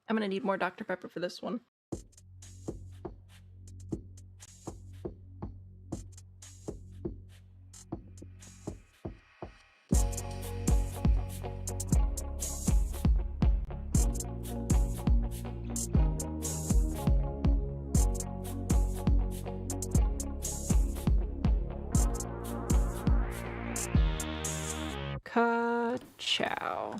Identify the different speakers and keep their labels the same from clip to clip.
Speaker 1: I'm gonna need more Dr. Pepper for this one. Ka-chow.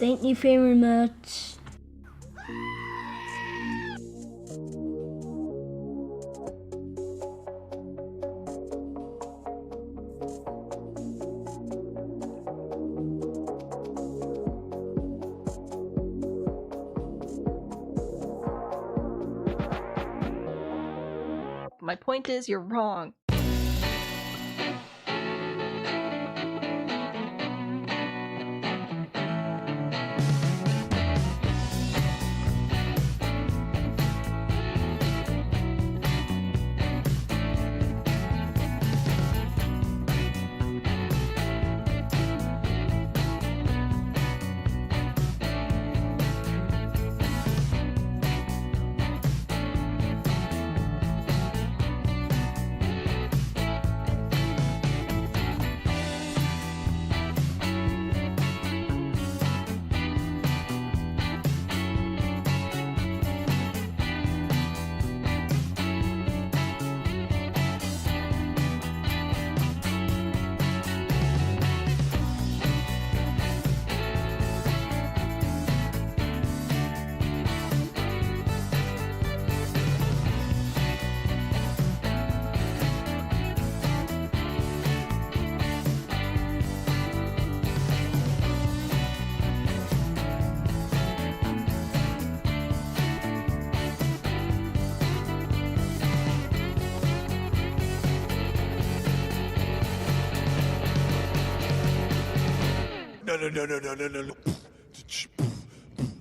Speaker 2: Thank you very much.
Speaker 1: My point is, you're wrong.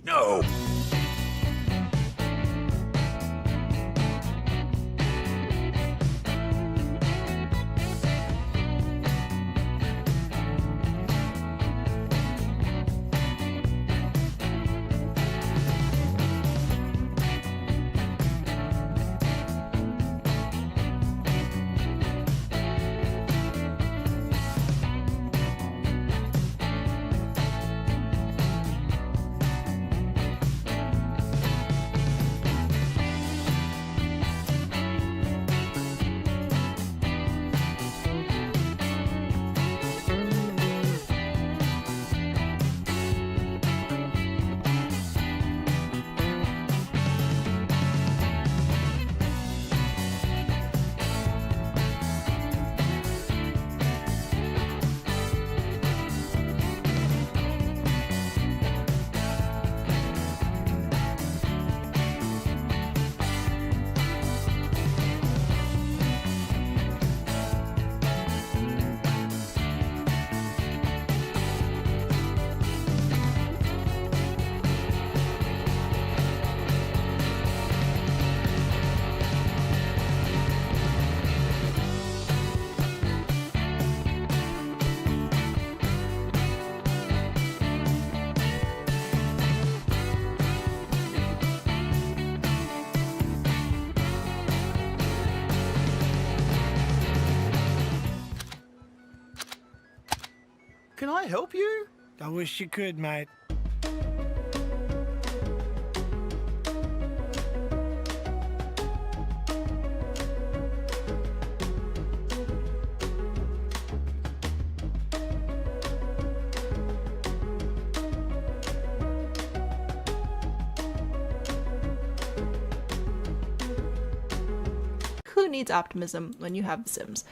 Speaker 3: No. No. can I help you?
Speaker 4: I wish you could, mate.
Speaker 1: Who needs optimism when you have The Sims?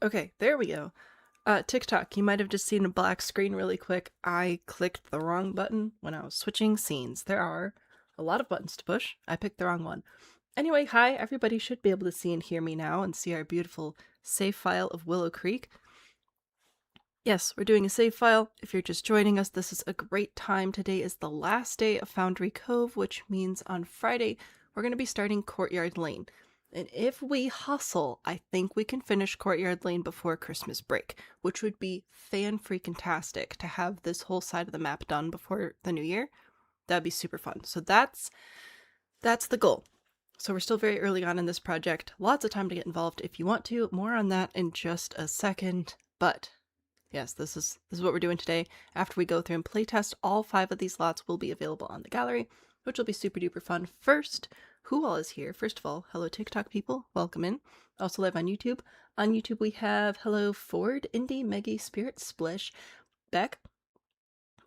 Speaker 1: Okay, there we go. TikTok, you might have just seen a black screen really quick. I clicked the wrong button when I was switching scenes. There are a lot of buttons to push. I picked the wrong one. Anyway, hi, everybody should be able to see and hear me now and see our beautiful save file of Willow Creek. Yes, we're doing a save file. If you're just joining us, this is a great time. Today is the last day of Foundry Cove, which means on Friday, we're going to be starting Courtyard Lane. And if we hustle, I think we can finish Courtyard Lane before Christmas break, which would be fan-freaking-tastic to have this whole side of the map done before the new year. That'd be super fun. So that's the goal. So we're still very early on in this project. Lots of time to get involved if you want to. More on that in just a second. But yes, this is what we're doing today. After we go through and playtest, all 5 of these lots will be available on the gallery, which will be super duper fun. First, who all is here? First of all, hello TikTok people, welcome in. Also live on YouTube. On YouTube we have hello Ford, Indy, Meggie, Spirit, Splish, Beck,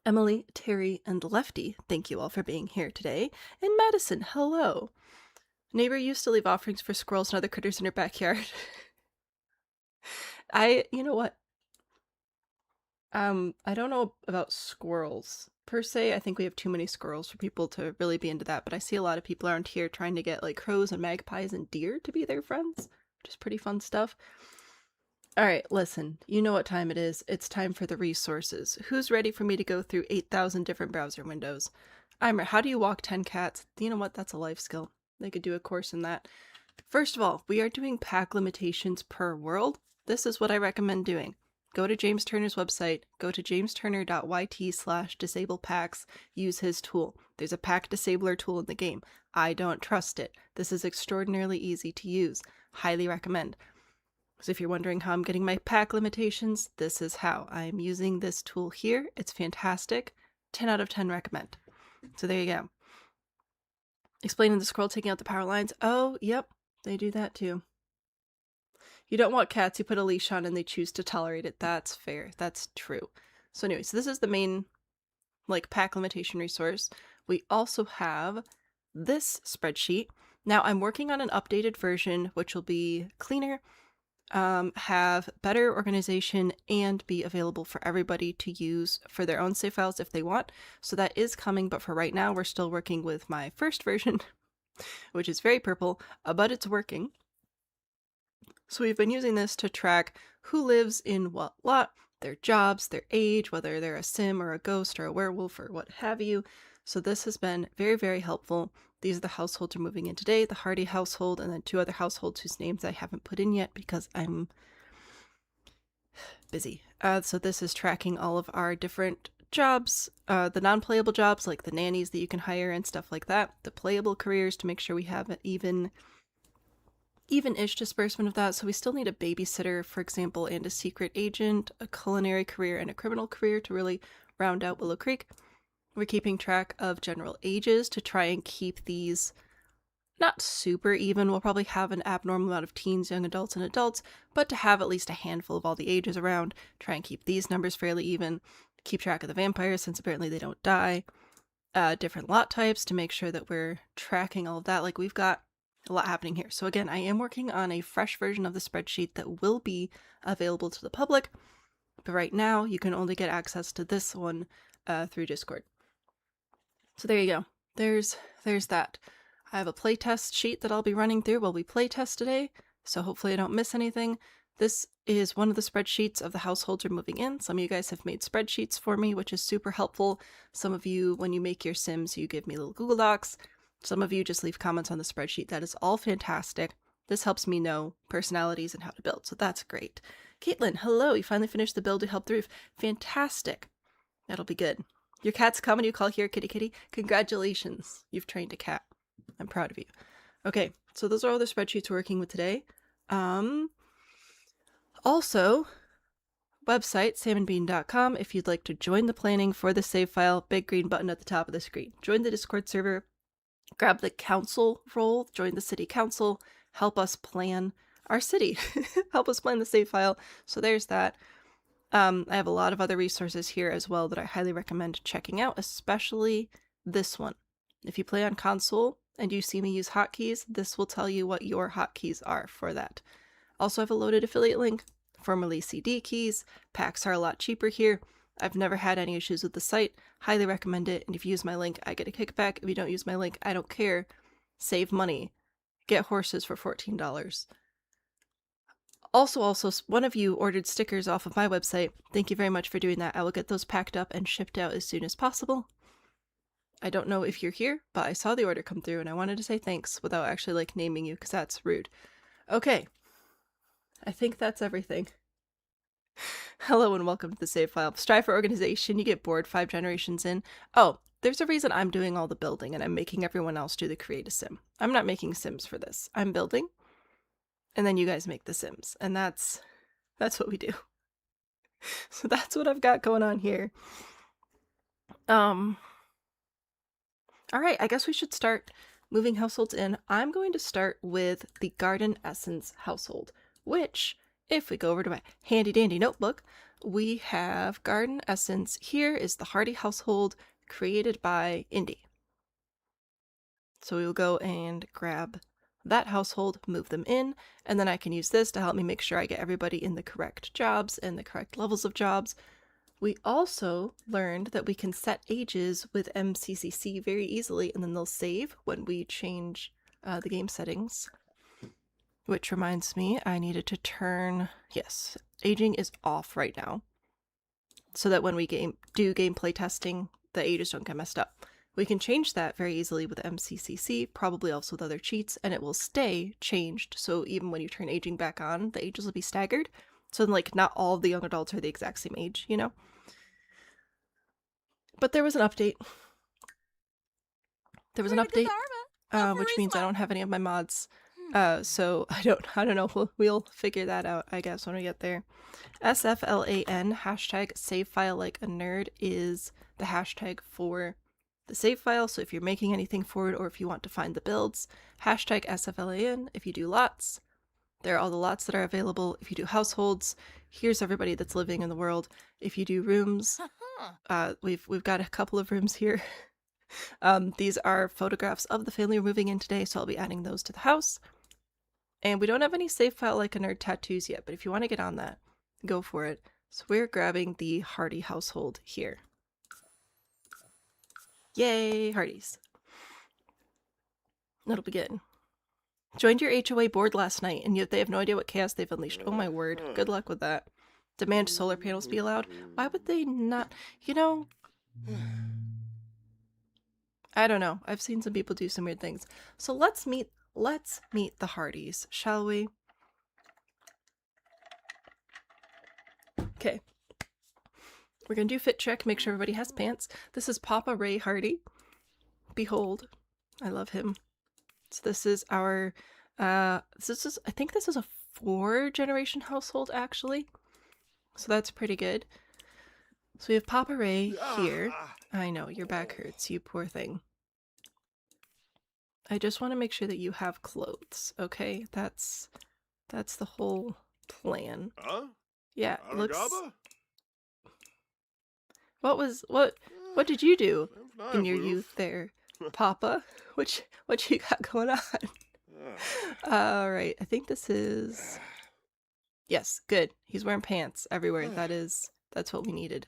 Speaker 1: Emily, Terry, and Lefty. Thank you all for being here today. And Madison, hello. Neighbor used to leave offerings for squirrels and other critters in her backyard. You know what? I don't know about squirrels per se. I think we have too many squirrels for people to really be into that, but I see a lot of people around here trying to get like crows and magpies and deer to be their friends, which is pretty fun stuff. All right, listen, you know what time it is. It's time for the resources. Who's ready for me to go through 8,000 different browser windows? How do you walk 10 cats? You know what? That's a life skill. They could do a course in that. First of all, we are doing pack limitations per world. This is what I recommend doing. Go to James Turner's website, go to jamesturner.yt/disable packs, use his tool. There's a pack disabler tool in the game. I don't trust it. This is extraordinarily easy to use. Highly recommend. So if you're wondering how I'm getting my pack limitations, this is how. I'm using this tool here. It's fantastic. 10 out of 10 recommend. So there you go. Explaining the squirrel taking out the power lines. Oh, yep, they do that too. You don't want cats you put a leash on and they choose to tolerate it. That's fair. That's true. So anyway, so this is the main like pack limitation resource. We also have this spreadsheet. Now I'm working on an updated version, which will be cleaner, have better organization, and be available for everybody to use for their own save files if they want. So that is coming, but for right now, we're still working with my first version, which is very purple, but it's working. So we've been using this to track who lives in what lot, their jobs, their age, whether they're a sim or a ghost or a werewolf or what have you. So this has been very, very helpful. These are the households we're moving in today, the Hardy household, and then 2 other households whose names I haven't put in yet because I'm busy. So this is tracking all of our different jobs, the non-playable jobs like the nannies that you can hire and stuff like that, the playable careers to make sure we have an even-ish disbursement of that. So we still need a babysitter, for example, and a secret agent, a culinary career, and a criminal career to really round out Willow Creek. We're keeping track of general ages to try and keep these not super even. We'll probably have an abnormal amount of teens, young adults, and adults, but to have at least a handful of all the ages around, try and keep these numbers fairly even. Keep track of the vampires since apparently they don't die. Different lot types to make sure that we're tracking all of that. Like we've got a lot happening here. So again, I am working on a fresh version of the spreadsheet that will be available to the public, but right now you can only get access to this one through Discord. So there you go. There's that. I have a playtest sheet that I'll be running through while we playtest today, so hopefully I don't miss anything. This is one of the spreadsheets of the households we're moving in. Some of you guys have made spreadsheets for me, which is super helpful. Some of you, when you make your Sims, you give me little Google Docs. Some of you just leave comments on the spreadsheet. That is all fantastic. This helps me know personalities and how to build, so that's great. Caitlin, hello. You finally finished the build to help the roof. Fantastic. That'll be good. Your cat's coming, you call here, kitty kitty. Congratulations. You've trained a cat. I'm proud of you. Okay, so those are all the spreadsheets we're working with today. Also, website, salmonbean.com, if you'd like to join the planning for the save file, big green button at the top of the screen. Join the Discord server, grab the council role, join the city council, help us plan our city, help us plan the save file. So there's that. I have a lot of other resources here as well that I highly recommend checking out, especially this one. If you play on console and you see me use hotkeys, this will tell you what your hotkeys are for that. Also, I have a loaded affiliate link, formerly CD keys. Packs are a lot cheaper here. I've never had any issues with the site. Highly recommend it. And if you use my link, I get a kickback. If you don't use my link, I don't care. Save money. Get horses for $14. Also, one of you ordered stickers off of my website. Thank you very much for doing that. I will get those packed up and shipped out as soon as possible. I don't know if you're here, but I saw the order come through and I wanted to say thanks without actually naming you because that's rude. Okay. I think that's everything. Hello and welcome to the save file. Strive for organization. You get bored 5 generations in. Oh, there's a reason I'm doing all the building and I'm making everyone else do the create a sim. I'm not making sims for this. I'm building, and then you guys make the sims, and that's what we do. So that's what I've got going on here. All right, I guess we should start moving households in. I'm going to start with the Garden Essence household, which, if we go over to my handy dandy notebook, we have Garden Essence. Here is the Hardy household created by Indy. So we will go and grab that household, move them in, and then I can use this to help me make sure I get everybody in the correct jobs and the correct levels of jobs. We also learned that we can set ages with MCCC very easily, and then they'll save when we change the game settings. Which reminds me, I needed to turn... Yes, aging is off right now, so that when we do gameplay testing, the ages don't get messed up. We can change that very easily with MCCC, probably also with other cheats, and it will stay changed, so even when you turn aging back on, the ages will be staggered. So then, like, not all of the young adults are the exact same age, you know? But there was an update. Which means I don't have any of my mods. So I don't know. We'll figure that out, I guess, when we get there. SFLaN, hashtag save file like a nerd, is the hashtag for the save file. So if you're making anything for it, or if you want to find the builds, hashtag SFLaN. If you do lots, there are all the lots that are available. If you do households, here's everybody that's living in the world. If you do rooms, we've got a couple of rooms here. These are photographs of the family we're moving in today, so I'll be adding those to the house. And we don't have any save file like a nerd tattoos yet, but if you want to get on that, go for it. So we're grabbing the Hardy household here. Yay, Hardys. That'll be good. Joined your HOA board last night, and yet they have no idea what chaos they've unleashed. Oh my word. Good luck with that. Demand solar panels be allowed? Why would they not? You know... I don't know. I've seen some people do some weird things. So let's meet the Hardys, shall we? Okay. We're gonna do fit check, make sure everybody has pants. This is Papa Ray Hardy. Behold. I love him. So this is our I think this is a 4-generation household, actually. So that's pretty good. So we have Papa Ray here. I know, your back hurts, you poor thing. I just want to make sure that you have clothes, okay? That's the whole plan. Yeah, looks... What did you do in your youth there, Papa? What you got going on? Alright, I think this is... Yes, good. He's wearing pants everywhere. That's what we needed.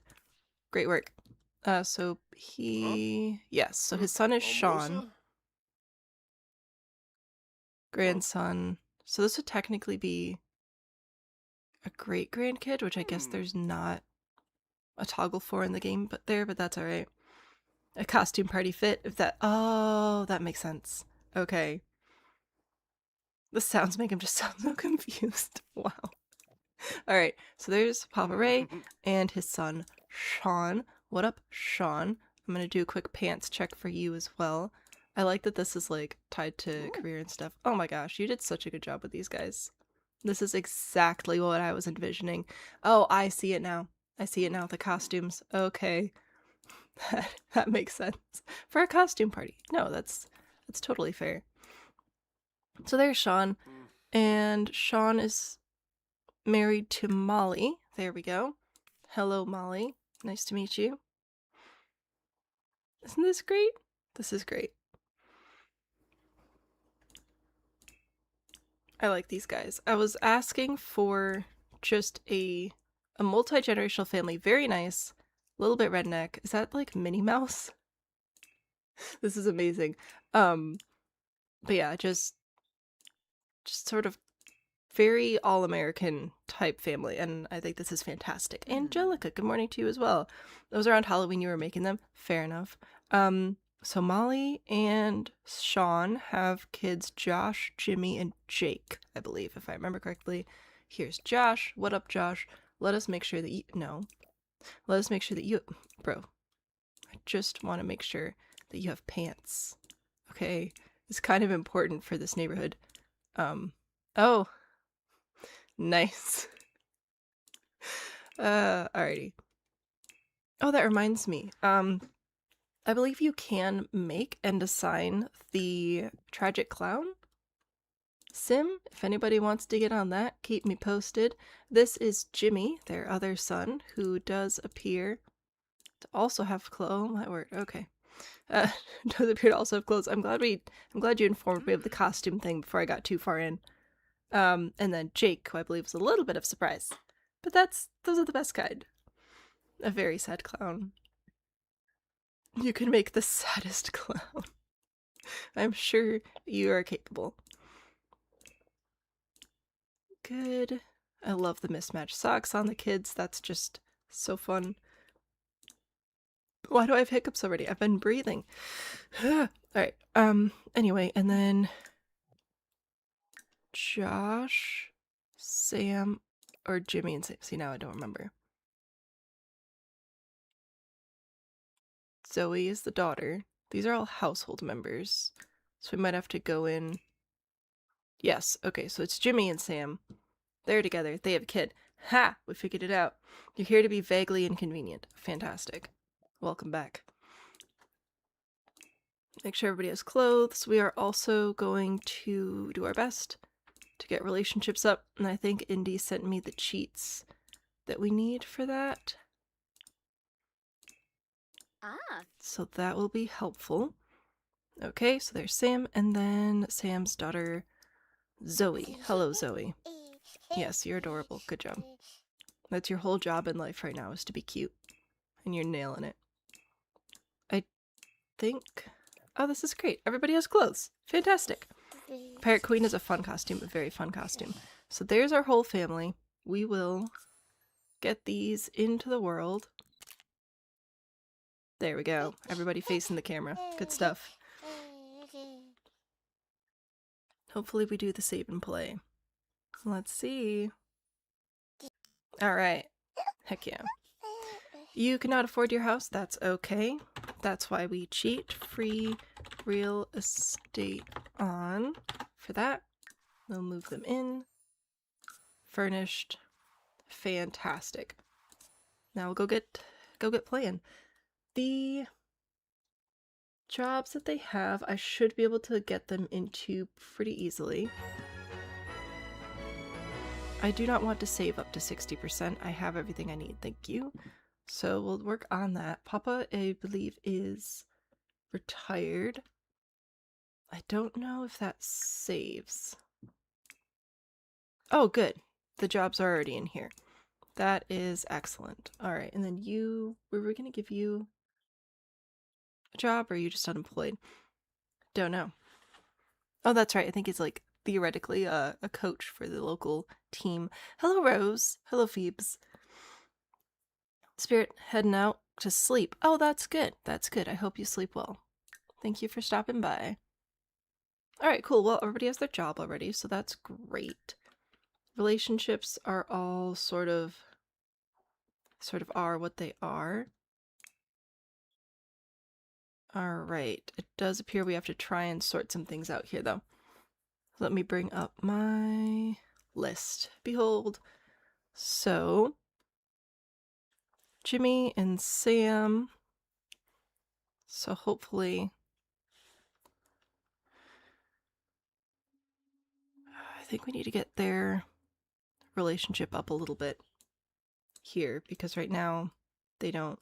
Speaker 1: Great work. So he... Yes, so his son is Sean. Grandson. So this would technically be a great-grandkid, which I guess there's not a toggle for in the game but that's alright. A costume party fit, if that... Oh, that makes sense. Okay. The sounds make him just sound so confused. Wow. Alright, so there's Papa Ray and his son, Sean. What up, Sean? I'm gonna do a quick pants check for you as well. I like that this is, like, tied to career and stuff. Oh my gosh, you did such a good job with these guys. This is exactly what I was envisioning. Oh, I see it now. I see it now, the costumes. Okay. That makes sense. For a costume party. No, that's totally fair. So there's Sean. And Sean is married to Molly. There we go. Hello, Molly. Nice to meet you. Isn't this great? This is great. I like these guys. I was asking for just a multi-generational family. Very nice. A little bit redneck. Is that like Minnie Mouse? This is amazing. But yeah, just sort of very all-American type family, and I think this is fantastic. Angelica, good morning to you as well. That was around Halloween you were making them. Fair enough. So Molly and Sean have kids Josh, Jimmy, and Jake, I believe, if I remember correctly. Here's Josh. What up, Josh? Let us make sure that you... No. Let us make sure that you... Bro. I just want to make sure that you have pants. Okay, it's kind of important for this neighborhood. Oh, nice. Alrighty. Oh, that reminds me. I believe you can make and assign the tragic clown sim. If anybody wants to get on that, keep me posted. This is Jimmy, their other son, who does appear to also have clothes. Oh my word. Okay. Does appear to also have clothes. I'm glad you informed me of the costume thing before I got too far in. And then Jake, who I believe was a little bit of surprise. But those are the best kind. A very sad clown. You can make the saddest clown. I'm sure you are capable. Good. I love the mismatched socks on the kids. That's just so fun. Why do I have hiccups already? I've been breathing. Alright, anyway, and then Josh, Sam, or Jimmy and Sam. See, now I don't remember. Zoe is the daughter. These are all household members. So we might have to go in. Yes, okay, so it's Jimmy and Sam. They're together. They have a kid. Ha! We figured it out. You're here to be vaguely inconvenient. Fantastic. Welcome back. Make sure everybody has clothes. We are also going to do our best to get relationships up. And I think Indy sent me the cheats that we need for that. So that will be helpful. Okay, so there's Sam, and then Sam's daughter, Zoe. Hello, Zoe. Yes, you're adorable. Good job. That's your whole job in life right now, is to be cute. And you're nailing it. I think... Oh, this is great. Everybody has clothes. Fantastic. Pirate Queen is a fun costume, a very fun costume. So there's our whole family. We will get these into the world. There we go. Everybody facing the camera. Good stuff. Hopefully we do the save and play. Let's see. Alright. Heck yeah. You cannot afford your house? That's okay. That's why we cheat. Free real estate on. For that, we'll move them in. Furnished. Fantastic. Now we'll go get playing. The jobs that they have, I should be able to get them into pretty easily. I do not want to save up to 60%. I have everything I need, thank you. So we'll work on that. Papa, I believe, is retired. I don't know if that saves. Oh, good. The jobs are already in here. That is excellent. Alright, and then you... Were we going to give you a job, or are you just unemployed? Don't know. Oh, that's right. I think he's, like, theoretically a coach for the local team. Hello, Rose. Hello, Phoebes. Spirit heading out to sleep. Oh, that's good. That's good. I hope you sleep well. Thank you for stopping by. Alright, cool. Well, everybody has their job already, so that's great. Relationships are all sort of are what they are. Alright, it does appear we have to try and sort some things out here, though. Let me bring up my list. Behold. So, Jimmy and Sam. So hopefully... I think we need to get their relationship up a little bit here, because right now they don't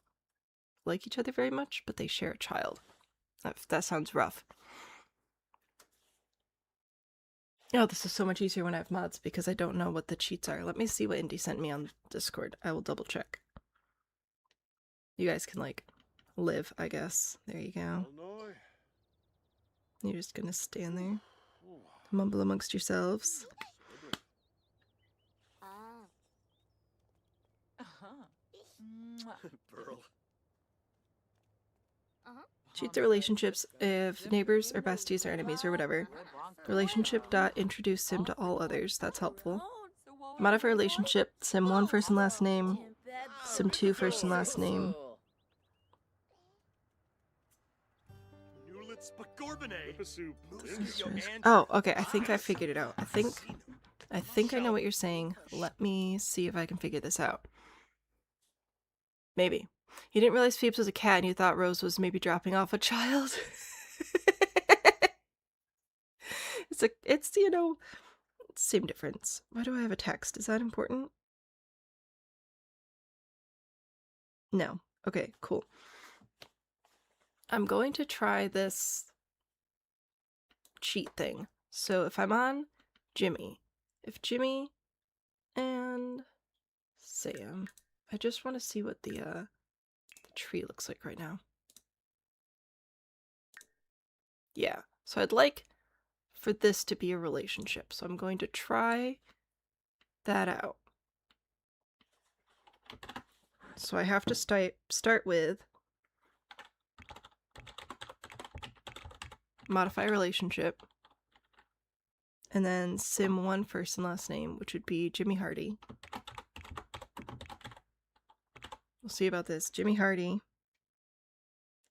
Speaker 1: like each other very much, but they share a child. That sounds rough. Oh, this is so much easier when I have mods, because I don't know what the cheats are. Let me see what Indy sent me on Discord. I will double check. You guys can, like, live, I guess. There you go. You're just gonna stand there. Mumble amongst yourselves. Cheat the relationships if neighbors or besties or enemies or whatever. Relationship dot introduce sim to all others. That's helpful. Modify relationship sim 1 first and last name, sim 2 first and last name. Oh, okay, I think I figured it out. I think I know what you're saying. Let me see if I can figure this out. Maybe. You didn't realize Phoebes was a cat and you thought Rose was maybe dropping off a child? It's, you know, same difference. Why do I have a text? Is that important? No. Okay, cool. I'm going to try this cheat thing. So if I'm on Jimmy, if Jimmy and Sam, I just want to see what the tree looks like right now. Yeah, so I'd like for this to be a relationship. So I'm going to try that out. So I have to start with modify relationship, and then sim 1 first and last name, which would be Jimmy Hardy. We'll see about this. Jimmy Hardy.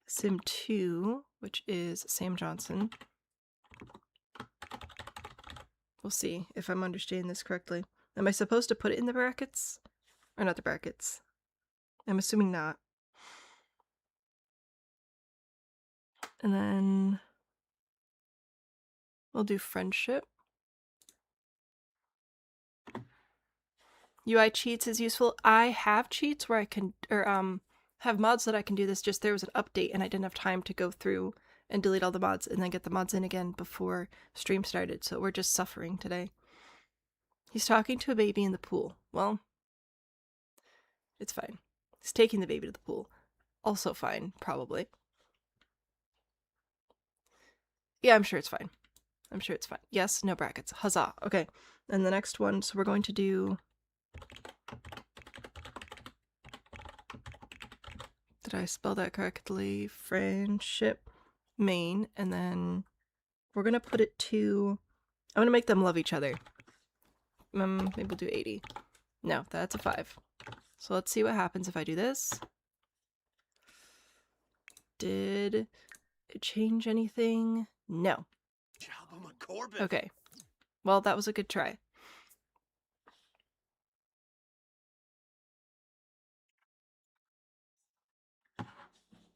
Speaker 1: Sim 2, which is Sam Johnson. We'll see if I'm understanding this correctly. Am I supposed to put it in the brackets? Or not the brackets? I'm assuming not. And then we'll do friendship. UI cheats is useful. I have cheats where I can, or have mods that I can do this, just there was an update and I didn't have time to go through and delete all the mods and then get the mods in again before stream started, so we're just suffering today. He's talking to a baby in the pool. Well, it's fine. He's taking the baby to the pool. Also fine, probably. Yeah, I'm sure it's fine. I'm sure it's fine. Yes, no brackets. Huzzah. Okay, and the next one, so we're going to do... Did I spell that correctly? Friendship main, and then we're gonna put it to... I'm gonna make them love each other. Maybe we'll do 80. No, that's a 5. So let's see what happens if I do this. Did it change anything? No. Okay. Well, that was a good try.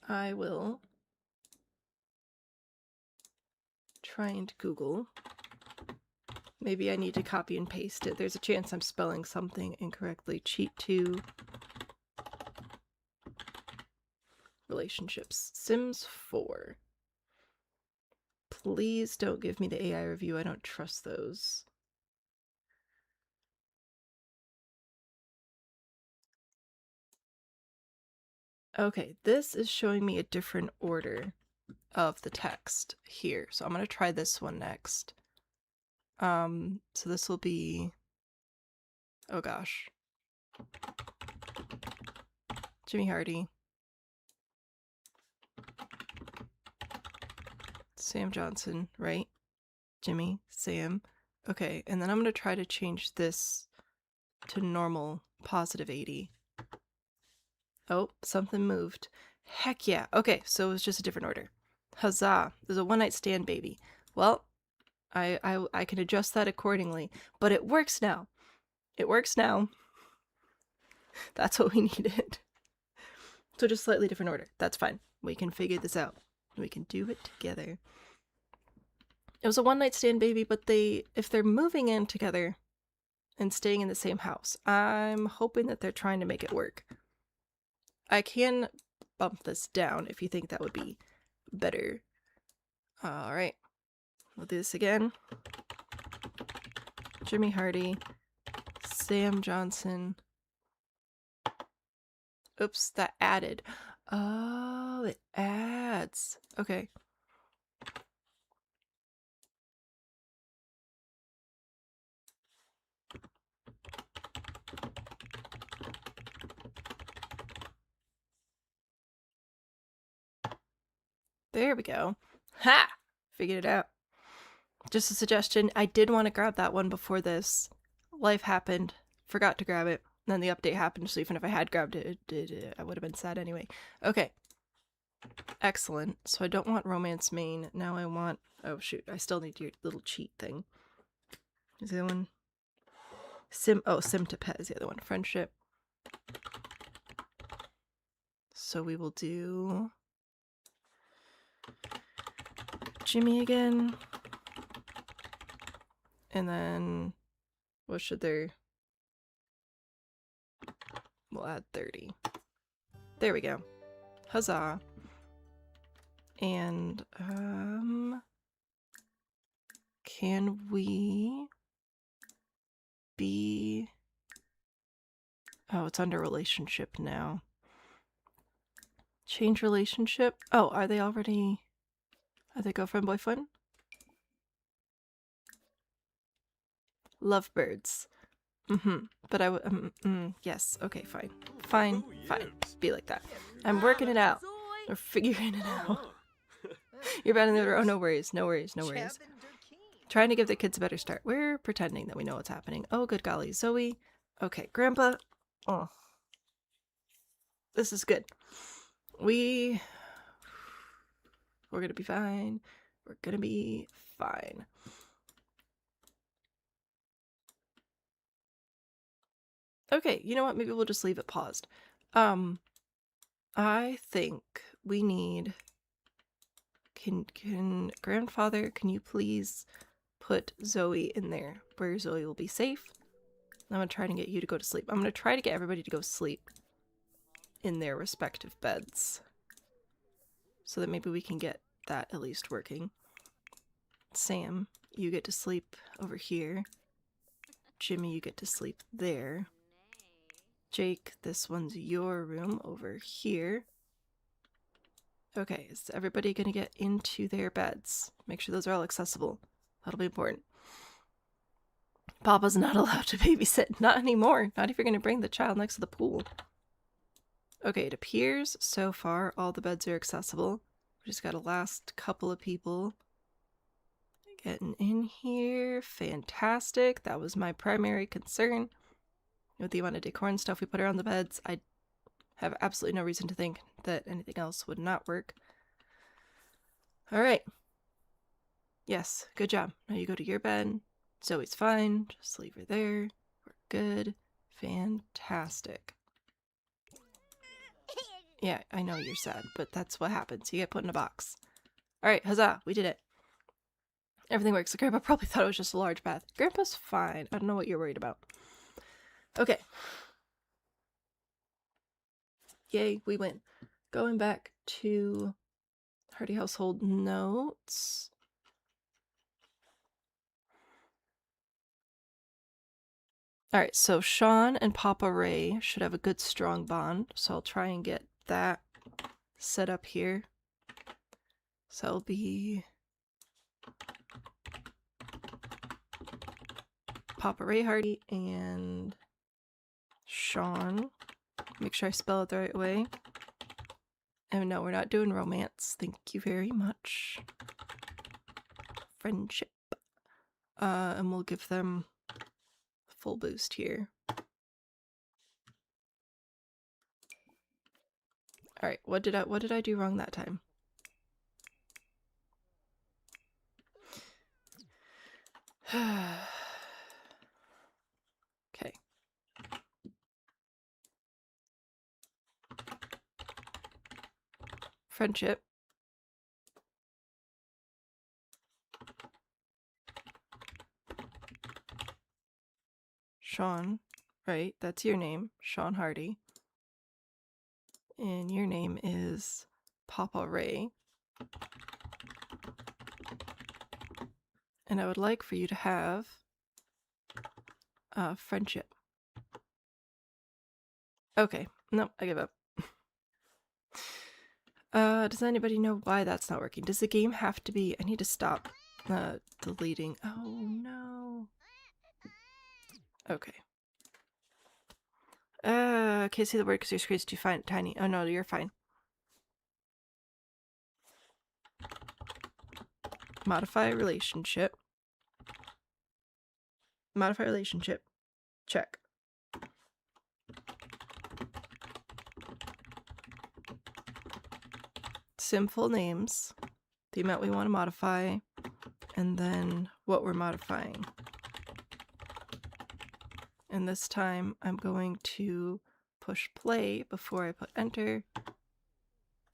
Speaker 1: I will try and Google. Maybe I need to copy and paste it. There's a chance I'm spelling something incorrectly. Cheat 2 relationships. Sims 4. Please don't give me the AI review. I don't trust those. Okay, this is showing me a different order of the text here. So I'm going to try this one next. So this will be... Oh gosh. Jimmy Hardy. Sam Johnson, right? Jimmy, Sam. Okay, and then I'm going to try to change this to normal, positive 80. Oh, something moved. Heck yeah. Okay, so it was just a different order. Huzzah. There's a one-night stand baby. Well, I can adjust that accordingly. But it works now. It works now. That's what we needed. So just slightly different order. That's fine. We can figure this out. We can do it together. It was a one-night stand baby, but if they're moving in together and staying in the same house, I'm hoping that they're trying to make it work. I can bump this down if you think that would be better. Alright. We'll do this again. Jimmy Hardy. Sam Johnson. Oops, that added. Oh, it adds. Okay. There we go. Ha! Figured it out. Just a suggestion. I did want to grab that one before this. Life happened. Forgot to grab it. Then the update happened, so even if I had grabbed it, I would have been sad anyway. Okay. Excellent. So I don't want romance main. Now I want... Oh, shoot. I still need your little cheat thing. Is the other one? Sim to pet is the other one. Friendship. So we will do... Jimmy again. And then... What should there... We'll add 30. There we go. Huzzah. And, can we be... Oh, it's under relationship now. Change relationship? Oh, are they already... Are they girlfriend, boyfriend? Lovebirds. But I would... yes, okay, fine. Fine. Be like that. I'm working it out. We're figuring it out. You're bad in the order. Oh, no worries. Trying to give the kids a better start. We're pretending that we know what's happening. Oh, good golly. Zoe. Okay, Grandpa. Oh. This is good. We're gonna be fine. We're gonna be fine. Okay, you know what? Maybe we'll just leave it paused. I think we need... Can grandfather, can you please put Zoe in there where Zoe will be safe? I'm gonna try to get you to go to sleep. I'm gonna try to get everybody to go sleep in their respective beds so that maybe we can get that at least working. Sam, you get to sleep over here. Jimmy, you get to sleep there. Jake, this one's your room over here. Okay, is everybody gonna get into their beds? Make sure those are all accessible. That'll be important. Papa's not allowed to babysit. Not anymore. Not if you're gonna bring the child next to the pool. Okay, it appears so far all the beds are accessible. We just got a last couple of people getting in here. Fantastic. That was my primary concern. With the amount of decor and stuff we put around the beds, I have absolutely no reason to think that anything else would not work. Alright. Yes, good job. Now you go to your bed. Zoe's fine. Just leave her there. We're good. Fantastic. Yeah, I know you're sad, but that's what happens. You get put in a box. Alright, huzzah. We did it. Everything works. Grandpa probably thought it was just a large bath. Grandpa's fine. I don't know what you're worried about. Okay. Yay, we win. Going back to Hardy household notes. Alright, so Sean and Papa Ray should have a good strong bond, so I'll try and get that set up here. So it'll be Papa Ray Hardy and Sean. Make sure I spell it the right way. Oh no, we're not doing romance. Thank you very much. Friendship. And we'll give them a full boost here. Alright, what did I do wrong that time? Okay. Friendship. Sean, right? That's your name, Sean Hardy. And your name is Papa Ray. And I would like for you to have friendship. Okay, no, I give up. Does anybody know why that's not working? Does the game have to be... I need to stop deleting. Oh, no. Okay. Can't see the word because your screen's too tiny. Oh, no, you're fine. Modify relationship. Modify relationship. Check. sim full names, the amount we want to modify, and then what we're modifying. And this time I'm going to push play before I put enter.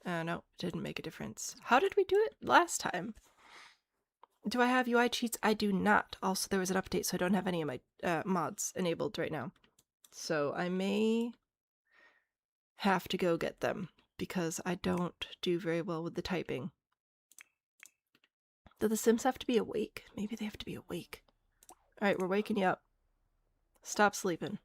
Speaker 1: No, it didn't make a difference. How did we do it last time? Do I have UI cheats? I do not. Also, there was an update, so I don't have any of my mods enabled right now. So I may have to go get them because I don't do very well with the typing. Do the Sims have to be awake? Maybe they have to be awake. Alright, we're waking you up. Stop sleeping.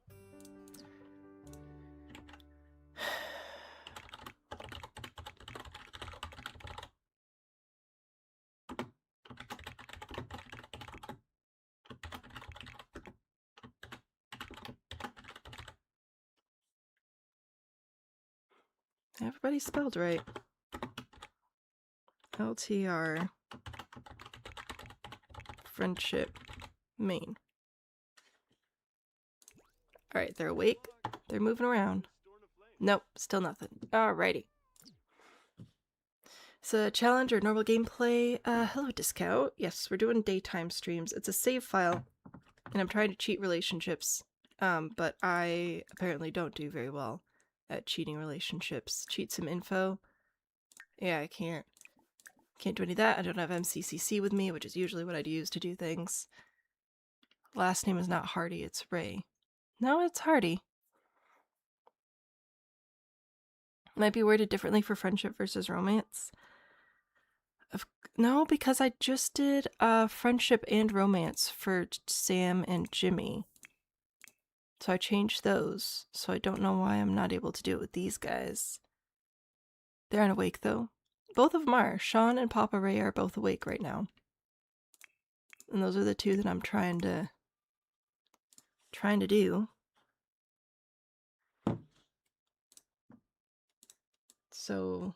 Speaker 1: Everybody's spelled right. LTR friendship main. Alright, they're awake. They're moving around. Nope, still nothing. Alrighty. It's a challenge or normal gameplay. Hello, Discount. Yes, we're doing daytime streams. It's a save file, and I'm trying to cheat relationships. But I apparently don't do very well at cheating relationships. Cheat some info. Yeah, I can't do any of that. I don't have MCCC with me, which is usually what I'd use to do things. Last name is not Hardy, it's Ray. No, it's Hardy. Might be worded differently for friendship versus romance. No, because I just did friendship and romance for Sam and Jimmy. So I changed those. So I don't know why I'm not able to do it with these guys. They're unawake though. Both of them are. Sean and Papa Ray are both awake right now. And those are the two that I'm trying to do. So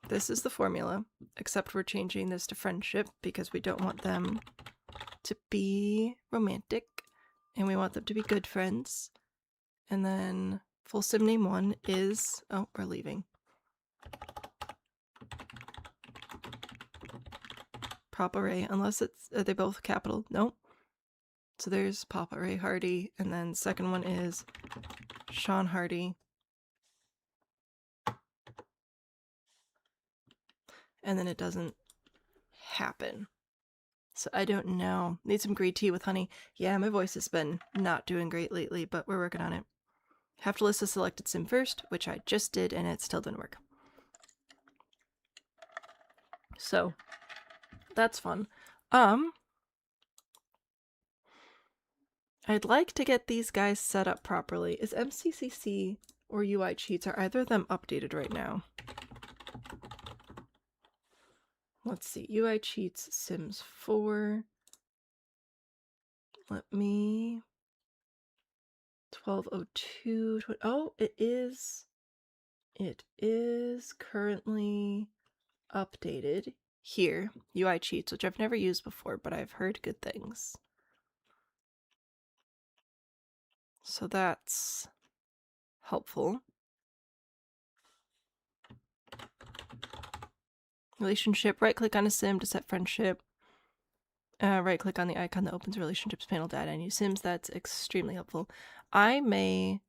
Speaker 1: this is the formula, except we're changing this to friendship because we don't want them to be romantic and we want them to be good friends. And then full sim name 1 is, oh, we're leaving. Papa Ray, unless it's, are they both capital? Nope. So there's Papa Ray Hardy, and then second one is Sean Hardy. And then it doesn't happen. So I don't know. Need some green tea with honey. Yeah, my voice has been not doing great lately, but we're working on it. Have to list the selected sim first, which I just did, and it still didn't work. So that's fun. I'd like to get these guys set up properly. Is MCCC or UI cheats, are either of them updated right now? Let's see, UI cheats, Sims 4. Let me... 1202. Oh, it is. It is currently updated here. UI cheats, which I've never used before, but I've heard good things. So that's helpful. Relationship, right click on a sim to set friendship. Right click on the icon that opens relationships panel to add any new sims. That's extremely helpful. I may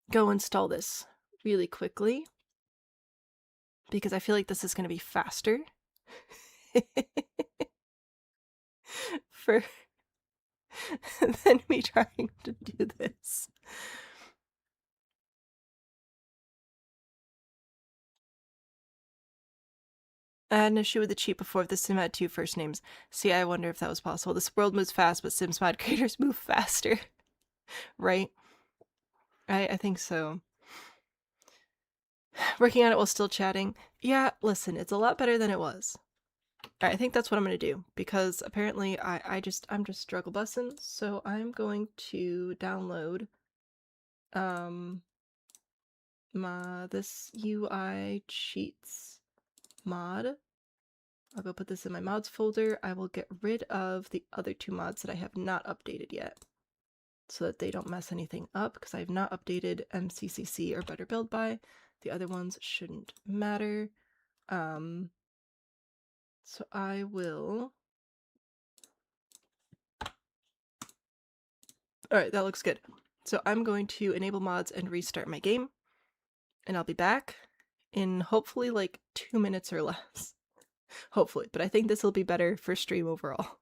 Speaker 1: go install this really quickly because I feel like this is going to be faster for than me trying to do this. I had an issue with the cheat before. The sim had 2 first names. See, I wonder if that was possible. This world moves fast, but Sims mod creators move faster. Right? I think so. Working on it while still chatting. Yeah, listen, it's a lot better than it was. I think that's what I'm going to do, because apparently I'm just struggle bussing, so I'm going to download this UI cheats mod. I'll go put this in my mods folder. I will get rid of the other 2 mods that I have not updated yet so that they don't mess anything up, because I have not updated MCCC or Better Build By. The other ones shouldn't matter. So I will... Alright, that looks good. So I'm going to enable mods and restart my game. And I'll be back in hopefully like 2 minutes or less. Hopefully, but I think this will be better for stream overall.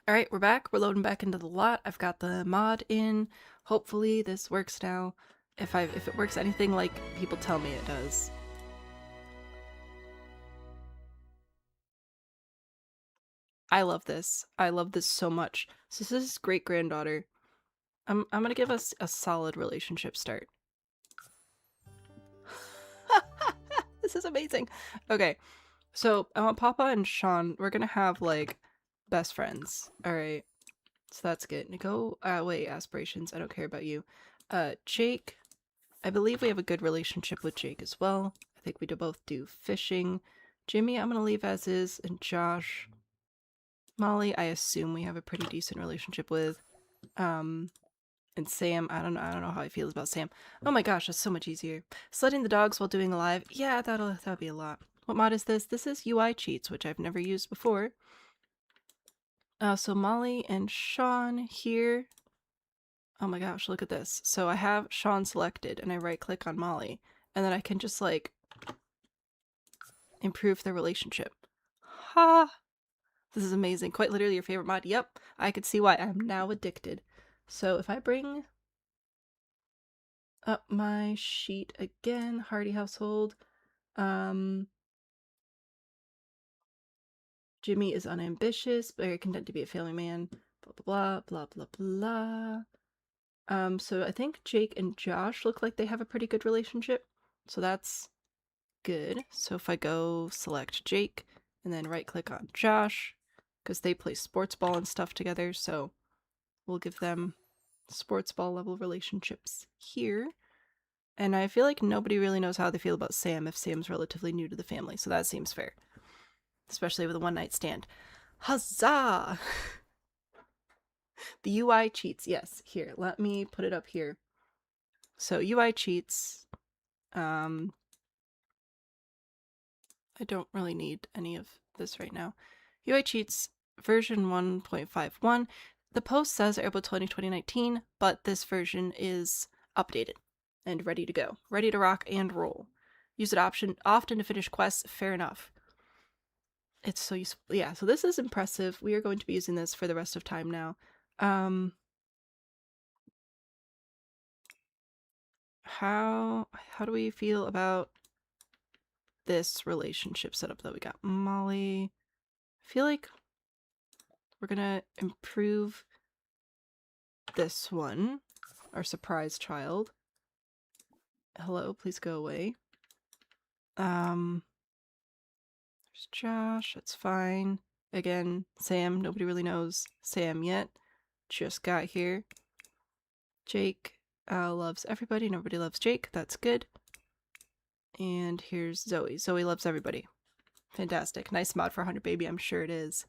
Speaker 1: Alright, we're back. We're loading back into the lot. I've got the mod in. Hopefully this works now. If it works anything like people tell me it does. I love this. I love this so much. So this is great-granddaughter. I'm gonna give us a solid relationship start. This is amazing. Okay, so I want Papa and Sean. We're gonna have like best friends. All right, so that's good. Go. Wait, aspirations. I don't care about you. Jake. I believe we have a good relationship with Jake as well. I think we both do fishing. Jimmy, I'm gonna leave as is, and Josh. Molly, I assume we have a pretty decent relationship with. And Sam, I don't know how he feels about Sam. Oh my gosh, that's so much easier. Sledding the dogs while doing a live. Yeah, that'll be a lot. What mod is this? This is UI cheats, which I've never used before. So Molly and Sean here. Oh my gosh, look at this. So I have Sean selected and I right click on Molly and then I can just like improve their relationship. Ha! This is amazing. Quite literally your favorite mod. Yep, I could see why. I'm now addicted. So if I bring up my sheet again, Hardy household, Jimmy is unambitious, very content to be a family man, blah, blah, blah, blah, blah. So I think Jake and Josh look like they have a pretty good relationship, so that's good. So if I go select Jake, and then right-click on Josh, because they play sports ball and stuff together, so we'll give them sports ball level relationships here. And I feel like nobody really knows how they feel about Sam if Sam's relatively new to the family, so that seems fair. Especially with a one-night stand. Huzzah! The UI cheats, yes. Here, let me put it up here. So UI cheats, I don't really need any of this right now. UI cheats version 1.51. The post says April 2019, but this version is updated and ready to go. Ready to rock and roll. Use it often to finish quests, fair enough. It's so useful. Yeah, so this is impressive. We are going to be using this for the rest of time now. How do we feel about this relationship setup that we got? Molly, I feel like we're gonna improve this one, our surprise child. Hello, please go away. There's Josh, that's fine. Again, Sam, nobody really knows Sam yet. Just got here. Jake loves everybody, nobody loves Jake, that's good. And here's Zoe. Zoe loves everybody. Fantastic. Nice mod for 100 baby, I'm sure it is.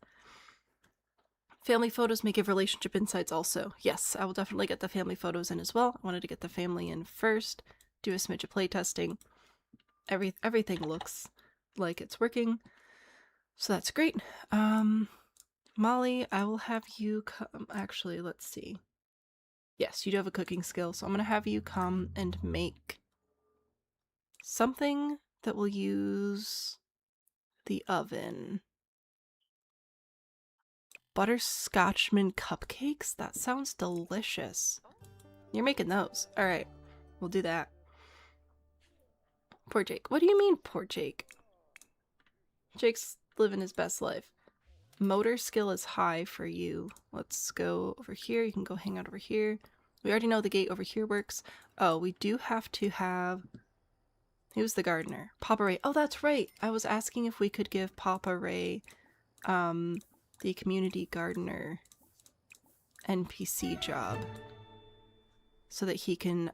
Speaker 1: Family photos may give relationship insights also. Yes, I will definitely get the family photos in as well. I wanted to get the family in first. do a smidge of playtesting. Everything looks like it's working, so that's great. Molly, I will have you come. Actually, let's see. Yes, you do have a cooking skill, so I'm gonna have you come and make something that will use the oven. Butterscotchman cupcakes? That sounds delicious. You're making those. Alright, we'll do that. Poor Jake. What do you mean, poor Jake? Jake's living his best life. Motor skill is high for you. Let's go over here. You can go hang out over here. We already know the gate over here works. Oh, we do have to have... Who's the gardener? Papa Ray. Oh, that's right. I was asking if we could give Papa Ray the community gardener NPC job so that he can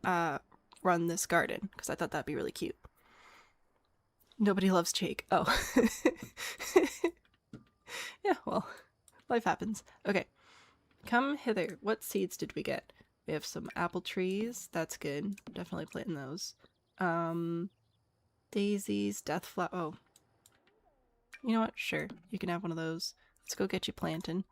Speaker 1: run this garden, because I thought that'd be really cute. Nobody loves Jake. Oh. Yeah, well, life happens. Okay, come hither. What seeds did we get? We have some apple trees. That's good. Definitely planting those. Daisies, death flower. Oh. You know what? Sure. You can have one of those. Let's go get you planting.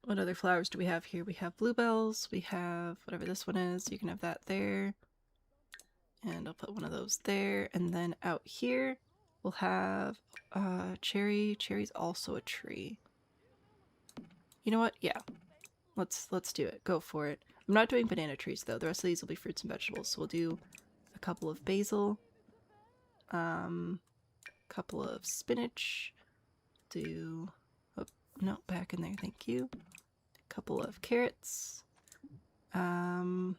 Speaker 1: What other flowers do we have here? We have bluebells. We have whatever this one is. You can have that there. And I'll put one of those there. And then out here, we'll have cherry. Cherry's also a tree. You know what? Yeah. Let's do it. Go for it. I'm not doing banana trees though. The rest of these will be fruits and vegetables. So we'll do a couple of basil. Couple of spinach. Do... Oh, no, back in there. Thank you. A couple of carrots. Thought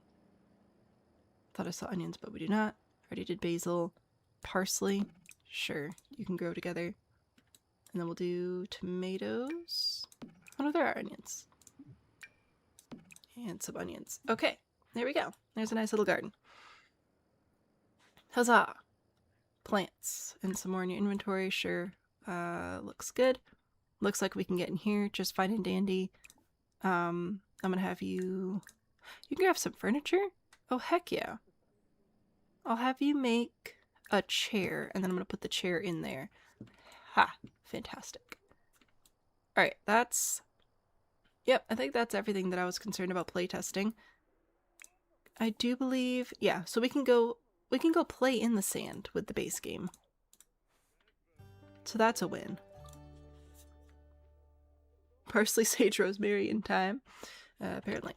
Speaker 1: I saw onions, but we do not. Already did basil. Parsley. Sure, you can grow together. And then we'll do tomatoes. Oh no, there are onions. And some onions. Okay, there we go. There's a nice little garden. Huzzah! Plants. And some more in your inventory, sure. Looks good. Looks like we can get in here just fine and dandy. I'm gonna have you... You can grab some furniture? Oh, heck yeah. I'll have you make a chair, and then I'm gonna put the chair in there. Ha! Fantastic. Alright, that's... Yep, I think that's everything that I was concerned about playtesting. I do believe... Yeah, so we can go play in the sand with the base game. So that's a win. Parsley, sage, rosemary in time. Apparently.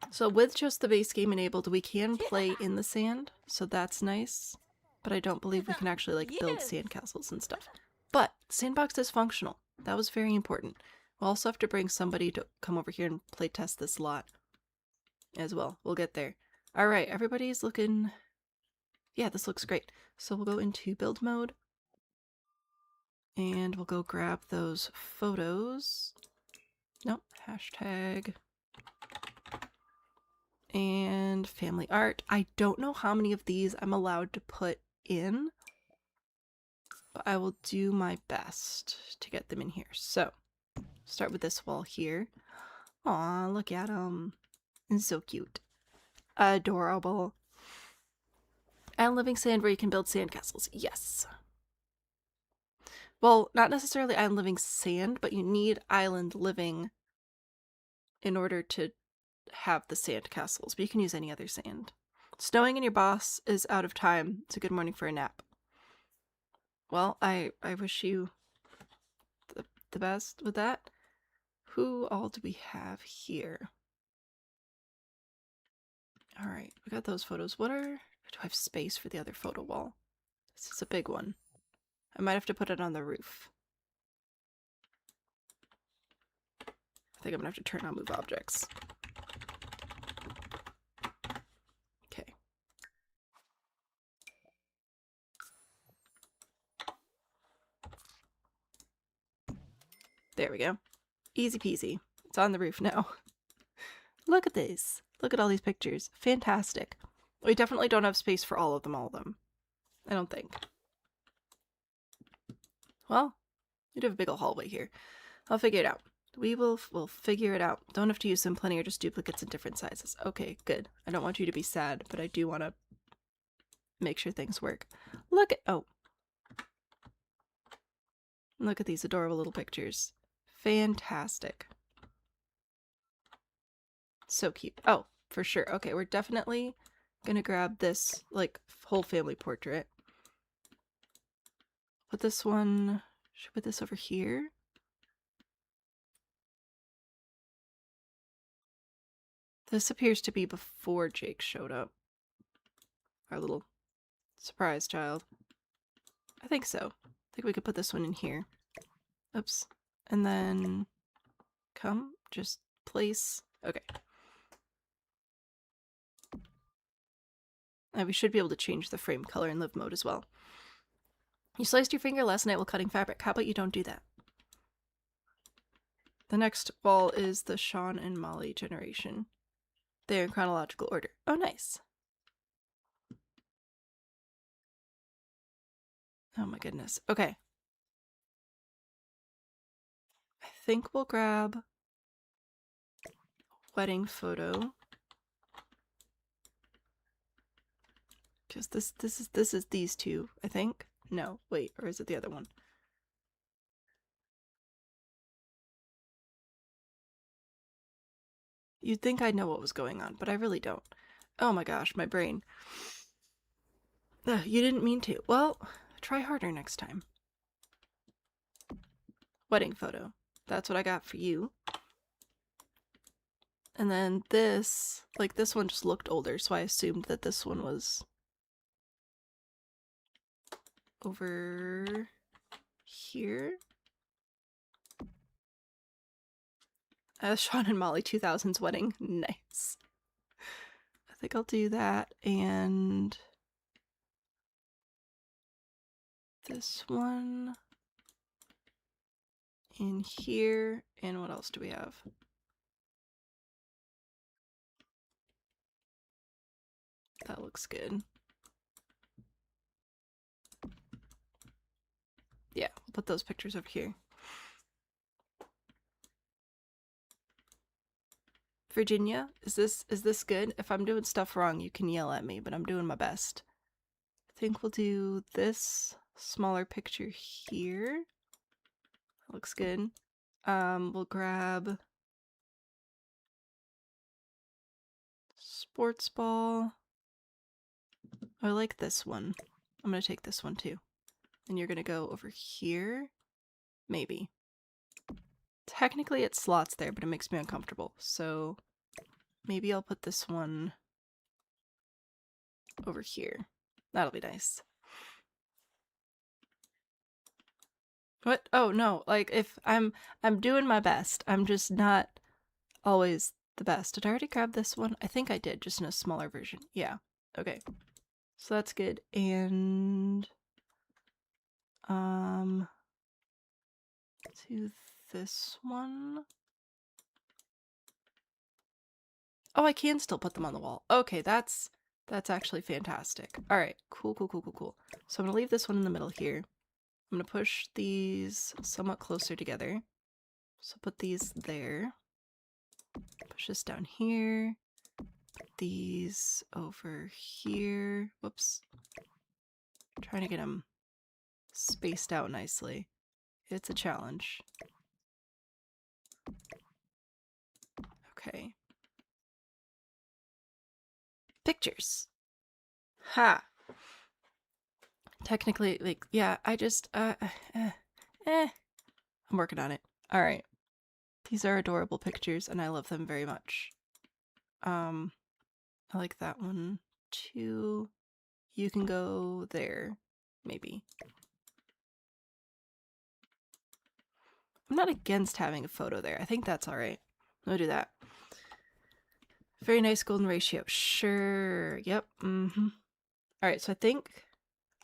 Speaker 1: So with just the base game enabled, we can play in the sand, so that's nice. But I don't believe we can actually like build sandcastles and stuff. But sandbox is functional. That was very important. We'll also have to bring somebody to come over here and play test this lot as well. We'll get there. Alright, everybody's looking... Yeah, this looks great. So we'll go into build mode. And we'll go grab those photos. Nope, hashtag... And family art. I don't know how many of these I'm allowed to put in, but I will do my best to get them in here. So, start with this wall here. Aw, look at them. It's so cute. Adorable. And living sand where you can build sandcastles. Yes. Well, not necessarily island living sand, but you need island living in order to have the sand castles, but you can use any other sand. Snowing and your boss is out of time. It's a good morning for a nap. Well, I wish you the best with that. Who all do we have here? Alright, we got those photos. Do I have space for the other photo wall? This is a big one. I might have to put it on the roof. I think I'm gonna have to turn on move objects. Okay. There we go. Easy peasy. It's on the roof now. Look at this. Look at all these pictures. Fantastic. We definitely don't have space for all of them. I don't think. Well, we do have a big old hallway here. I'll figure it out. We'll figure it out. Don't have to use them plenty or just duplicates in different sizes. Okay, good. I don't want you to be sad, but I do want to make sure things work. Look at these adorable little pictures. Fantastic. So cute. Oh, for sure. Okay, we're definitely gonna grab this, like, whole family portrait. Put this one... Should I put this over here? This appears to be before Jake showed up. Our little surprise child. I think so. I think we could put this one in here. Oops. And then... Come. Just place... Okay. We should be able to change the frame color in live mode as well. You sliced your finger last night while cutting fabric. How about you don't do that? The next wall is the Sean and Molly generation. They're in chronological order. Oh, nice. Oh my goodness. Okay. I think we'll grab wedding photo. Because this is these two, I think. No, wait, or is it the other one? You'd think I'd know what was going on, but I really don't. Oh my gosh, my brain. Ugh, you didn't mean to. Well, try harder next time. Wedding photo. That's what I got for you. And then this, like this one just looked older, so I assumed that this one was over here. Sean and Molly 2000s wedding. Nice. I think I'll do that, and this one in here. And what else do we have? That looks good. Yeah, we'll put those pictures over here. Virginia, is this good? If I'm doing stuff wrong, you can yell at me, but I'm doing my best. I think we'll do this smaller picture here. That looks good. We'll grab sports ball. I like this one. I'm gonna take this one too. And you're gonna go over here? Maybe. Technically it slots there, but it makes me uncomfortable. So maybe I'll put this one over here. That'll be nice. What? Oh no, like if I'm doing my best. I'm just not always the best. Did I already grab this one? I think I did, just in a smaller version. Yeah. Okay. So that's good. And to this one. Oh, I can still put them on the wall. Okay, that's actually fantastic. All right, cool. So I'm gonna leave this one in the middle here. I'm gonna push these somewhat closer together. So put these there. Push this down here. Put these over here. Whoops. I'm trying to get them spaced out nicely. It's a challenge. Okay. Pictures. Ha! Technically, like, yeah, I just, I'm working on it. Alright. These are adorable pictures, and I love them very much. I like that one, too. You can go there, maybe. I'm not against having a photo there. I think that's alright. I'll do that. Very nice golden ratio. Sure. Yep. Alright, so I think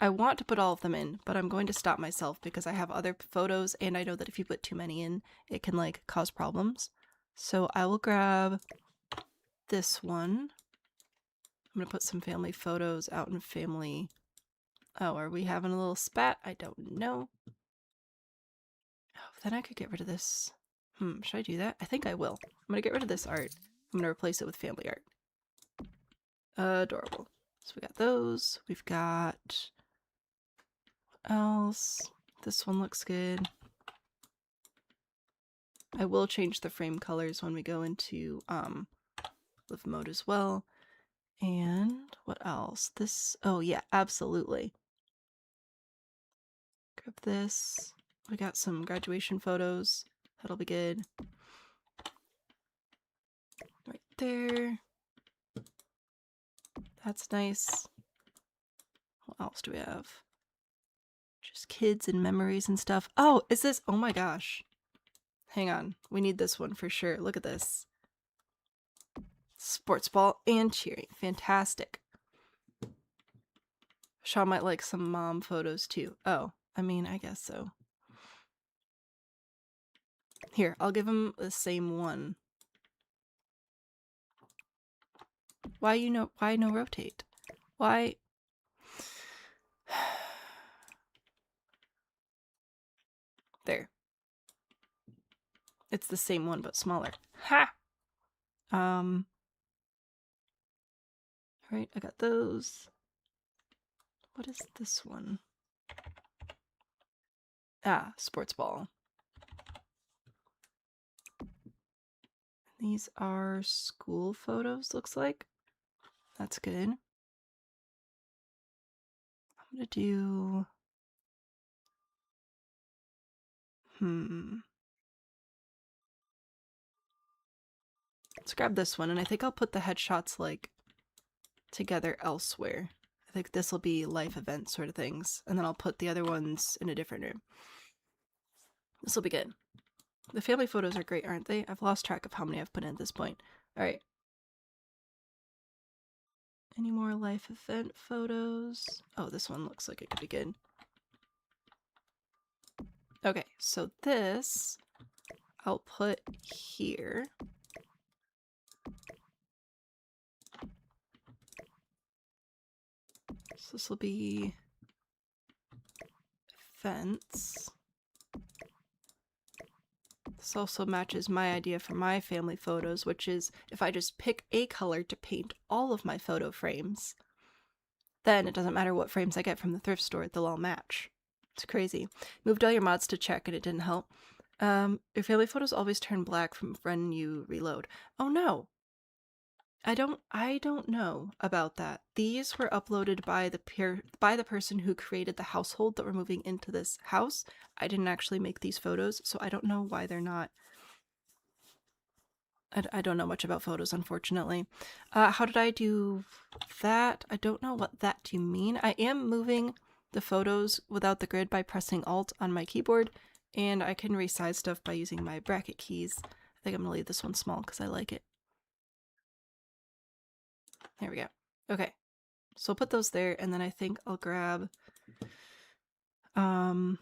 Speaker 1: I want to put all of them in, but I'm going to stop myself because I have other photos, and I know that if you put too many in, it can, like, cause problems. So I will grab this one. I'm gonna put some family photos out in family. Oh, are we having a little spat? I don't know. Oh, then I could get rid of this. Should I do that? I think I will. I'm gonna get rid of this art. I'm gonna replace it with family art. Adorable. So we got those. We've got... what else? This one looks good. I will change the frame colors when we go into live mode as well. And what else? This, oh yeah, absolutely. Grab this. We got some graduation photos. That'll be good. Right there. That's nice. What else do we have? Just kids and memories and stuff. Oh, is this? Oh my gosh. Hang on. We need this one for sure. Look at this. Sports ball and cheering. Fantastic. Sean might like some mom photos too. Oh, I mean, I guess so. Here, I'll give him the same one. Why no rotate? Why? There. It's the same one, but smaller. Ha! Alright, I got those. What is this one? Ah, sports ball. These are school photos, looks like. That's good. I'm gonna do... Let's grab this one, and I think I'll put the headshots, like, together elsewhere. I think this will be life event sort of things, and then I'll put the other ones in a different room. This will be good. The family photos are great, aren't they? I've lost track of how many I've put in at this point. Alright. Any more life event photos? Oh, this one looks like it could be good. Okay, so this I'll put here. So this will be fence. This also matches my idea for my family photos, which is if I just pick a color to paint all of my photo frames, then it doesn't matter what frames I get from the thrift store, they'll all match. It's crazy. Moved all your mods to check and it didn't help. Your family photos always turn black from when you reload. Oh no! I don't know about that. These were uploaded by the person who created the household that we're moving into this house. I didn't actually make these photos, so I don't know why they're not. I don't know much about photos, unfortunately. How did I do that? I don't know what that do you mean. I am moving the photos without the grid by pressing Alt on my keyboard, and I can resize stuff by using my bracket keys. I think I'm gonna leave this one small because I like it. There we go. Okay, so I'll put those there, and then I think I'll grab oh,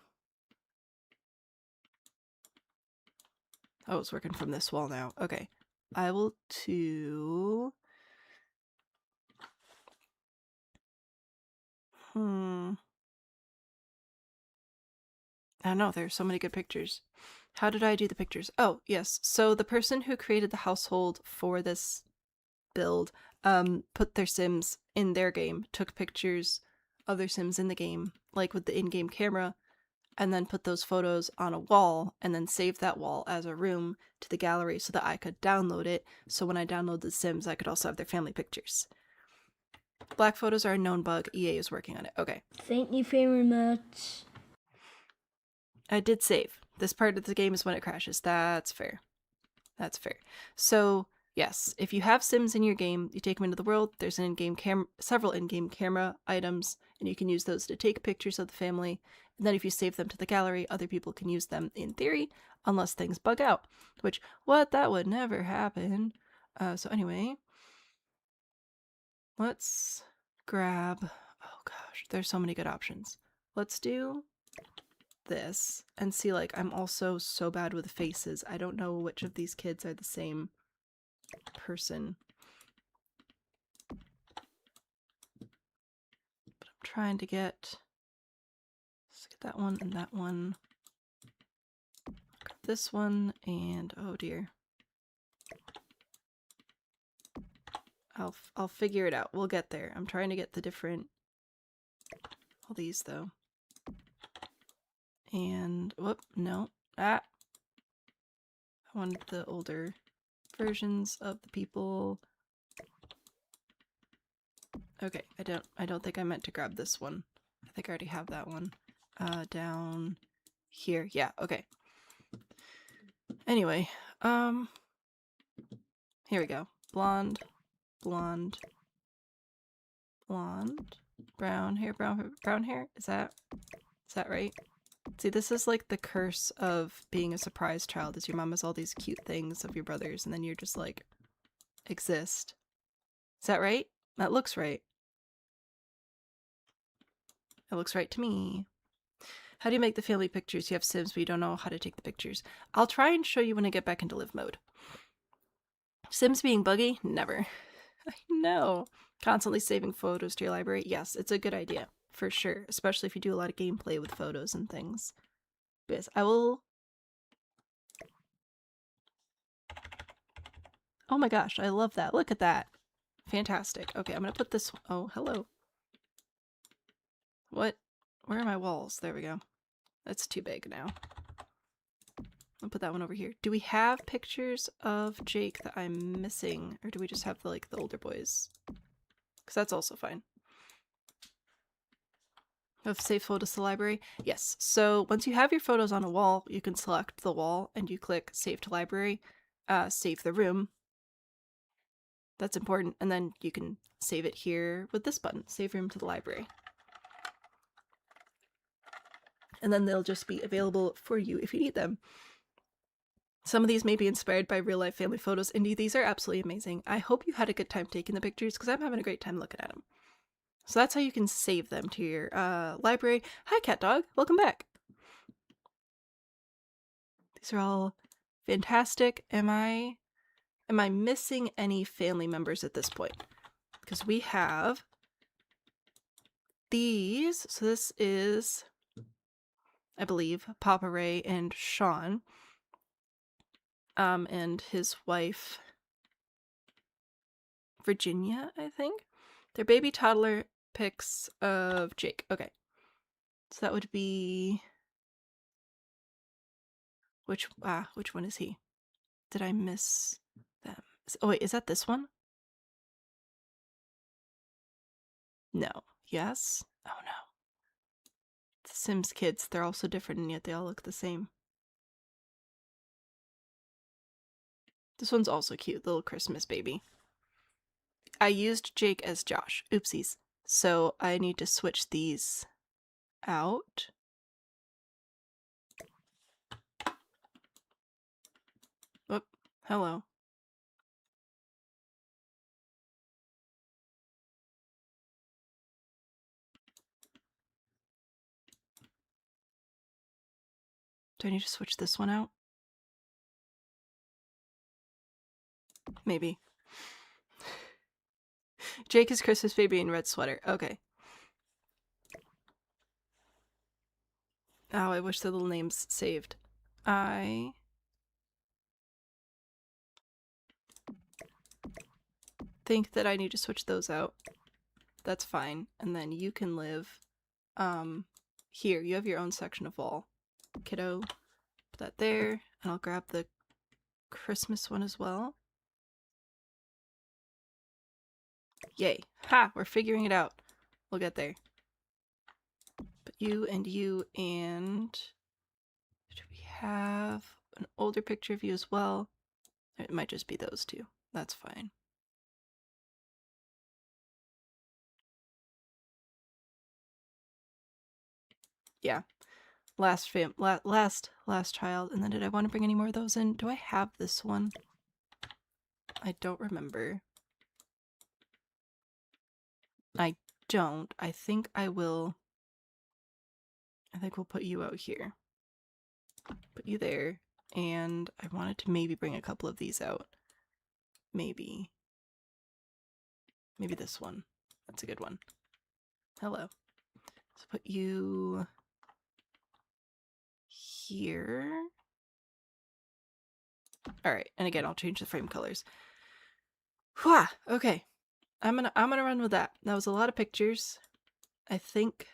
Speaker 1: it's working from this wall now. Okay, I will do I don't know, there's so many good pictures. How did I do the pictures? Oh, yes. So the person who created the household for this build put their Sims in their game, took pictures of their Sims in the game, like with the in-game camera, and then put those photos on a wall, and then saved that wall as a room to the gallery so that I could download it, so when I download the Sims, I could also have their family pictures. Black photos are a known bug. EA is working on it. Okay.
Speaker 2: Thank you very much.
Speaker 1: I did save. This part of the game is when it crashes. That's fair. That's fair. So, yes, if you have Sims in your game, you take them into the world, there's an in-game several in-game camera items, and you can use those to take pictures of the family. And then if you save them to the gallery, other people can use them in theory, unless things bug out. Which, that would never happen. So anyway, let's grab... Oh gosh, there's so many good options. Let's do this and see, like, I'm also so bad with faces. I don't know which of these kids are the same person. But I'm trying to get... Let's get that one and that one. this one, and oh dear. I'll figure it out. We'll get there. I'm trying to get the different, all these though. And whoop, no. I wanted the older versions of the people. Okay, I don't think I meant to grab this one. I think I already have that one. Down here. Yeah, okay. Anyway, here we go. Blonde, blonde, blonde, brown hair, brown hair. Is that right? See, this is like the curse of being a surprise child, is your mom has all these cute things of your brothers, and then you're just like, exist. Is that right? That looks right. It looks right to me. How do you make the family pictures? You have Sims, but you don't know how to take the pictures. I'll try and show you when I get back into live mode. Sims being buggy? Never. I know. Constantly saving photos to your library? Yes, it's a good idea. For sure. Especially if you do a lot of gameplay with photos and things. Yes, I will... Oh my gosh, I love that. Look at that. Fantastic. Okay, I'm gonna put this... Oh, hello. What? Where are my walls? There we go. That's too big now. I'll put that one over here. Do we have pictures of Jake that I'm missing? Or do we just have the, like, the older boys? Because that's also fine. Of save photos to the library? Yes. So once you have your photos on a wall, you can select the wall and you click save to library, save the room. That's important. And then you can save it here with this button, save room to the library. And then they'll just be available for you if you need them. Some of these may be inspired by real life family photos. Indeed, these are absolutely amazing. I hope you had a good time taking the pictures because I'm having a great time looking at them. So that's how you can save them to your library. Hi, cat dog. Welcome back. These are all fantastic. Am I missing any family members at this point? Because we have these. So this is, I believe, Papa Ray and Sean. And his wife, Virginia, I think. Their baby toddler pics of Jake. Okay. So that would be... Which one is he? Did I miss them? Oh wait, is that this one? No. Yes? Oh no. The Sims kids, they're all so different and yet they all look the same. This one's also cute, little Christmas baby. I used Jake as Josh. Oopsies. So I need to switch these out. Oh, hello. Do I need to switch this one out? Maybe. Jake is Christmas baby in red sweater. Okay. Oh, I wish the little names saved. I think that I need to switch those out. That's fine. And then you can live here. You have your own section of wall. Kiddo. Put that there. And I'll grab the Christmas one as well. Yay. Ha! We're figuring it out. We'll get there. But you and do we have an older picture of you as well? It might just be those two. That's fine. Yeah. Last child. And then did I want to bring any more of those in? Do I have this one? I don't remember. I don't. I think I will. I think we'll put you out here. Put you there. And I wanted to maybe bring a couple of these out. Maybe. Maybe this one. That's a good one. Hello. So put you here. All right, and again, I'll change the frame colors. Whew, okay. I'm gonna run with that. That was a lot of pictures. I think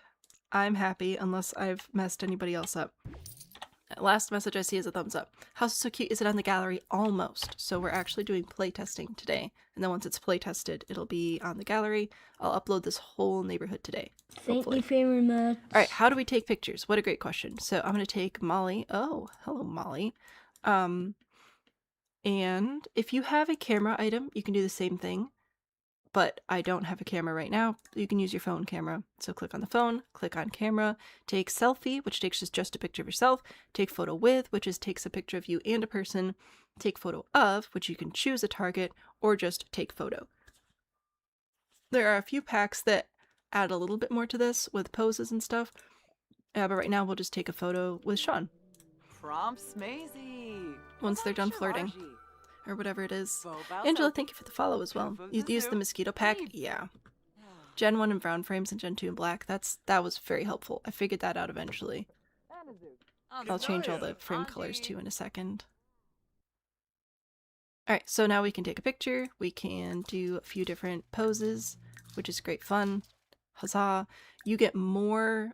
Speaker 1: I'm happy, unless I've messed anybody else up. Last message I see is a thumbs up. House is so cute. Is it on the gallery? Almost. So we're actually doing playtesting today. And then once it's playtested, it'll be on the gallery. I'll upload this whole neighborhood today.
Speaker 2: Thank you very much.
Speaker 1: All right, how do we take pictures? What a great question. So I'm going to take Molly. Oh, hello, Molly. And if you have a camera item, you can do the same thing. But I don't have a camera right now. You can use your phone camera. So click on the phone, click on camera, take selfie, which takes just a picture of yourself, take photo with, which takes a picture of you and a person, take photo of, which you can choose a target, or just take photo. There are a few packs that add a little bit more to this with poses and stuff, but right now we'll just take a photo with Sean.
Speaker 3: Prompts Maisie.
Speaker 1: Once they're done flirting. Or whatever it is. Angela, thank you for the follow as well. You used the mosquito pack? Yeah. Gen 1 in brown frames and Gen 2 in black. That was very helpful. I figured that out eventually. I'll change all the frame colors too in a second. Alright, so now we can take a picture. We can do a few different poses, which is great fun. Huzzah. You get more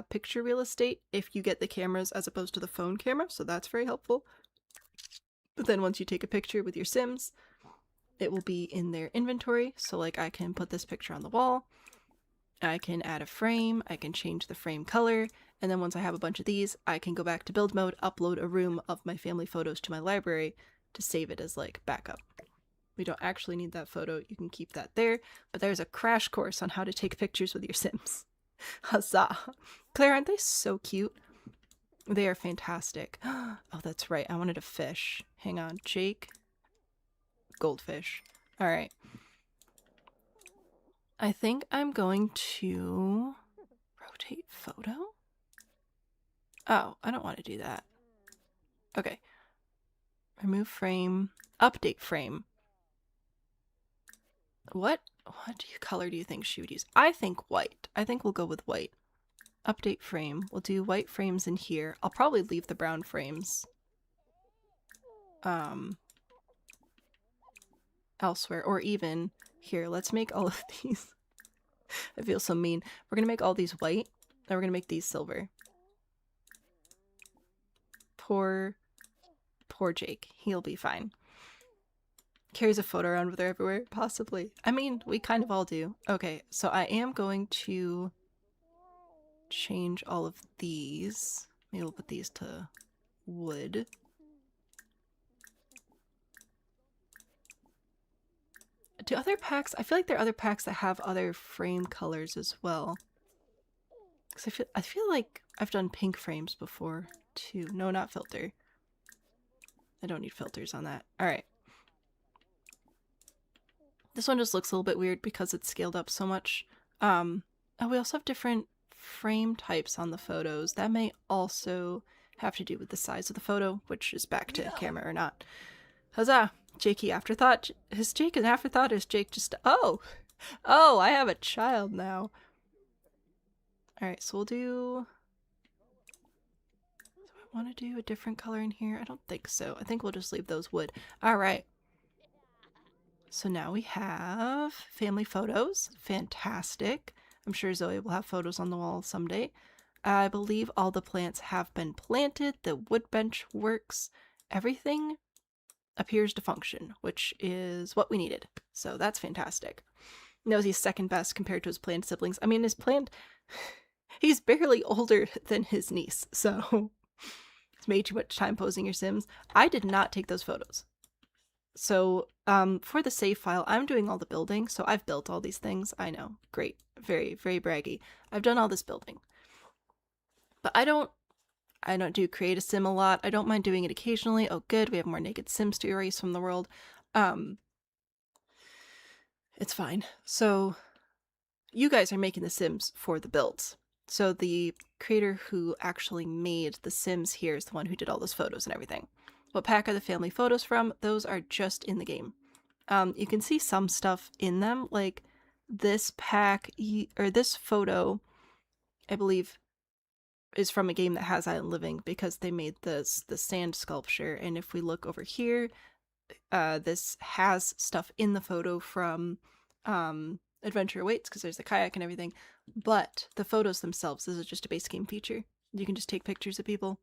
Speaker 1: picture real estate if you get the cameras as opposed to the phone camera, so that's very helpful. But then once you take a picture with your Sims, it will be in their inventory. So like I can put this picture on the wall, I can add a frame, I can change the frame color, and then once I have a bunch of these, I can go back to build mode, upload a room of my family photos to my library to save it as like backup. We don't actually need that photo, you can keep that there, but there's a crash course on how to take pictures with your Sims. Huzzah! Claire, aren't they so cute? They are fantastic. Oh, that's right. I wanted a fish. Hang on. Jake. Goldfish. Alright. I think I'm going to rotate photo. Oh, I don't want to do that. Okay. Remove frame. Update frame. What color do you think she would use? I think white. I think we'll go with white. Update frame. We'll do white frames in here. I'll probably leave the brown frames elsewhere, or even here. Let's make all of these. I feel so mean. We're gonna make all these white, and we're gonna make these silver. Poor Jake. He'll be fine. Carries a photo around with her everywhere, possibly. I mean, we kind of all do. Okay, so I am going to change all of these. Maybe we'll put these to wood. Do other packs? I feel like there are other packs that have other frame colors as well. Because I feel like I've done pink frames before too. No, not filter. I don't need filters on that. Alright. This one just looks a little bit weird because it's scaled up so much. Oh, we also have different frame types on the photos. That may also have to do with the size of the photo, which is back to camera or not. Huzzah! Jakey afterthought. Is Jake an afterthought? Is Jake just... Oh! Oh, I have a child now. Alright, so we'll do... Do I want to do a different color in here? I don't think so. I think we'll just leave those wood. Alright. So now we have family photos. Fantastic. I'm sure Zoe will have photos on the wall someday. I believe all the plants have been planted. The wood bench works. Everything appears to function, which is what we needed. So that's fantastic. Knows he's second best compared to his plant siblings. I mean, his plant... he's barely older than his niece, so... It's made too much time posing your Sims. I did not take those photos. So, for the save file, I'm doing all the building, so I've built all these things. I know. Great. Very, very braggy. I've done all this building. But I don't do create a sim a lot. I don't mind doing it occasionally. Oh, good. We have more naked Sims to erase from the world. It's fine. So, you guys are making the Sims for the builds. So the creator who actually made the Sims here is the one who did all those photos and everything. What pack are the family photos from? Those are just in the game. You can see some stuff in them, like this pack, or this photo, I believe, is from a game that has Island Living because they made the sand sculpture. And if we look over here, this has stuff in the photo from Adventure Awaits because there's the kayak and everything. But the photos themselves, this is just a base game feature. You can just take pictures of people.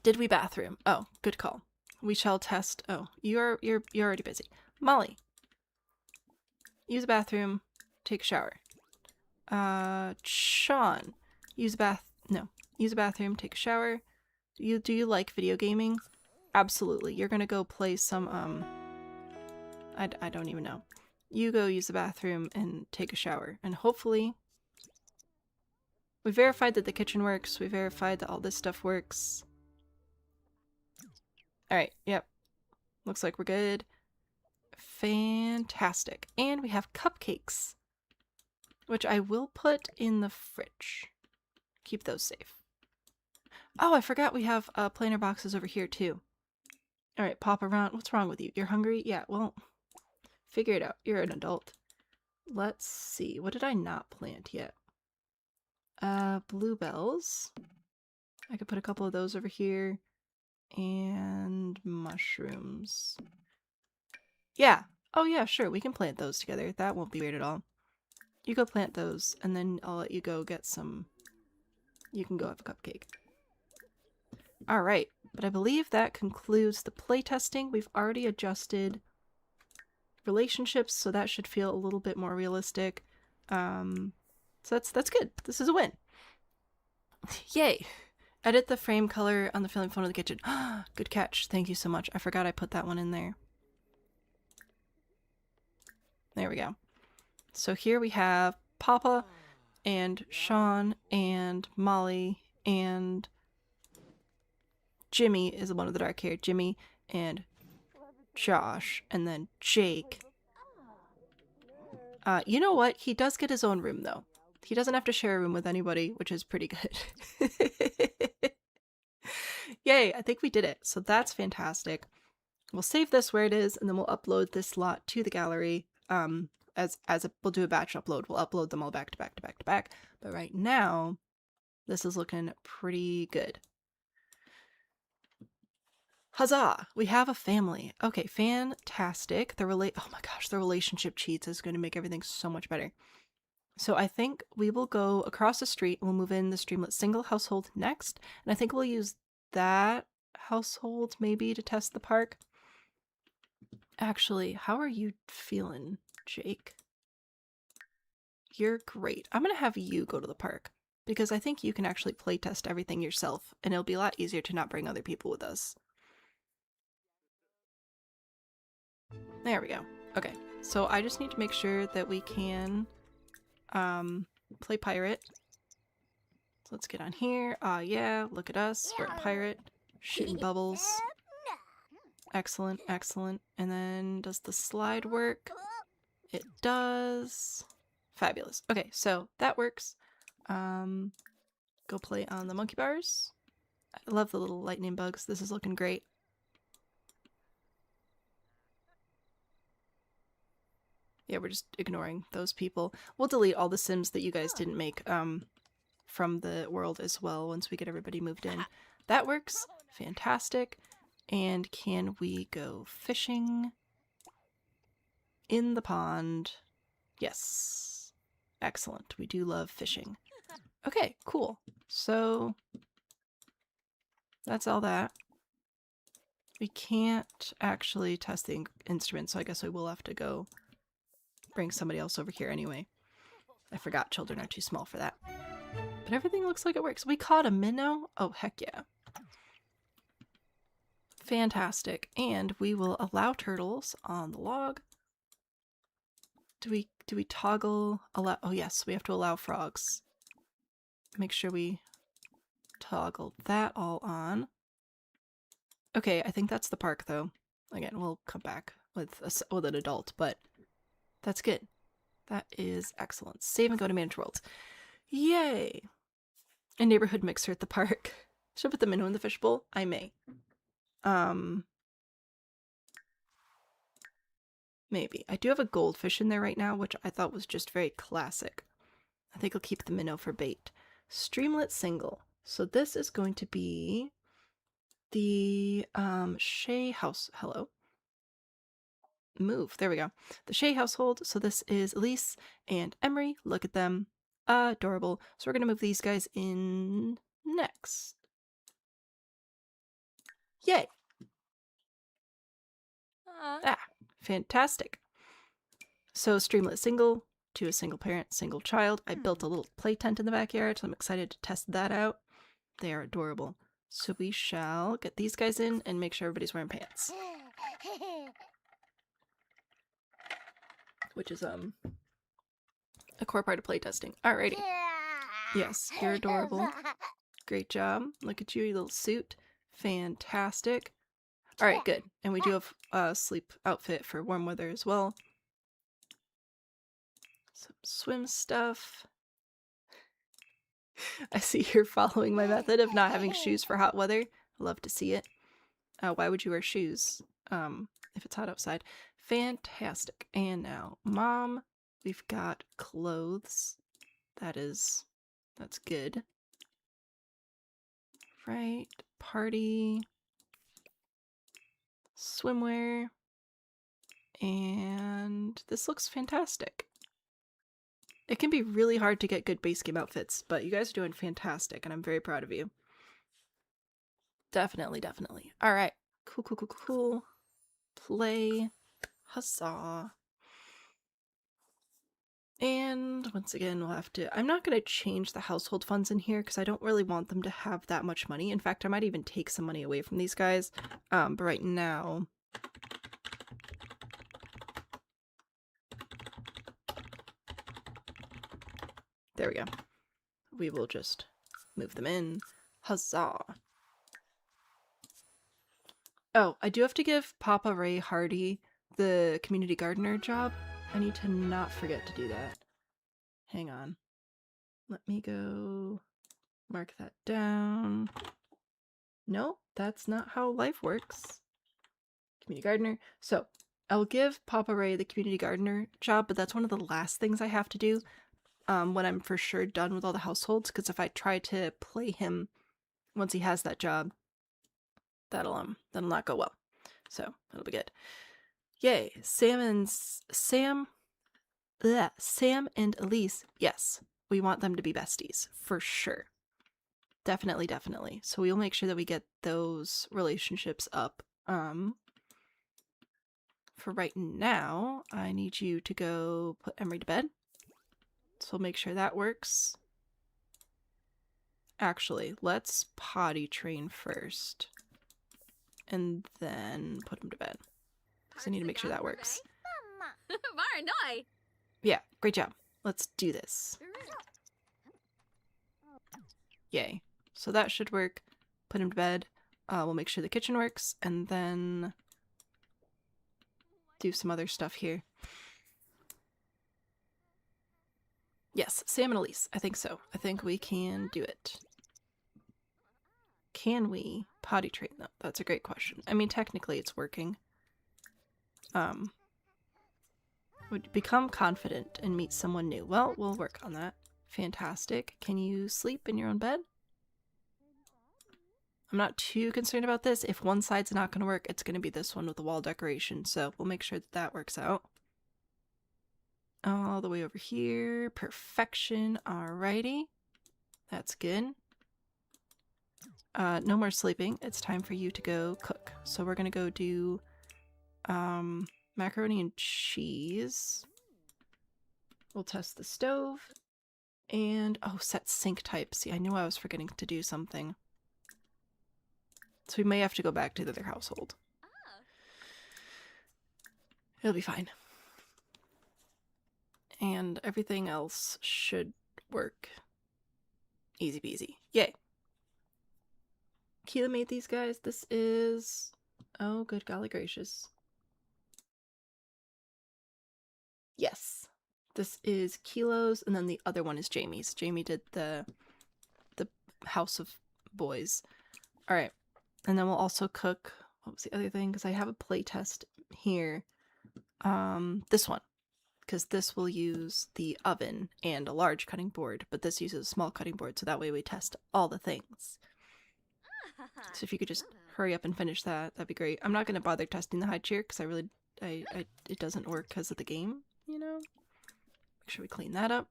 Speaker 1: Did we bathroom? Oh, good call. We shall test. Oh, you're already busy. Molly, use a bathroom, take a shower. Sean, use a bathroom, take a shower. Do you like video gaming? Absolutely. You're gonna go play some I don't even know. You go use the bathroom and take a shower, and hopefully we verified that the kitchen works. We verified that all this stuff works. All right. Yep. Looks like we're good. Fantastic. And we have cupcakes, which I will put in the fridge. Keep those safe. Oh, I forgot we have planter boxes over here too. All right, pop around. What's wrong with you? You're hungry? Yeah, well, figure it out. You're an adult. Let's see. What did I not plant yet? Bluebells. I could put a couple of those over here. And mushrooms. Yeah. Oh yeah, sure. We can plant those together. That won't be weird at all. You go plant those, and then I'll let you go get some. You can go have a cupcake. Alright, but I believe that concludes the playtesting. We've already adjusted relationships, so that should feel a little bit more realistic. So that's good. This is a win. Yay! Edit the frame color on the filling phone of the kitchen. Good catch. Thank you so much. I forgot I put that one in there. There we go. So here we have Papa and Sean and Molly and Jimmy is the one with the dark hair. Jimmy and Josh and then Jake. You know what? He does get his own room though. He doesn't have to share a room with anybody, which is pretty good. Yay, I think we did it. So that's fantastic. We'll save this where it is, and then we'll upload this lot to the gallery. We'll do a batch upload. We'll upload them all back to back to back to back. But right now, this is looking pretty good. Huzzah! We have a family. Okay, fantastic. Oh my gosh, the relationship cheats is going to make everything so much better. So I think we will go across the street and we'll move in the Streamlet Single household next. And I think we'll use that household maybe to test the park. Actually, how are you feeling, Jake? You're great. I'm going to have you go to the park because I think you can actually play test everything yourself and it'll be a lot easier to not bring other people with us. There we go. Okay, so I just need to make sure that we can play pirate. So let's get on here. Yeah, look at us. We're a pirate. Shooting bubbles. Excellent, excellent. And then does the slide work? It does. Fabulous. Okay, so that works. Go play on the monkey bars. I love the little lightning bugs. This is looking great. Yeah, we're just ignoring those people. We'll delete all the Sims that you guys didn't make from the world as well once we get everybody moved in. That works. Fantastic. And can we go fishing in the pond? Yes. Excellent. We do love fishing. Okay, cool. So that's all that. We can't actually test the instrument, so I guess we will have to go bring somebody else over here anyway. I forgot children are too small for that. But everything looks like it works. We caught a minnow? Oh, heck yeah. Fantastic. And we will allow turtles on the log. Do we toggle allow? Oh yes, we have to allow frogs. Make sure we toggle that all on. Okay, I think that's the park though. Again, we'll come back with an adult, but that's good. That is excellent. Save and go to Manage Worlds. Yay! A neighborhood mixer at the park. Should I put the minnow in the fishbowl? I may. Maybe. I do have a goldfish in there right now, which I thought was just very classic. I think I'll keep the minnow for bait. Streamlet Single. So this is going to be the Shea house. Hello. Move. There we go. The Shea household. So this is Elise and Emery. Look at them. Adorable. So we're going to move these guys in next. Yay. Fantastic. So Streamlet Single to a single parent, single child. I built a little play tent in the backyard, so I'm excited to test that out. They are adorable. So we shall get these guys in and make sure everybody's wearing pants. Which is a core part of playtesting. Alrighty. Yes, you're adorable. Great job. Look at you, your little suit. Fantastic. Alright, good. And we do have a sleep outfit for warm weather as well. Some swim stuff. I see you're following my method of not having shoes for hot weather. Love to see it. Why would you wear shoes if it's hot outside? Fantastic. And now, Mom, we've got clothes. That's good. Right. Party. Swimwear. And this looks fantastic. It can be really hard to get good base game outfits, but you guys are doing fantastic, and I'm very proud of you. Definitely, definitely. Alright. Cool, cool, cool, cool. Play. Huzzah. And once again, we'll have to... I'm not going to change the household funds in here, because I don't really want them to have that much money. In fact, I might even take some money away from these guys. But right now... There we go. We will just move them in. Huzzah. Oh, I do have to give Papa Ray Hardy the community gardener job. I need to not forget to do that. Hang on. Let me go mark that down. No, that's not how life works. Community gardener. So, I'll give Papa Ray the community gardener job, but that's one of the last things I have to do. When I'm for sure done with all the households, because if I try to play him once he has that job, that'll not go well. So that'll be good. Yay! Sam and Elise. Yes, we want them to be besties for sure. Definitely, definitely. So we'll make sure that we get those relationships up. For right now, I need you to go put Emery to bed. So we'll make sure that works. Actually, let's potty train first. And then put him to bed. Because I need to make sure that works. Yeah, great job. Let's do this. Yay. So that should work. Put him to bed. We'll make sure the kitchen works. And then do some other stuff here. Yes, Sam and Elise. I think so. I think we can do it. Can we potty train them? That's a great question. I mean, technically it's working. Would become confident and meet someone new. Well, we'll work on that. Fantastic. Can you sleep in your own bed? I'm not too concerned about this. If one side's not going to work, it's going to be this one with the wall decoration. So we'll make sure that that works out. All the way over here. Perfection. Alrighty. That's good. No more sleeping. It's time for you to go cook. So we're gonna go do macaroni and cheese. We'll test the stove. And, oh, set sink type. See, I knew I was forgetting to do something. So we may have to go back to the other household. It'll be fine. And everything else should work. Easy peasy. Yay. Keela made these guys. This is... Oh, good golly gracious. Yes. This is Kilo's, and then the other one is Jamie's. Jamie did the House of Boys. Alright. And then we'll also cook... What was the other thing? Because I have a play test here. This one. because this will use the oven and a large cutting board, but this uses a small cutting board, so that way we test all the things. So if you could just hurry up and finish that, that'd be great. I'm not going to bother testing the high chair because it doesn't work because of the game, you know? Make sure we clean that up.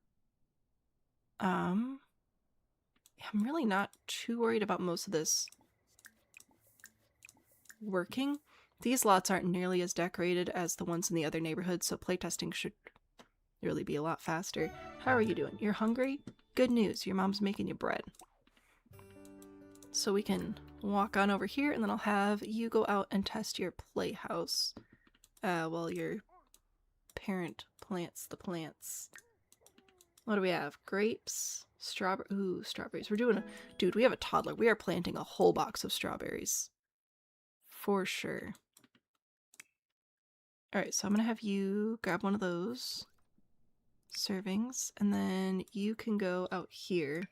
Speaker 1: I'm really not too worried about most of this working. These lots aren't nearly as decorated as the ones in the other neighborhoods, so playtesting should really be a lot faster. How are you doing? You're hungry? Good news, your mom's making you bread. So we can walk on over here, and then I'll have you go out and test your playhouse while your parent plants the plants. What do we have? Grapes? Strawberry? Ooh, strawberries. We're doing a... Dude, we have a toddler. We are planting a whole box of strawberries. For sure. Alright, so I'm gonna have you grab one of those servings, and then you can go out here.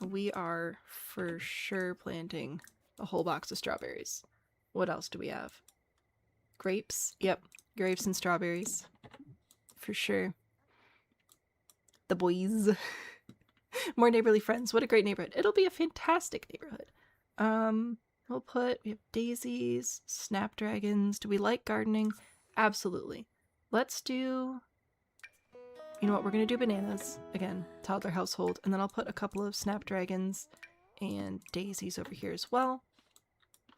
Speaker 1: We are for sure planting a whole box of strawberries. What else do we have? Grapes? Yep, grapes and strawberries. For sure. The boys. More neighborly friends. What a great neighborhood. It'll be a fantastic neighborhood. We have daisies, snapdragons. Do we like gardening? Absolutely. Let's do... You know what, we're going to do bananas. Again, toddler household. And then I'll put a couple of snapdragons and daisies over here as well.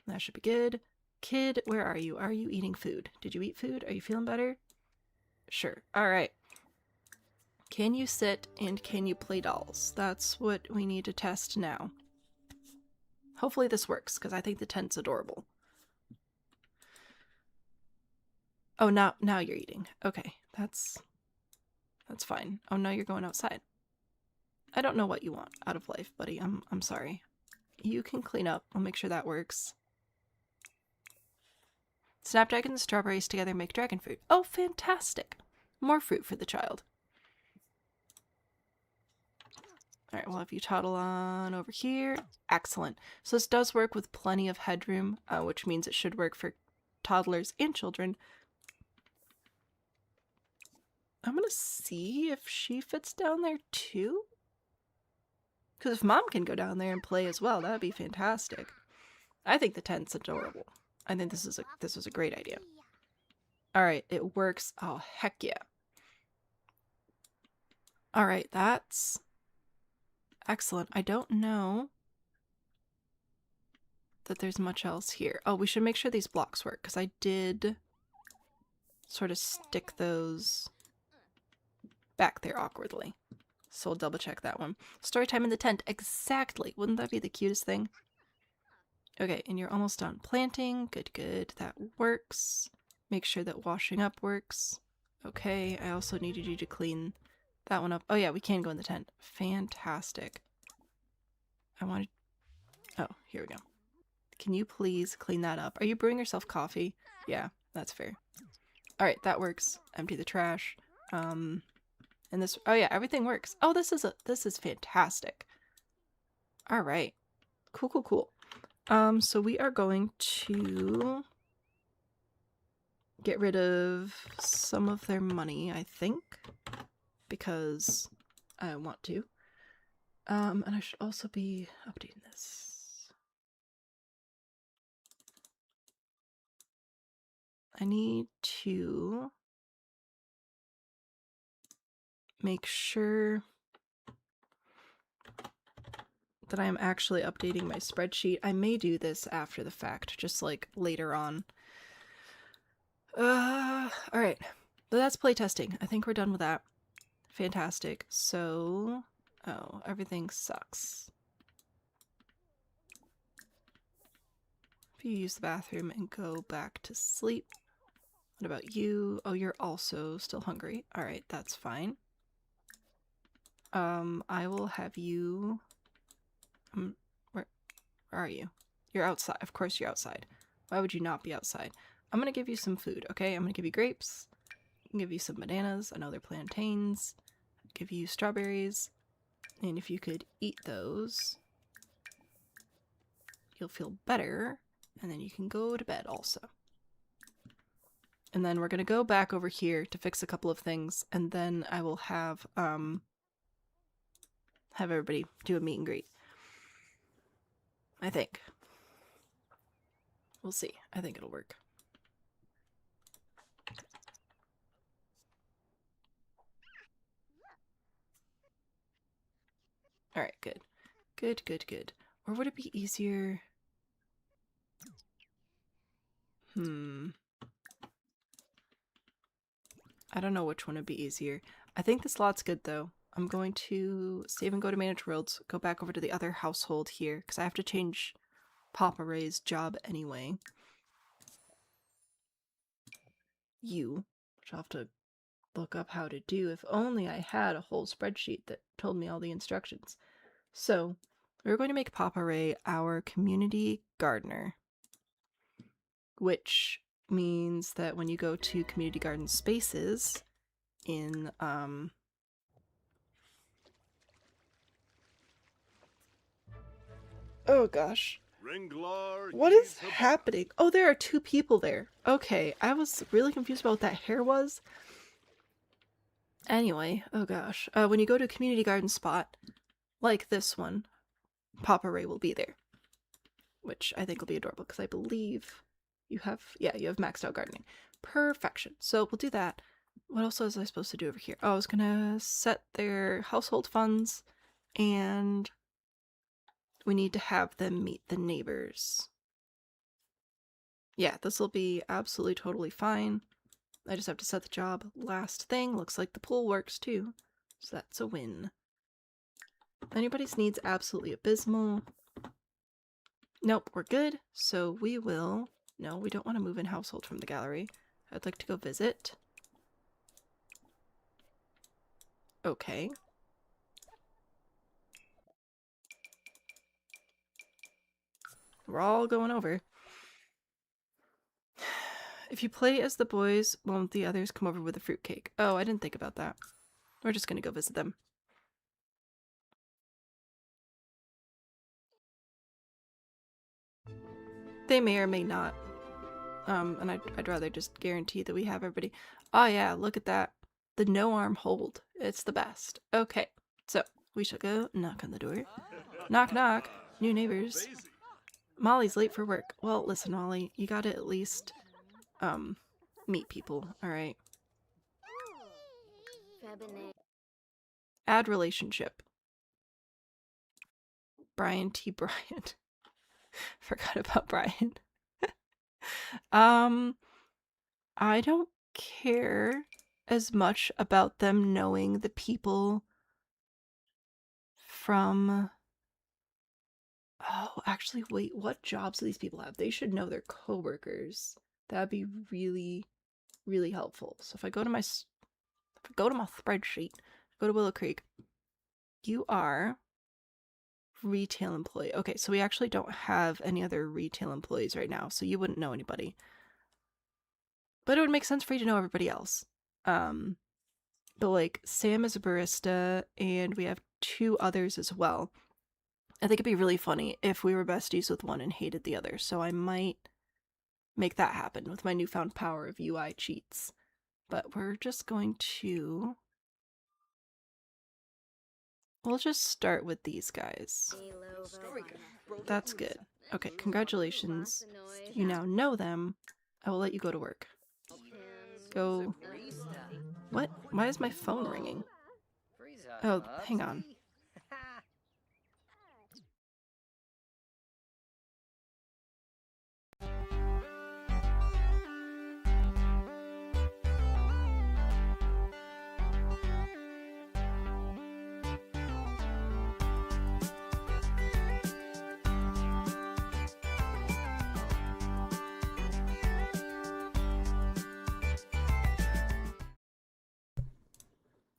Speaker 1: That should be good. Kid, where are you? Are you eating food? Did you eat food? Are you feeling better? Sure. Alright. Can you sit and can you play dolls? That's what we need to test now. Hopefully this works, because I think the tent's adorable. Oh, now you're eating. Okay, that's fine. Oh, no, you're going outside. I don't know what you want out of life, buddy. I'm sorry. You can clean up. I'll make sure that works. Snapdragon and strawberries together make dragon fruit. Oh, fantastic. More fruit for the child. Alright, we'll have you toddle on over here. Excellent. So this does work with plenty of headroom, which means it should work for toddlers and children. I'm gonna see if she fits down there too. Because if mom can go down there and play as well, that'd be fantastic. I think the tent's adorable. I think this is a great idea. Alright, it works. Oh, heck yeah. Alright, that's excellent. I don't know that there's much else here. Oh, we should make sure these blocks work, because I did sort of stick those back there awkwardly. So we'll double check that one. Story time in the tent. Exactly. Wouldn't that be the cutest thing? Okay, and you're almost done planting. Good, good. That works. Make sure that washing up works. Okay, I also needed you to clean that one up. Oh yeah, we can go in the tent. Fantastic. Oh, here we go. Can you please clean that up? Are you brewing yourself coffee? Yeah, that's fair. Alright, that works. Empty the trash. And this, oh yeah, everything works. Oh, this is fantastic. Alright. Cool, cool, cool. So we are going to get rid of some of their money, I think, because I want to. And I should also be updating this. I need to make sure that I am actually updating my spreadsheet. I may do this after the fact, just like later on. Alright. But that's playtesting. I think we're done with that. Fantastic. So, oh, everything sucks. If you use the bathroom and go back to sleep. What about you? Oh, you're also still hungry. Alright, that's fine. I will have you... where are you? You're outside. Of course you're outside. Why would you not be outside? I'm gonna give you some food, okay? I'm gonna give you grapes. I can give you some bananas. I know they're plantains. I'll give you strawberries. And if you could eat those, you'll feel better. And then you can go to bed also. And then we're going to go back over here to fix a couple of things, and then I will have everybody do a meet and greet. I think. We'll see. I think it'll work. Alright, good. Good, good, good. Or would it be easier? I don't know which one would be easier. I think this lot's good though. I'm going to save and go to manage worlds, go back over to the other household here, because I have to change Papa Ray's job anyway. Which I'll have to look up how to do. If only I had a whole spreadsheet that told me all the instructions. So, we're going to make Papa Ray our community gardener, which means that when you go to community garden spaces in oh gosh, what is happening? Oh, there are two people there. Okay, I was really confused about what that hair was. Anyway, oh gosh, when you go to a community garden spot like this one, Papa Ray will be there, which I think will be adorable because I believe you have, yeah, you have maxed out gardening. Perfection. So we'll do that. What else was I supposed to do over here? Oh, I was gonna set their household funds, and we need to have them meet the neighbors. Yeah, this will be absolutely totally fine. I just have to set the job. Last thing, looks like the pool works too, so that's a win. Anybody's needs absolutely abysmal. Nope, we're good. So we will... No, we don't want to move in household from the gallery. I'd like to go visit. Okay. We're all going over. If you play as the boys, won't the others come over with a fruitcake? Oh, I didn't think about that. We're just gonna go visit them. They may or may not. And I'd rather just guarantee that we have everybody. Oh yeah, look at that. The no-arm hold. It's the best. Okay, so we shall go knock on the door. Knock, knock. New neighbors. Molly's late for work. Well, listen, Molly, you gotta at least, meet people, alright? Add relationship. Brian T. Bryant. Forgot about Brian. I don't care as much about them knowing the people from... Oh, actually, wait, what jobs do these people have? They should know their coworkers. That'd be really, really helpful. So if I go to my spreadsheet, go to Willow Creek, you are retail employee. Okay, so we actually don't have any other retail employees right now, so you wouldn't know anybody. But it would make sense for you to know everybody else. But like, Sam is a barista, and we have two others as well. I think it'd be really funny if we were besties with one and hated the other, so I might make that happen with my newfound power of UI cheats. But we're just going to... We'll just start with these guys. That's good. Okay, congratulations. You now know them. I will let you go to work. Go... What? Why is my phone ringing? Oh, hang on.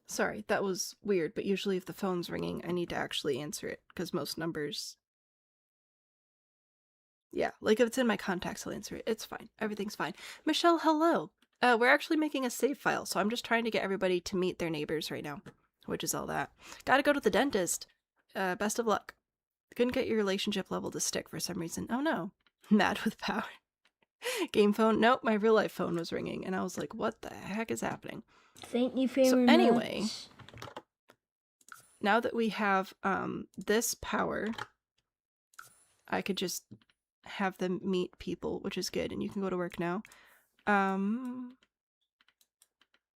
Speaker 1: Sorry, that was weird, but usually if the phone's ringing, I need to actually answer it, because most numbers... Yeah, like if it's in my contacts, I'll answer it. It's fine. Everything's fine. Michelle, hello! We're actually making a save file, so I'm just trying to get everybody to meet their neighbors right now, which is all that. Gotta go to the dentist. Best of luck. Couldn't get your relationship level to stick for some reason. Oh no. Mad with power. Game phone? Nope, my real life phone was ringing, and I was like, what the heck is happening?
Speaker 2: Thank you very
Speaker 1: So anyway,
Speaker 2: much.
Speaker 1: now that we have this power, I could just have them meet people, which is good, and you can go to work now.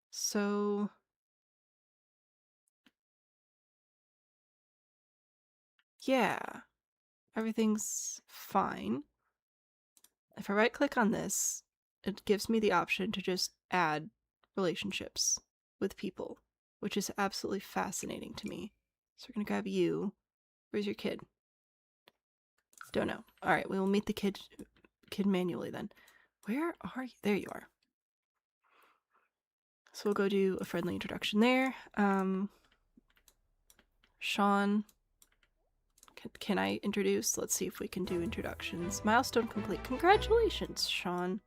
Speaker 1: So yeah, everything's fine. If I right click on this, it gives me the option to just add relationships with people, which is absolutely fascinating to me. So we're gonna grab you. Where's your kid? Don't know. Alright, we will meet the kid manually then. Where are you? There you are. So we'll go do a friendly introduction there. Sean. Can I introduce? Let's see if we can do introductions. Milestone complete. Congratulations, Sean.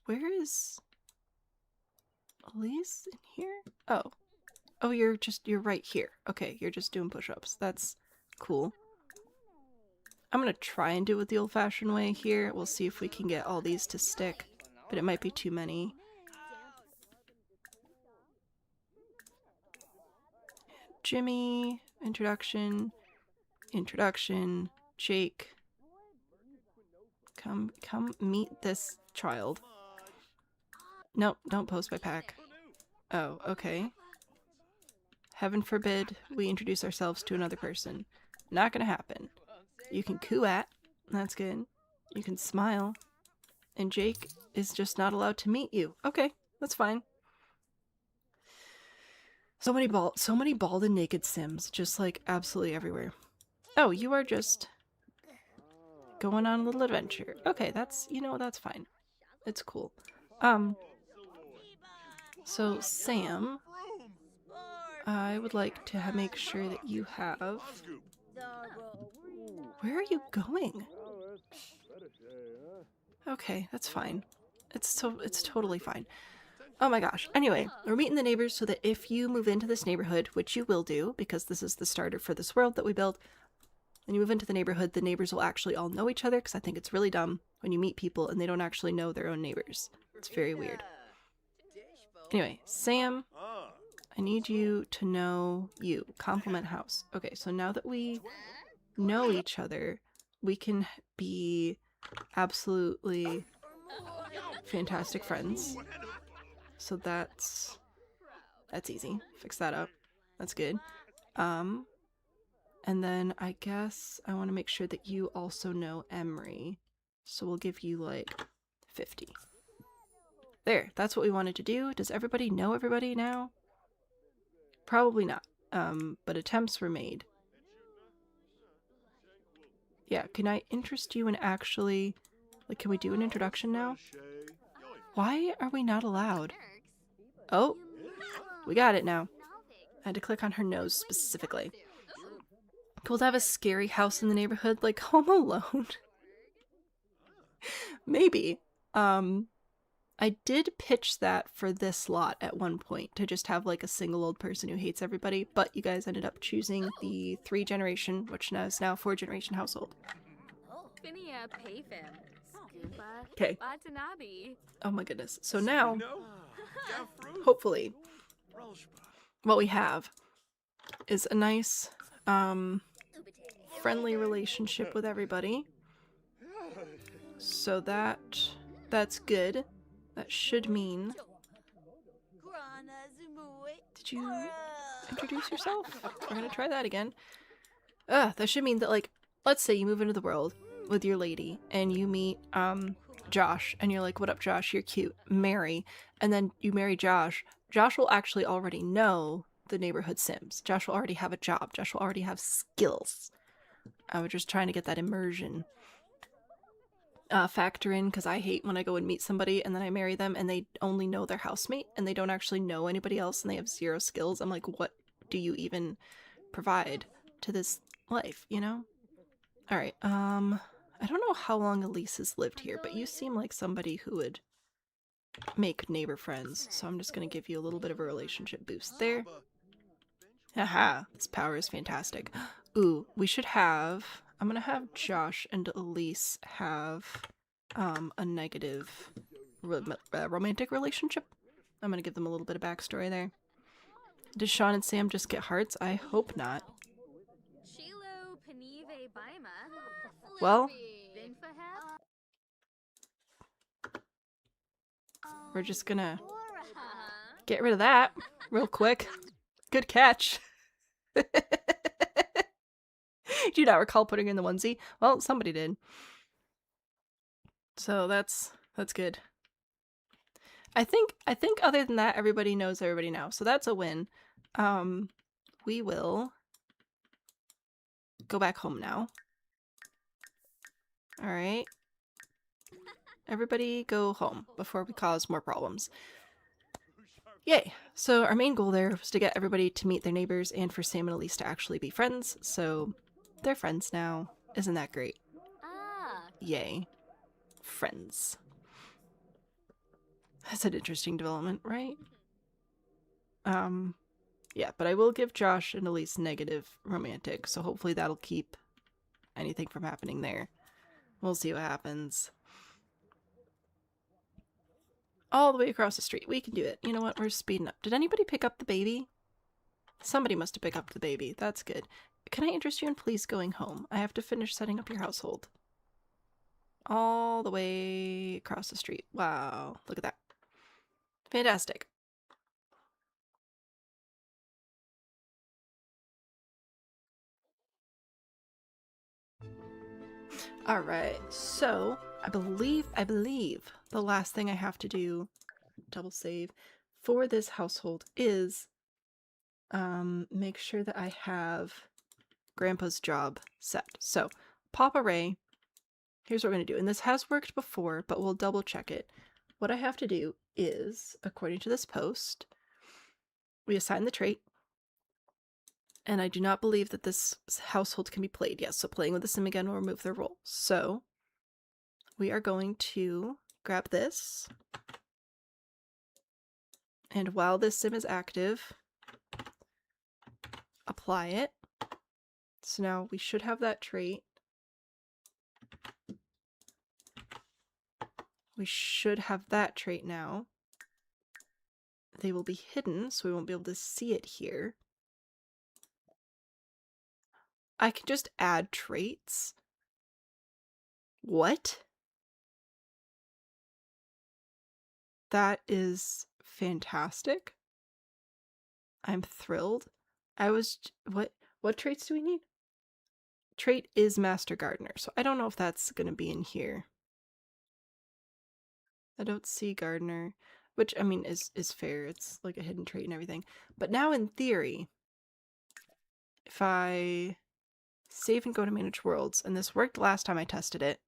Speaker 1: Where is Elise in here? Oh. Oh, you're right here. Okay, you're just doing push-ups. That's cool. I'm gonna try and do it the old-fashioned way here. We'll see if we can get all these to stick, but it might be too many. Jimmy, introduction, Jake. Come meet this child. Nope, don't post by pack. Oh, okay. Heaven forbid we introduce ourselves to another person. Not gonna happen. You can coo at, that's good. You can smile. And Jake is just not allowed to meet you. Okay, that's fine. So many bald and naked Sims, just like absolutely everywhere. Oh, you are just going on a little adventure. Okay, that's, you know, that's fine. It's cool. So Sam, I would like to make sure that you have... Where are you going? Okay, that's fine. It's totally fine. Oh my gosh. Anyway, we're meeting the neighbors so that if you move into this neighborhood, which you will do, because this is the starter for this world that we built, and you move into the neighbors will actually all know each other, because I think it's really dumb when you meet people and they don't actually know their own neighbors. It's very weird. Anyway, Sam, I need you to know you. Compliment house. Okay, so now that we know each other, we can be absolutely fantastic friends. So that's easy. Fix that up. That's good. And then I guess I want to make sure that you also know Emery. So we'll give you like 50. There, that's what we wanted to do. Does everybody know everybody now? Probably not. But attempts were made. Yeah, can I interest you in actually... Like, can we do an introduction now? Why are we not allowed? Oh, we got it now. I had to click on her nose specifically. Cool to have a scary house in the neighborhood like Home Alone. Maybe. I did pitch that for this lot at one point, to just have like a single old person who hates everybody, but you guys ended up choosing the 3-generation, which is now 4-generation household. Okay. Oh my goodness. So now, hopefully, what we have is a nice, friendly relationship with everybody. So that's good. That should mean... Did you introduce yourself? We're gonna try that again. That should mean that, like, let's say you move into the world with your lady and you meet Josh and you're like, what up Josh, you're cute, marry, and then you marry Josh. Josh will actually already know the neighborhood Sims. Josh will already have a job. Josh will already have skills. I was just trying to get that immersion factor in, because I hate when I go and meet somebody and then I marry them and they only know their housemate and they don't actually know anybody else and they have 0 skills. I'm like, what do you even provide to this life, you know? Alright, I don't know how long Elise has lived here, but you seem like somebody who would make neighbor friends, so I'm just gonna give you a little bit of a relationship boost there. Haha, this power is fantastic. Ooh, we should have... I'm gonna have Josh and Elise have a negative romantic relationship. I'm gonna give them a little bit of backstory there. Did Sean and Sam just get hearts? I hope not. Well, we're just gonna get rid of that real quick. Good catch. Do you not recall putting her in the onesie? Well, somebody did. So that's good. I think other than that, everybody knows everybody now. So that's a win. We will go back home now. All right. Everybody go home before we cause more problems. Yay! So our main goal there was to get everybody to meet their neighbors and for Sam and Elise to actually be friends. So they're friends now. Isn't that great? Yay. Friends. That's an interesting development, right? Yeah, but I will give Josh and Elise negative romantic, so hopefully that'll keep anything from happening there. We'll see what happens. All the way across the street. We can do it. You know what? We're speeding up. Did anybody pick up the baby? Somebody must have picked up the baby. That's good. Can I interest you in please going home? I have to finish setting up your household. All the way across the street. Wow. Look at that. Fantastic. Alright, so I believe the last thing I have to do, double save, for this household is make sure that I have Grandpa's job set. So, Papa Ray, here's what we're going to do. And this has worked before, but we'll double check it. What I have to do is, according to this post, we assign the trait. And I do not believe that this household can be played. Yes, so playing with the sim again will remove their role. So, we are going to grab this. And while this sim is active, apply it. So now we should have that trait. We should have that trait now. They will be hidden, so we won't be able to see it here. I can just add traits. What? That is fantastic. I'm thrilled. What traits do we need? Trait is Master Gardener, so I don't know if that's going to be in here. I don't see Gardener, which, I mean, is fair. It's like a hidden trait and everything. But now in theory, if I save and go to Manage Worlds, and this worked last time I tested it,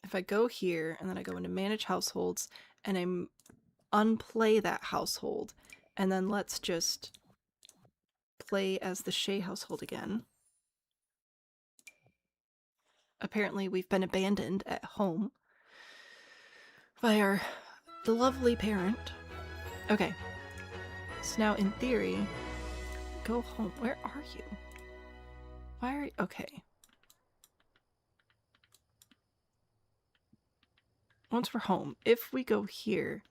Speaker 1: if I go here, and then I go into Manage Households, and I unplay that household, and then let's just play as the Shea household again. Apparently we've been abandoned at home by the lovely parent. Okay. So now in theory, go home. Where are you? Why are you? Okay. Once we're home, if we go here,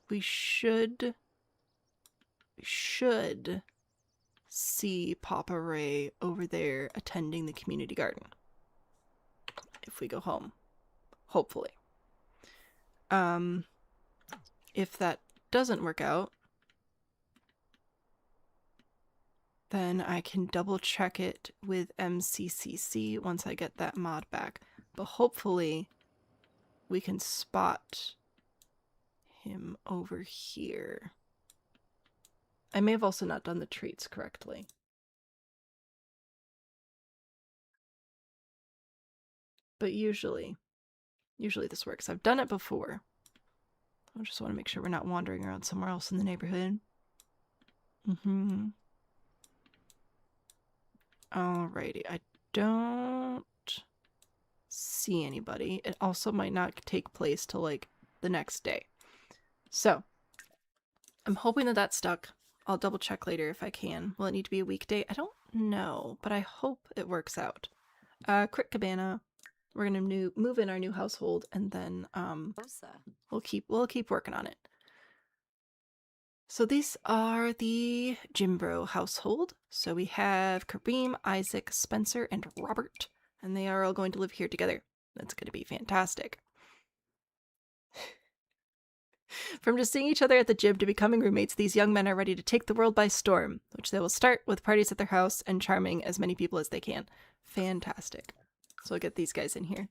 Speaker 1: we should see Papa Ray over there attending the community garden. If we go home. Hopefully. If that doesn't work out, then I can double check it with MCCC once I get that mod back. But hopefully we can spot him over here. I may have also not done the traits correctly. But usually this works. I've done it before. I just want to make sure we're not wandering around somewhere else in the neighborhood. Alrighty, I don't see anybody. It also might not take place till like the next day. So, I'm hoping that that's stuck. I'll double check later if I can. Will it need to be a weekday? I don't know, but I hope it works out. Crick Cabana. We're gonna move in our new household, and then we'll keep working on it. So these are the Jimbro household. So we have Kareem, Isaac, Spencer, and Robert, and they are all going to live here together. That's going to be fantastic. From just seeing each other at the gym to becoming roommates, these young men are ready to take the world by storm, which they will start with parties at their house and charming as many people as they can. Fantastic. So I'll get these guys in here.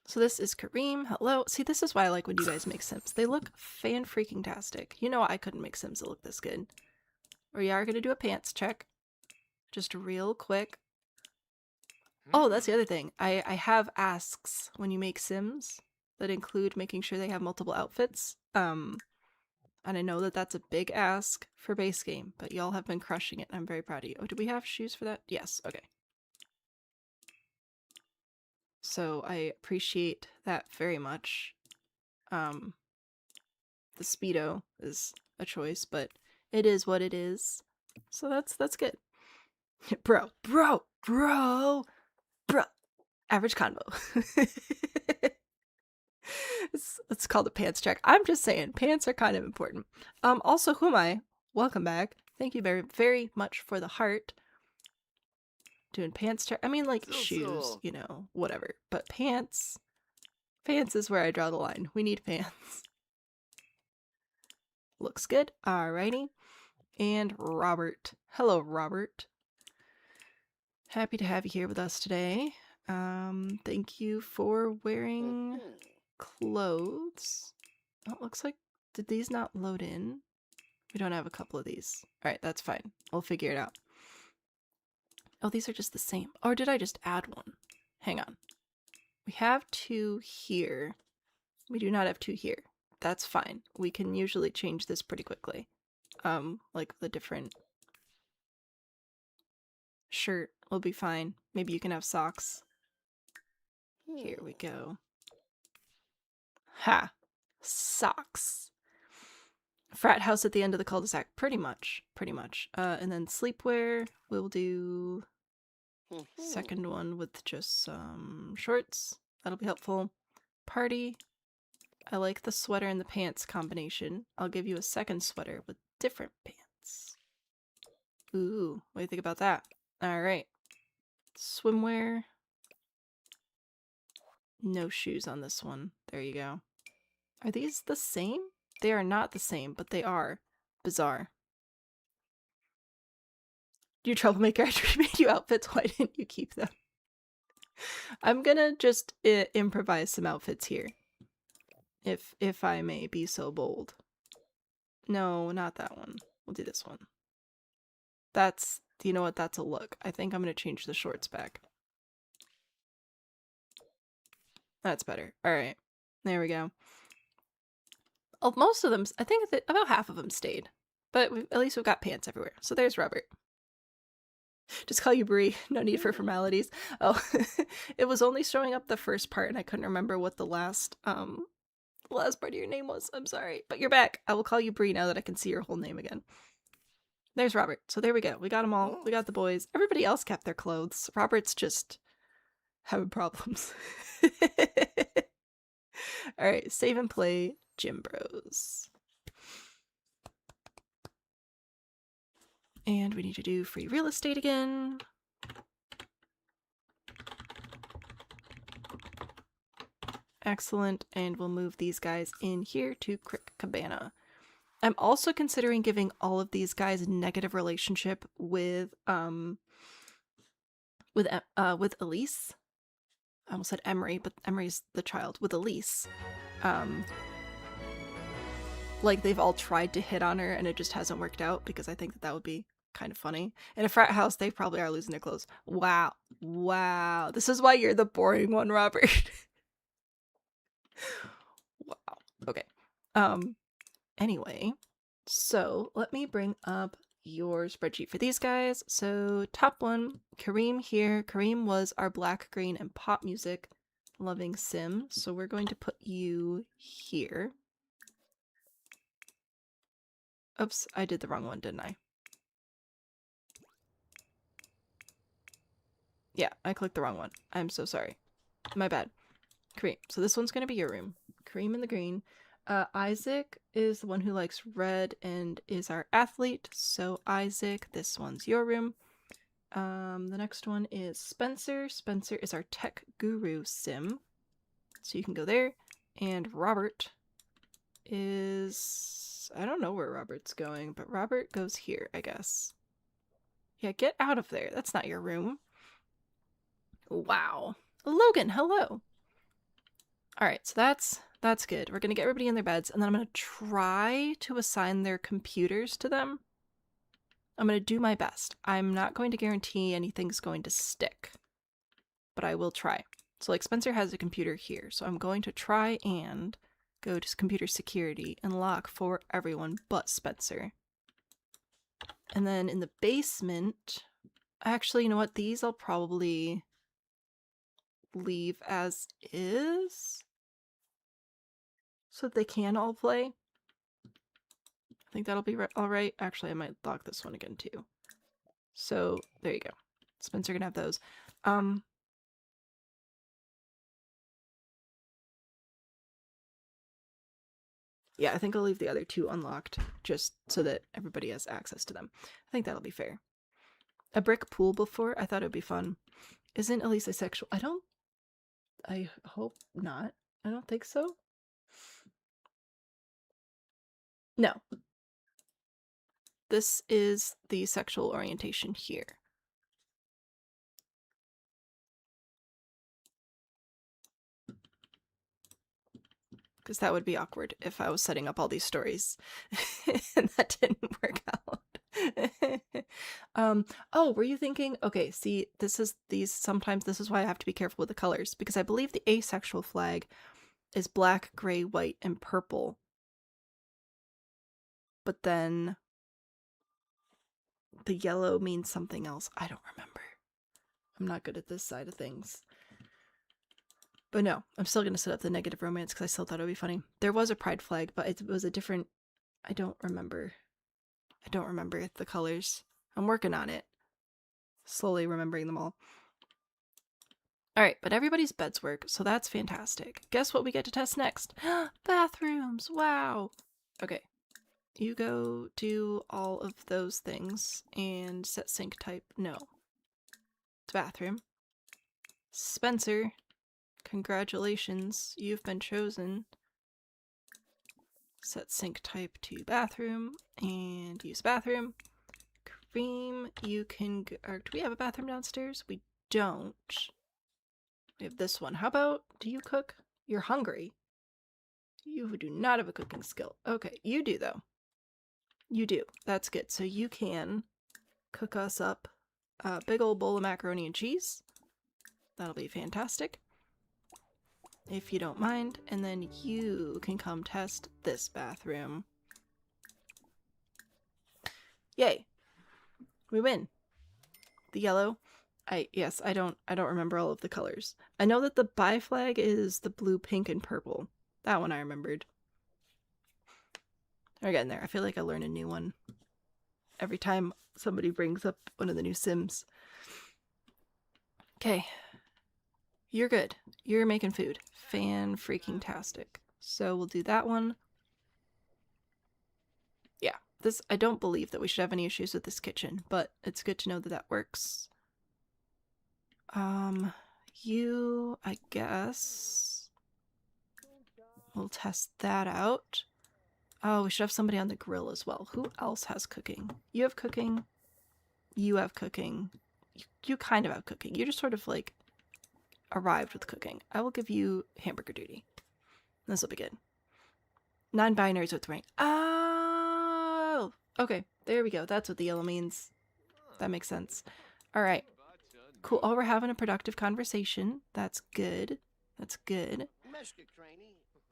Speaker 1: So this is Kareem. Hello. See, this is why I like when you guys make Sims. They look fan-freaking-tastic. You know I couldn't make Sims that look this good. We are going to do a pants check. Just real quick. Oh, that's the other thing. I have asks when you make Sims that include making sure they have multiple outfits. And I know that that's a big ask for base game, but y'all have been crushing it, and I'm very proud of you. Oh, do we have shoes for that? Yes, okay. So I appreciate that very much. The Speedo is a choice, but it is what it is. So that's good. Bro. Average convo. It's called a pants check. I'm just saying, pants are kind of important. Also, who am I? Welcome back. Thank you very, very much for the heart. Doing pants check. I mean, like, shoes, you know, whatever. But pants is where I draw the line. We need pants. Looks good. Alrighty. And Robert. Hello, Robert. Happy to have you here with us today. Thank you for wearing clothes. Oh, it looks like, did these not load in? We don't have a couple of these. Alright, that's fine. We'll figure it out. Oh, these are just the same. Or did I just add one? Hang on. We have 2 here. We do not have 2 here. That's fine. We can usually change this pretty quickly. Like the different shirt will be fine. Maybe you can have socks. Here we go. Ha! Socks. Frat house at the end of the cul-de-sac. Pretty much. And then sleepwear, we'll do second one with just some shorts. That'll be helpful. Party. I like the sweater and the pants combination. I'll give you a second sweater with different pants. Ooh, what do you think about that? Alright. Swimwear. No shoes on this one. There you go. Are these the same? They are not the same, but they are. Bizarre. You troublemaker, I made you outfits. Why didn't you keep them? I'm gonna just improvise some outfits here. If I may be so bold. No, not that one. We'll do this one. That's, you know what, that's a look. I think I'm gonna change the shorts back. That's better. Alright. There we go. Oh, most of them, I think about half of them stayed. But at least we've got pants everywhere. So there's Robert. Just call you Brie. No need for formalities. Oh, it was only showing up the first part and I couldn't remember what the last part of your name was. I'm sorry. But you're back. I will call you Brie now that I can see your whole name again. There's Robert. So there we go. We got them all. We got the boys. Everybody else kept their clothes. Robert's just having problems. Alright, save and play Gym Bros. And we need to do free real estate again. Excellent, and we'll move these guys in here to Crick Cabana. I'm also considering giving all of these guys a negative relationship with Elise. I almost said Emery, but Emery's the child. With Elise. Like they've all tried to hit on her and it just hasn't worked out because I think that would be kind of funny. In a frat house, they probably are losing their clothes. Wow. Wow. This is why you're the boring one, Robert. Wow. Okay. Anyway, so let me bring up your spreadsheet for these guys. So top one, Kareem here. Kareem was our black, green, and pop music loving sim. So we're going to put you here. Oops, I did the wrong one, didn't I? Yeah, I clicked the wrong one. I'm so sorry. My bad. Kareem. So this one's going to be your room. Kareem in the green. Isaac is the one who likes red and is our athlete. So Isaac, this one's your room. The next one is Spencer. Spencer is our tech guru sim. So you can go there. And Robert is... I don't know where Robert's going, but Robert goes here, I guess. Yeah, get out of there. That's not your room. Wow. Logan, hello. Alright, so that's good. We're gonna get everybody in their beds, and then I'm gonna try to assign their computers to them. I'm gonna do my best. I'm not going to guarantee anything's going to stick, but I will try. So like Spencer has a computer here, so I'm going to try and go to computer security and lock for everyone but Spencer. And then in the basement, actually, you know what? These I'll probably leave as is so that they can all play. I think that'll be all right. Actually, I might lock this one again too. So there you go. Spencer can have those. Yeah, I think I'll leave the other two unlocked just so that everybody has access to them. I think that'll be fair. A brick pool before? I thought it would be fun. Isn't Elise asexual? I hope not. I don't think so. No. This is the sexual orientation here. Because that would be awkward if I was setting up all these stories and that didn't work out. Oh, were you thinking, okay, see, sometimes this is why I have to be careful with the colors, because I believe the asexual flag is black, gray, white, and purple. But then the yellow means something else. I don't remember. I'm not good at this side of things. But no, I'm still going to set up the negative romance because I still thought it would be funny. There was a pride flag, but it was a different... I don't remember the colors. I'm working on it. Slowly remembering them all. Alright, but everybody's beds work, so that's fantastic. Guess what we get to test next? Bathrooms! Wow! Okay. You go do all of those things and set sink type. No. It's bathroom. Spencer, congratulations. You've been chosen. Set sink type to bathroom and use bathroom. Kareem, you can go, or do we have a bathroom downstairs? We don't. We have this one. How about, do you cook? You're hungry. You do not have a cooking skill. Okay, you do though. You do. That's good. So you can cook us up a big old bowl of macaroni and cheese. That'll be fantastic. If you don't mind. And then you can come test this bathroom. Yay. We win. The yellow. I don't remember all of the colors. I know that the bi flag is the blue, pink, and purple. That one I remembered. We're getting there. I feel like I learn a new one every time somebody brings up one of the new Sims. Okay. You're good. You're making food. Fan-freaking-tastic. So we'll do that one. Yeah. This, I don't believe that we should have any issues with this kitchen, but it's good to know that that works. You, I guess, we'll test that out. Oh, we should have somebody on the grill as well. Who else has cooking? You have cooking. You have cooking. You kind of have cooking. You just sort of like arrived with cooking. I will give you hamburger duty. This will be good. Non-binaries with rank. Oh! Okay, there we go. That's what the yellow means. That makes sense. Alright. Cool. Oh, we're having a productive conversation. That's good. That's good.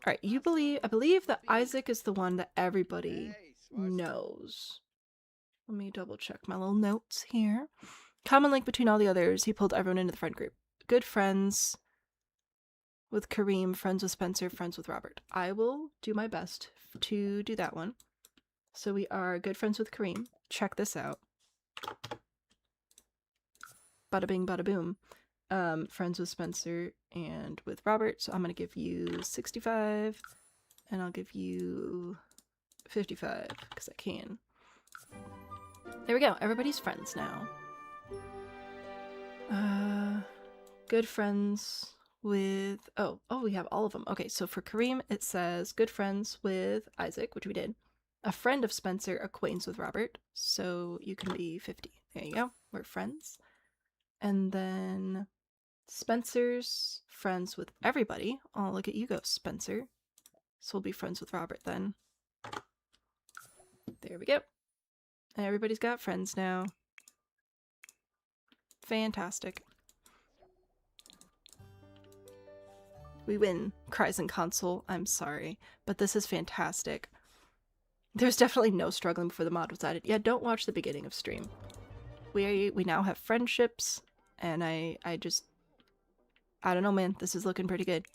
Speaker 1: Alright, I believe that Isaac is the one that everybody knows. Let me double check my little notes here. Common link between all the others. He pulled everyone into the friend group. Good friends with Kareem, friends with Spencer, friends with Robert. I will do my best to do that one. So we are good friends with Kareem. Check this out. bada bing, bada boom. Friends with Spencer and with Robert, so I'm gonna give you 65, and I'll give you 55, because I can. There we go, everybody's friends now. Good friends with, oh, we have all of them. Okay, so for Kareem, it says good friends with Isaac, which we did. A friend of Spencer, acquaintance with Robert, so you can be 50. There you go, we're friends. And then Spencer's friends with everybody. Oh, look at you go, Spencer. So we'll be friends with Robert then. There we go. And everybody's got friends now. Fantastic. We win, cries in console. I'm sorry, but this is fantastic. There's definitely no struggling before the mod was added. Yeah, don't watch the beginning of stream. We now have friendships, and I don't know, man. This is looking pretty good.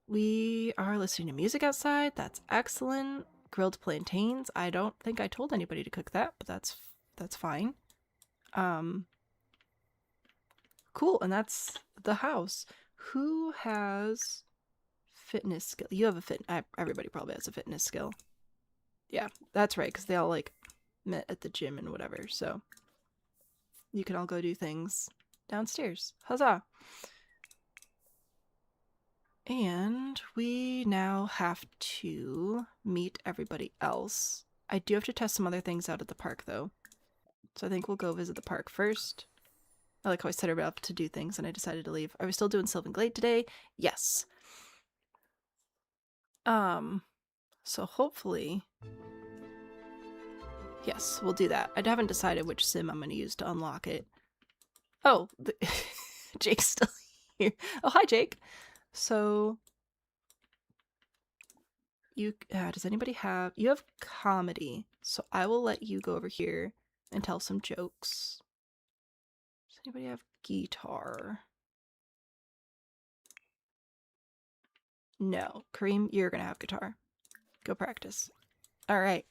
Speaker 1: We are listening to music outside. That's excellent. Grilled plantains. I don't think I told anybody to cook that, but that's fine. Cool, and that's the house. Who has fitness skill? You have a everybody probably has a fitness skill. Yeah, that's right, because they all like met at the gym and whatever, so you can all go do things downstairs. Huzzah! And we now have to meet everybody else. I do have to test some other things out at the park, though. So I think we'll go visit the park first. I like how I set her up to do things and I decided to leave. Are we still doing Sylvan Glade today? Yes. So hopefully... Yes, we'll do that. I haven't decided which sim I'm going to use to unlock it. Oh, Jake's still here. Oh, hi, Jake. So, does anybody have, you have comedy, so I will let you go over here and tell some jokes. Does anybody have guitar? No. Kareem, you're gonna have guitar. Go practice. Alright.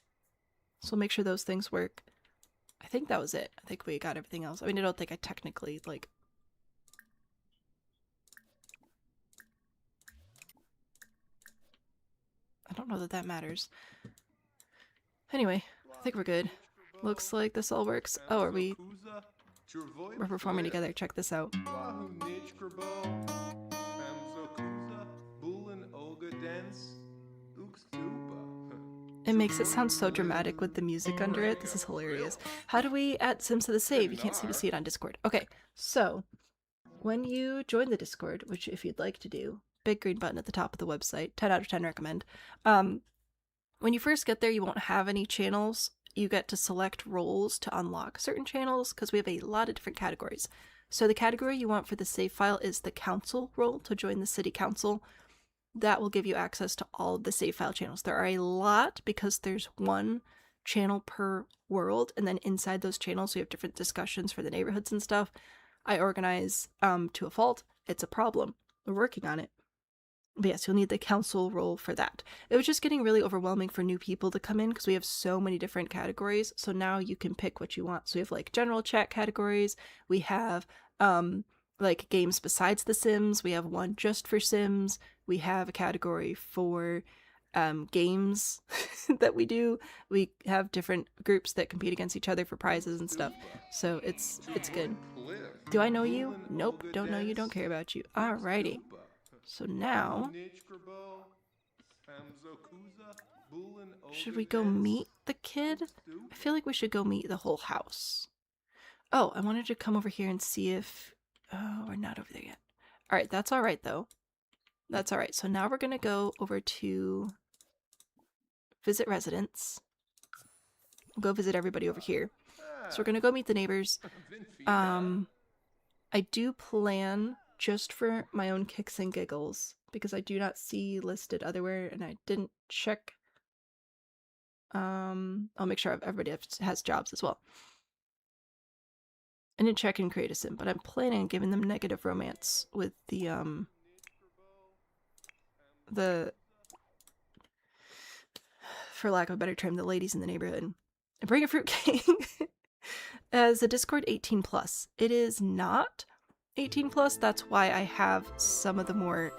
Speaker 1: So we'll make sure those things work. I think that was it. I think we got everything else. I mean, I don't think I technically, like... I don't know that that matters. Anyway, I think we're good. Looks like this all works. Oh, we're performing together. Check this out. It makes it sound so dramatic with the music under it. This is hilarious. How do we add Sims to the save? You can't seem to see it on Discord. Okay, so when you join the Discord, which if you'd like to do, big green button at the top of the website, 10 out of 10 recommend. When you first get there, you won't have any channels. You get to select roles to unlock certain channels because we have a lot of different categories. So the category you want for the save file is the council role to join the city council. That will give you access to all of the save file channels. There are a lot because there's one channel per world, and then inside those channels we have different discussions for the neighborhoods and stuff. I organize to a fault. It's a problem. We're working on it. But yes, you'll need the council role for that. It was just getting really overwhelming for new people to come in because we have so many different categories. So now you can pick what you want. So we have like general chat categories. We have like games besides the Sims. We have one just for Sims. We have a category for games that we do. We have different groups that compete against each other for prizes and stuff. So it's good. Do I know you? Nope, don't know you, don't care about you. Alrighty. So now, should we go meet the kid? I feel like we should go meet the whole house. Oh, I wanted to come over here and see if... Oh, we're not over there yet. Alright, that's alright though. That's alright. So now we're gonna go over to visit residents. We'll go visit everybody over here. So we're gonna go meet the neighbors. I do plan... just for my own kicks and giggles, because I do not see listed otherwhere, and I didn't check. I'll make sure everybody has jobs as well. I didn't check and create a sim, but I'm planning on giving them negative romance with the for lack of a better term, the ladies in the neighborhood. And bring a fruitcake. As a Discord 18 plus. It is not 18 plus. That's why I have some of the more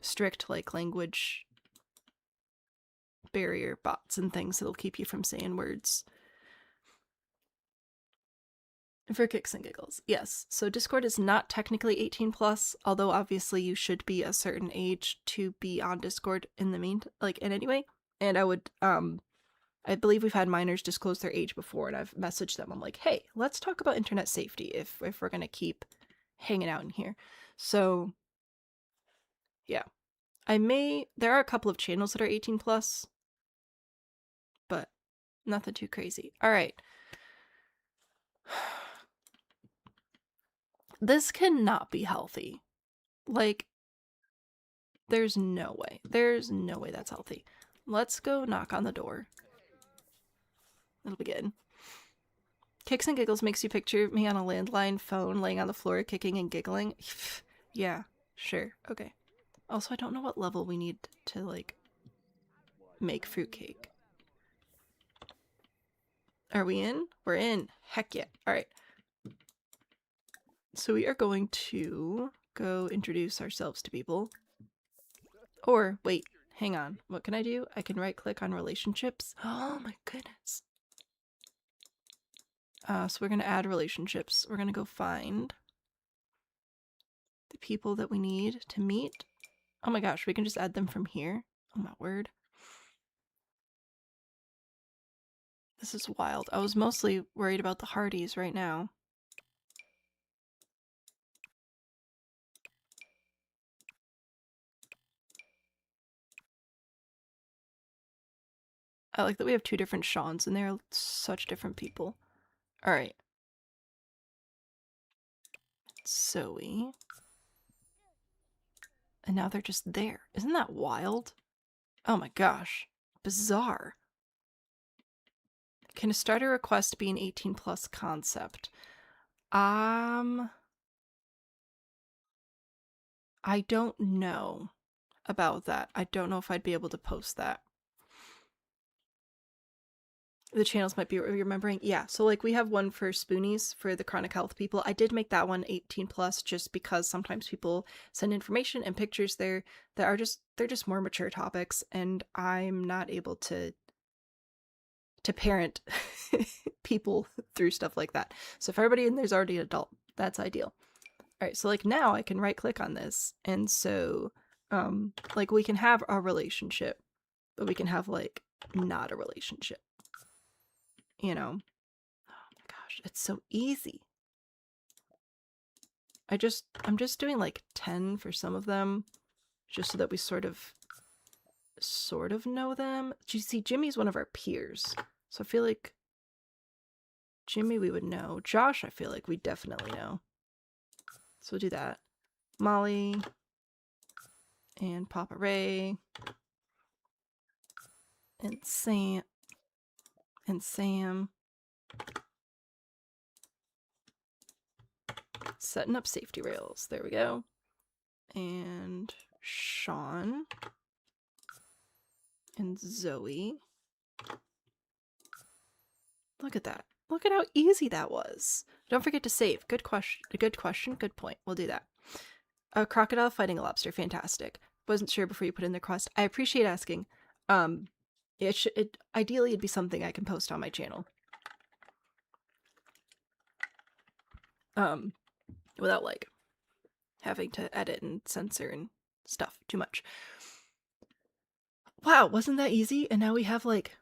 Speaker 1: strict like language barrier bots and things that'll keep you from saying words. For kicks and giggles, yes. So Discord is not technically 18 plus, although obviously you should be a certain age to be on Discord in the in any way. And I would, I believe we've had minors disclose their age before, and I've messaged them. I'm like, hey, let's talk about internet safety if we're gonna keep hanging out in here. So, yeah. There are a couple of channels that are 18 plus, but nothing too crazy. All right. This cannot be healthy. Like, there's no way. There's no way that's healthy. Let's go knock on the door. It'll be good. Kicks and giggles makes you picture me on a landline phone laying on the floor kicking and giggling. Yeah, sure. Okay. Also, I don't know what level we need to, like, make fruitcake. Are we in? We're in. Heck yeah. Alright. So we are going to go introduce ourselves to people. Or, wait, hang on. What can I do? I can right-click on relationships. Oh my goodness. So we're going to add relationships. We're going to go find the people that we need to meet. Oh my gosh, we can just add them from here. Oh my word. This is wild. I was mostly worried about the Hardys right now. I like that we have two different Seans and they're such different people. Alright. Zoe. And now they're just there. Isn't that wild? Oh my gosh. Bizarre. Can a starter request be an 18 plus concept? I don't know about that. I don't know if I'd be able to post that. The channels might be remembering. Yeah, so like we have one for Spoonies for the chronic health people. I did make that one 18 plus just because sometimes people send information and pictures there that are they're just more mature topics, and I'm not able to parent people through stuff like that. So if everybody in there's already an adult, that's ideal. All right, so like now I can right click on this, and so like we can have a relationship, but we can have like not a relationship. You know? Oh my gosh, it's so easy. I'm just doing like 10 for some of them, just so that we sort of know them. You see, Jimmy's one of our peers, so I feel like Jimmy we would know. Josh, I feel like we definitely know. So we'll do that. Molly and Papa Ray and Sam. Setting up safety rails. There we go. And Sean. And Zoe. Look at that. Look at how easy that was. Don't forget to save. Good question. Good question. Good point. We'll do that. A crocodile fighting a lobster. Fantastic. Wasn't sure before you put in the request. I appreciate asking. Ideally it'd be something I can post on my channel. Without like having to edit and censor and stuff too much. Wow, wasn't that easy? And now we have like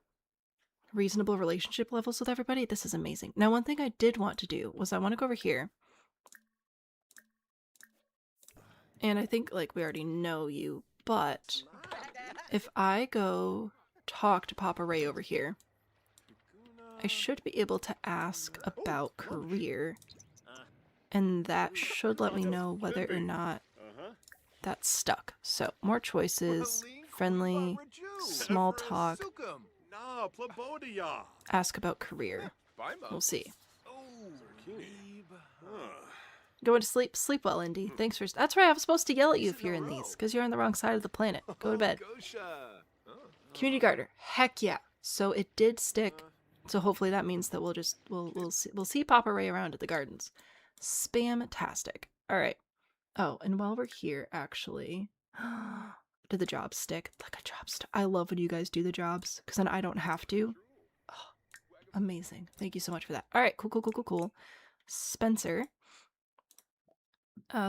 Speaker 1: reasonable relationship levels with everybody. This is amazing. Now, one thing I did want to do was I want to go over here. And I think like we already know you, but if I go talk to Papa Ray over here, I should be able to ask about career, and that should let me know whether or not that's stuck. So more choices, friendly, small talk, ask about career. We'll see. Going to sleep? Sleep well, Indy. Thanks for... That's right, I was supposed to yell at you if you're in these, because you're on the wrong side of the planet. Go to bed. Community gardener. Heck yeah. So it did stick So hopefully that means that we'll see Papa Ray around at the gardens. Spam-tastic. All right. Oh, and while we're here, actually, did the jobs stick? Like a job stick. I love when you guys do the jobs because then I don't have to. Oh, amazing. Thank you so much for that. All right, cool. Spencer.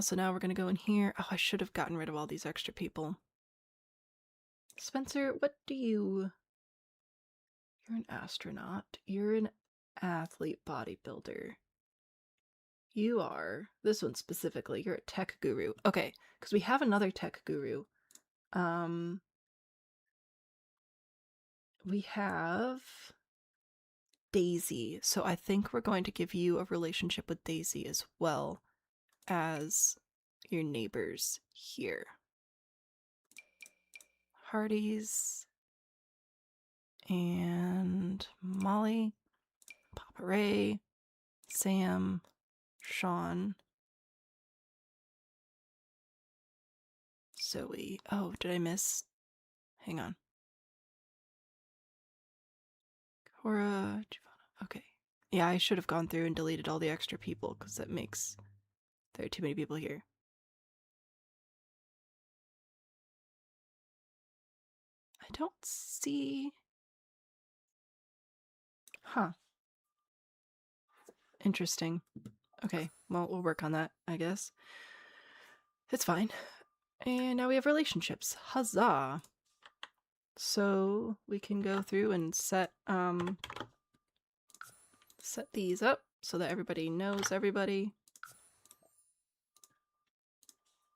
Speaker 1: So now we're gonna go in here. Oh, I should have gotten rid of all these extra people. Spencer, what do you... You're an astronaut. You're an athlete bodybuilder. You are... This one specifically, you're a tech guru. Okay, because we have another tech guru. We have Daisy. So I think we're going to give you a relationship with Daisy as well as your neighbors here. Hardy's and Molly, Papa Ray, Sam, Sean, Zoe. Oh, did I miss? Hang on. Cora, Giovanna. Okay. Yeah, I should have gone through and deleted all the extra people because that makes... There are too many people here. I don't see... Huh. Interesting. Okay, well, we'll work on that, I guess. It's fine. And now we have relationships. Huzzah! So we can go through and set these up so that everybody knows everybody.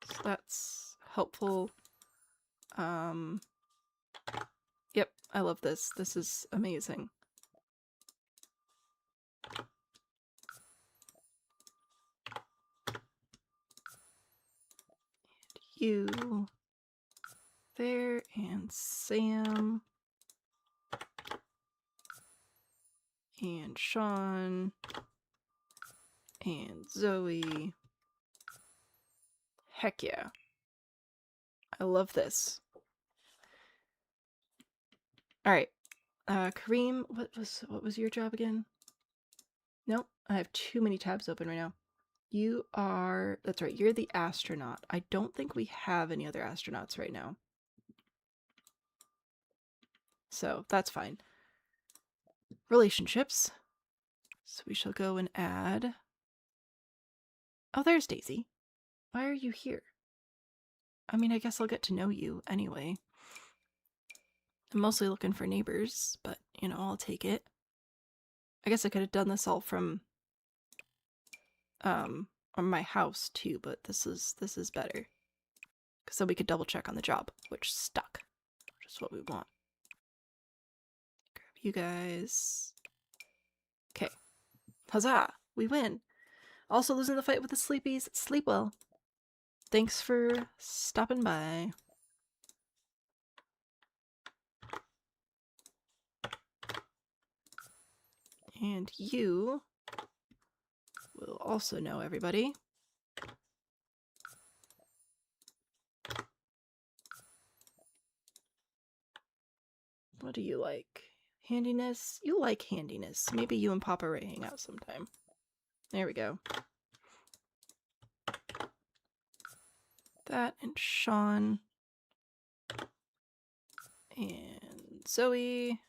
Speaker 1: So that's helpful. Yep, I love this. This is amazing. You there, and Sam, and Sean, and Zoe. Heck yeah. I love this. Alright. Kareem, what was your job again? Nope, I have too many tabs open right now. You are... That's right, you're the astronaut. I don't think we have any other astronauts right now. So, that's fine. Relationships. So we shall go and add... Oh, there's Daisy. Why are you here? I mean, I guess I'll get to know you anyway. I'm mostly looking for neighbors, but, you know, I'll take it. I guess I could have done this all from... on my house too, but this is better. Because then we could double check on the job, which stuck. Which is what we want. Grab you guys. Okay. Huzzah! We win! Also losing the fight with the sleepies. Sleep well. Thanks for stopping by. And you will also know everybody. What do you like? Handiness? You like handiness. Maybe you and Papa Ray hang out sometime. There we go. That and Sean. And Zoe.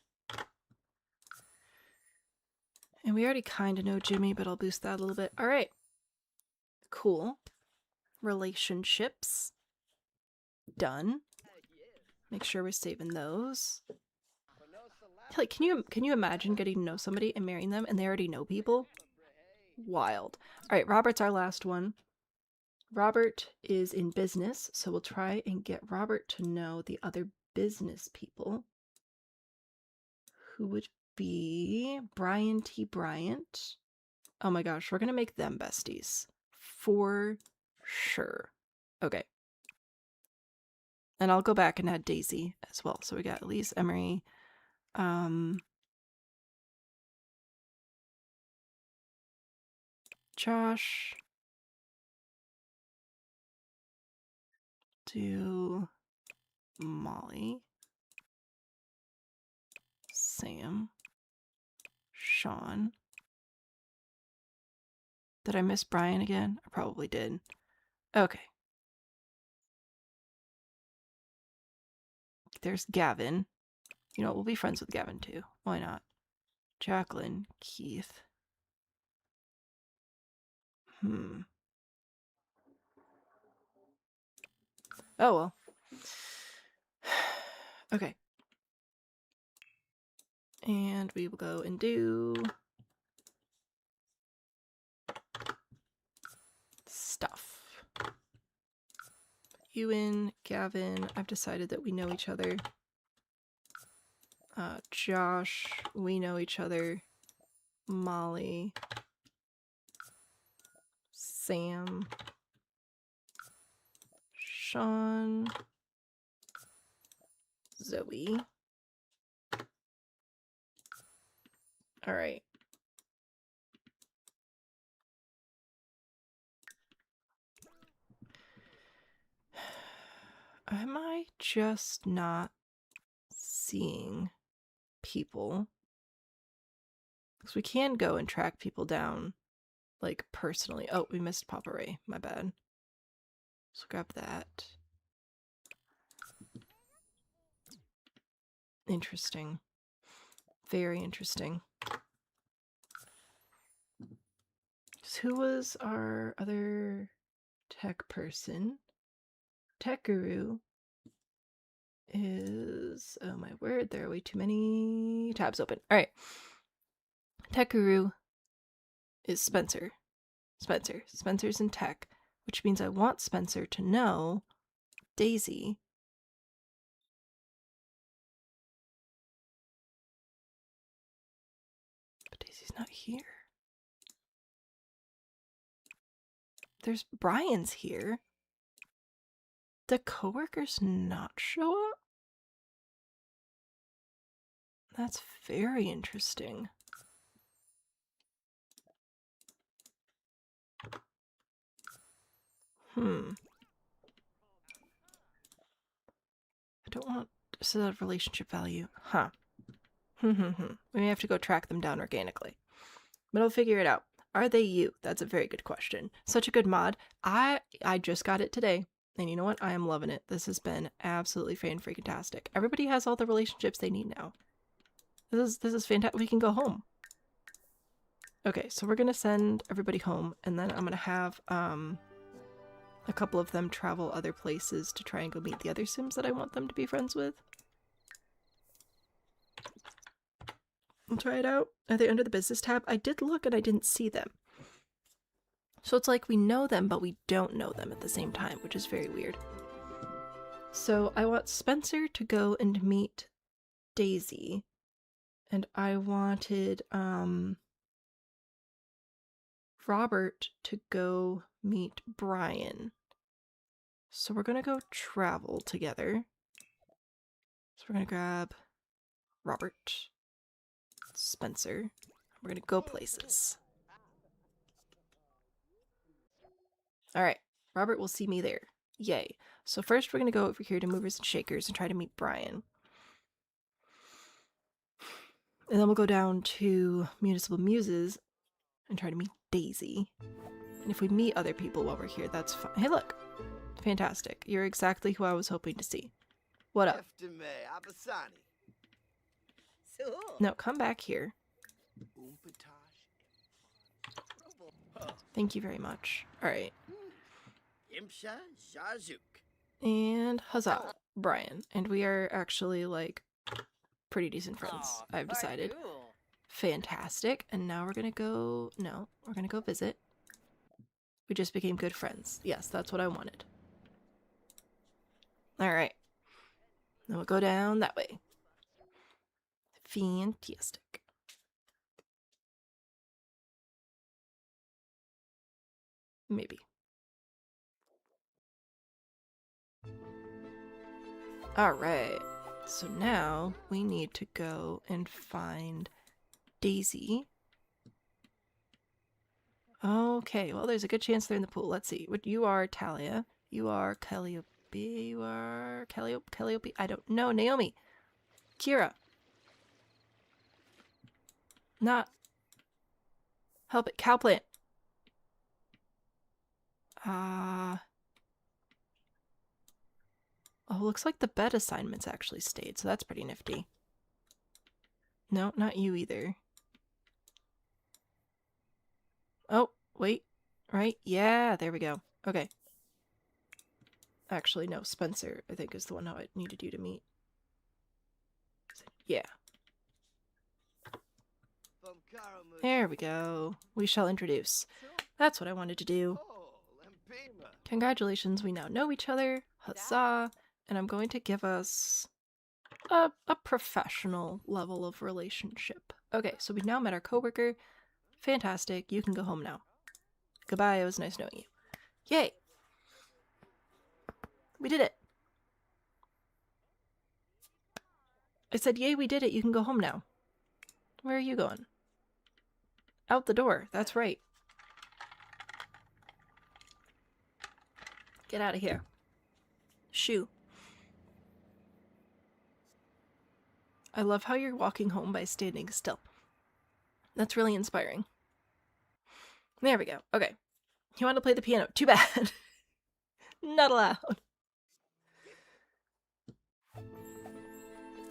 Speaker 1: And we already kind of know Jimmy, but I'll boost that a little bit. All right. Cool. Relationships. Done. Make sure we're saving those. Like, can you imagine getting to know somebody and marrying them and they already know people? Wild. All right, Robert's our last one. Robert is in business, so we'll try and get Robert to know the other business people. Who would be Brian T. Bryant. Oh my gosh, we're gonna make them besties. For sure. Okay. And I'll go back and add Daisy as well. So we got Elise, Emery, Josh, do Molly, Sam, Sean. Did I miss Brian again? I probably did. Okay. There's Gavin. You know, we'll be friends with Gavin too. Why not? Jacqueline, Keith. Oh well. Okay. And we will go and do stuff. Ewan, Gavin, I've decided that we know each other. Josh, we know each other. Molly. Sam. Sean. Zoe. Alright. Am I just not seeing people? Because we can go and track people down, like, personally. Oh, we missed Papa Ray. My bad. So grab that. Interesting. Very interesting. So who was our other tech person? Tech guru is... Oh my word, there are way too many tabs open. Alright. Tech guru is Spencer. Spencer's in tech, which means I want Spencer to know Daisy. But Daisy's not here. There's Brian's here. The coworkers not show up? That's very interesting. I don't want to set out relationship value. Huh. We may have to go track them down organically. But I'll figure it out. Are they you? That's a very good question. Such a good mod. I just got it today. And you know what? I am loving it. This has been absolutely fan-freaking-tastic. Everybody has all the relationships they need now. This is fantastic. We can go home. Okay, so we're gonna send everybody home, and then I'm gonna have a couple of them travel other places to try and go meet the other Sims that I want them to be friends with. We'll try it out. Are they under the business tab? I did look and I didn't see them. So it's like we know them, but we don't know them at the same time, which is very weird. So I want Spencer to go and meet Daisy. And I wanted Robert to go meet Brian. So we're gonna go travel together. So we're gonna grab Robert, Spencer. We're gonna go places. Alright, Robert will see me there. Yay. So first we're gonna go over here to Movers and Shakers and try to meet Brian. And then we'll go down to Municipal Muses and try to meet Daisy. And if we meet other people while we're here, that's fine. Hey, look! Fantastic. You're exactly who I was hoping to see. What up? No, come back here. Thank you very much. Alright. And huzzah, Brian. And we are actually, like, pretty decent friends, I've decided. Fantastic. And now we're gonna go... No, we're gonna go visit. We just became good friends. Yes, that's what I wanted. Alright. Then we'll go down that way. Fantastic. Maybe. Alright. So now we need to go and find Daisy. Okay, well there's a good chance they're in the pool. Let's see. What you are, Talia. You are Calliope. You are Calliope. I don't know. Naomi. Kira. Not Help it. Cow plant. Oh, looks like the bed assignments actually stayed, so that's pretty nifty. No, not you either. Oh, wait. Right? Yeah, there we go. Okay. Actually, no, Spencer, I think, is the one who I needed you to meet. Yeah. There we go. We shall introduce. That's what I wanted to do. Congratulations, we now know each other. Huzzah. And I'm going to give us a professional level of relationship. Okay, so we've now met our coworker. Fantastic. You can go home now. Goodbye. It was nice knowing you. Yay. We did it. I said, yay, we did it. You can go home now. Where are you going? Out the door. That's right. Get out of here. Shoo. I love how you're walking home by standing still. That's really inspiring. There we go. Okay. You want to play the piano? Too bad. Not allowed.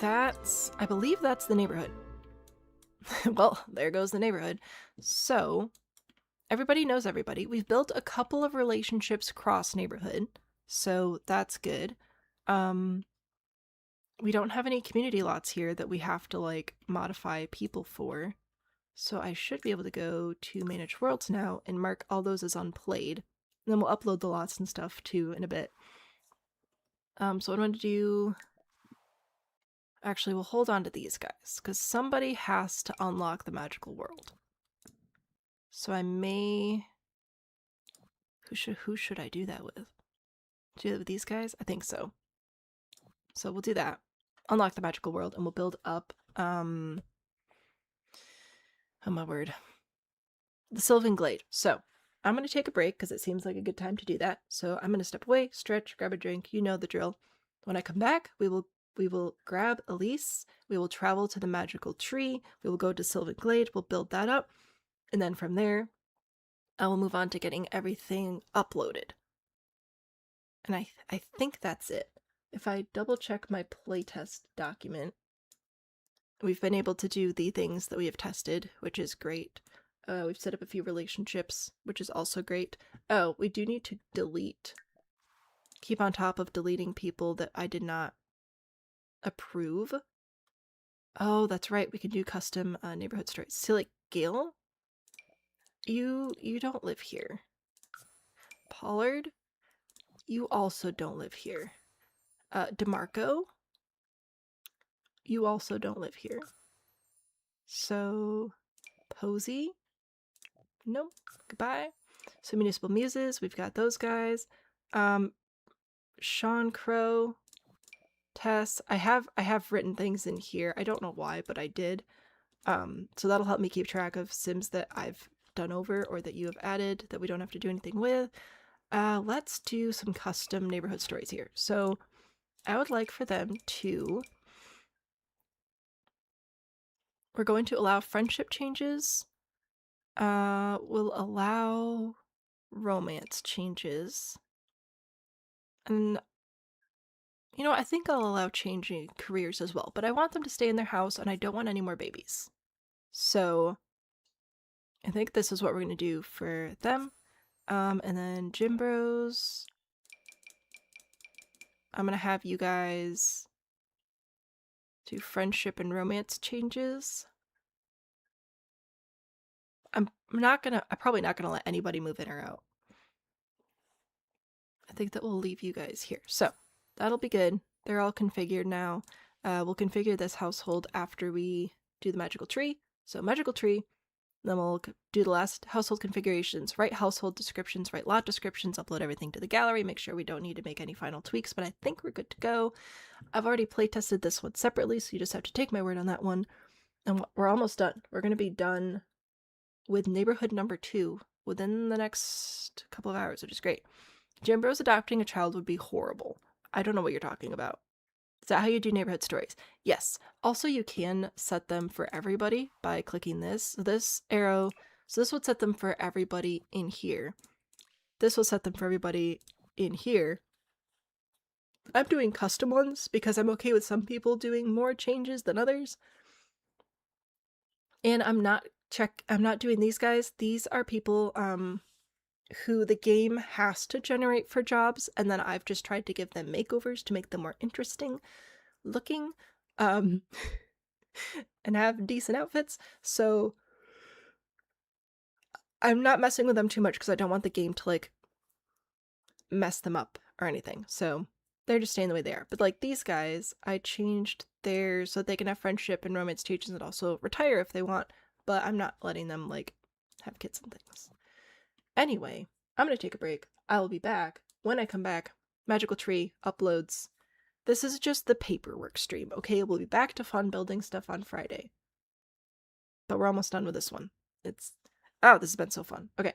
Speaker 1: I believe that's the neighborhood. Well, there goes the neighborhood. So, everybody knows everybody. We've built a couple of relationships cross neighborhood, so that's good. We don't have any community lots here that we have to, like, modify people for. So I should be able to go to Manage Worlds now and mark all those as unplayed. And then we'll upload the lots and stuff, too, in a bit. So what I'm going to do... Actually, we'll hold on to these guys, because somebody has to unlock the magical world. So I may... Who should I do that with? Do that with these guys? I think so. So we'll do that. Unlock the magical world, and we'll build up, oh my word. The Sylvan Glade. So, I'm going to take a break, because it seems like a good time to do that. So I'm going to step away, stretch, grab a drink, you know the drill. When I come back, we will grab Elise, we will travel to the magical tree, we will go to Sylvan Glade, we'll build that up, and then from there, I will move on to getting everything uploaded. And I think that's it. If I double check my playtest document, we've been able to do the things that we have tested, which is great. We've set up a few relationships, which is also great. Oh, we do need to delete. Keep on top of deleting people that I did not approve. Oh, that's right. We can do custom neighborhood stories. See, like, Gail? You don't live here. Pollard? You also don't live here. DeMarco? You also don't live here. So, Posey? Nope. Goodbye. So, Municipal Muses, we've got those guys. Sean Crow, Tess. I have written things in here. I don't know why, but I did. So that'll help me keep track of Sims that I've done over or that you have added that we don't have to do anything with. Let's do some custom neighborhood stories here. So I would like for them to... We're going to allow friendship changes. We'll allow romance changes. And, you know, I think I'll allow changing careers as well. But I want them to stay in their house, and I don't want any more babies. So I think this is what we're going to do for them. And then Gym Bros. I'm going to have you guys do friendship and romance changes. I'm probably not gonna let anybody move in or out. I think that we'll leave you guys here. So that'll be good. They're all configured now. We'll configure this household after we do the magical tree. So magical tree, then we'll do the last household configurations, write household descriptions, write lot descriptions, upload everything to the gallery, make sure we don't need to make any final tweaks, but I think we're good to go. I've already playtested this one separately, so you just have to take my word on that one. And we're almost done. We're going to be done with neighborhood number 2 within the next couple of hours, which is great. Gym Bros adopting a child would be horrible. I don't know what you're talking about. Is that how you do neighborhood stories? Yes. Also, you can set them for everybody by clicking this. So this arrow So this would set them for everybody in here. This will set them for everybody in here. I'm doing custom ones because I'm okay with some people doing more changes than others. And I'm not doing these guys. These are people who the game has to generate for jobs, and then I've just tried to give them makeovers to make them more interesting looking and have decent outfits. So I'm not messing with them too much because I don't want the game to like mess them up or anything. So they're just staying the way they are. But like these guys, I changed theirs so they can have friendship and romance stages and also retire if they want, but I'm not letting them like have kids and things. Anyway, I'm gonna take a break. I will be back. When I come back, Magical Tree uploads. This is just the paperwork stream, okay? We'll be back to fun building stuff on Friday. But we're almost done with this one. Oh, this has been so fun. Okay.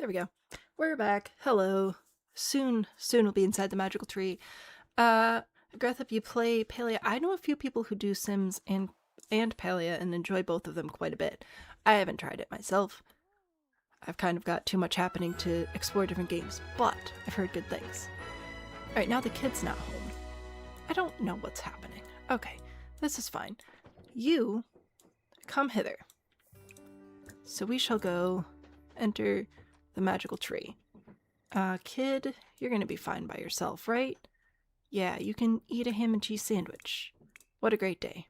Speaker 1: There we go. We're back. Hello. Soon we'll be inside the magical tree. Greth, if you play Palia, I know a few people who do Sims and Palia and enjoy both of them quite a bit. I haven't tried it myself. I've kind of got too much happening to explore different games, but I've heard good things. Alright, now the kid's not home. I don't know what's happening. Okay, this is fine. You come hither. So we shall go enter the magical tree. Kid, you're gonna be fine by yourself, right? Yeah, you can eat a ham and cheese sandwich. What a great day.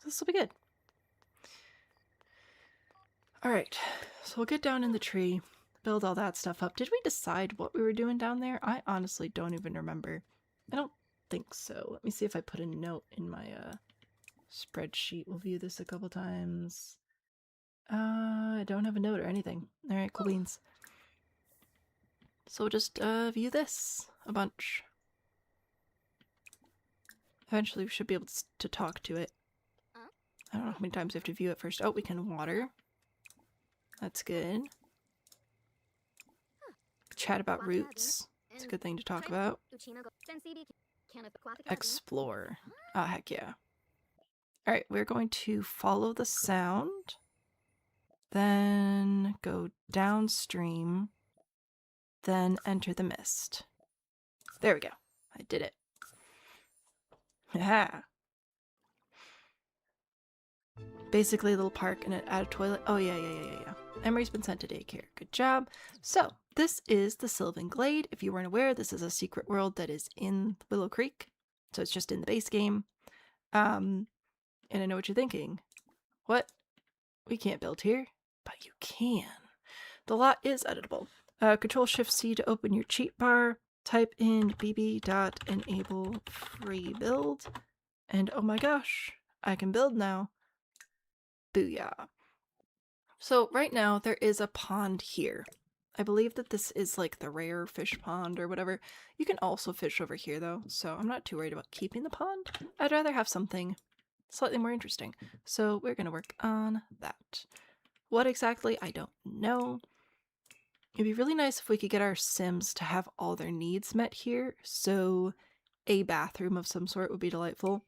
Speaker 1: This will be good. Alright, so we'll get down in the tree, build all that stuff up. Did we decide what we were doing down there? I honestly don't even remember. I don't think so. Let me see if I put a note in my spreadsheet. We'll view this a couple times. I don't have a note or anything. Alright, cool beans. So we'll just view this a bunch. Eventually we should be able to talk to it. I don't know how many times we have to view it first. Oh, we can water. That's good. Chat about roots. It's a good thing to talk about. Explore. Oh, heck yeah. Alright, we're going to follow the sound. Then go downstream. Then enter the mist. There we go. I did it. Haha. Basically a little park and add a toilet. Oh, yeah. Emery's been sent to daycare. Good job. So, this is the Sylvan Glade. If you weren't aware, this is a secret world that is in Willow Creek. So it's just in the base game. And I know what you're thinking. What? We can't build here. But you can. The lot is editable. Control-Shift-C to open your cheat bar. Type in bb.enable free build. And oh my gosh, I can build now. Booyah. So right now there is a pond here. I believe that this is like the rare fish pond or whatever. You can also fish over here though, so I'm not too worried about keeping the pond. I'd rather have something slightly more interesting. So we're going to work on that. What exactly? I don't know. It'd be really nice if we could get our Sims to have all their needs met here. So a bathroom of some sort would be delightful.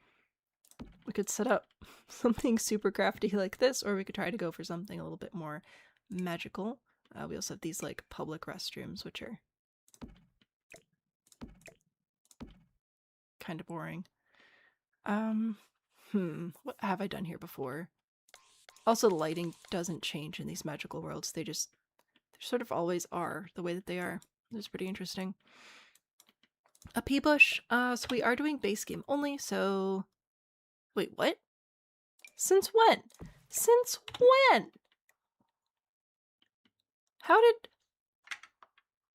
Speaker 1: We could set up something super crafty like this, or we could try to go for something a little bit more magical. We also have these like public restrooms, which are kind of boring. What have I done here before? Also, the lighting doesn't change in these magical worlds. They sort of always are the way that they are. It's pretty interesting. A pea bush. So we are doing base game only, so... Wait, what? Since when? Since when? How did...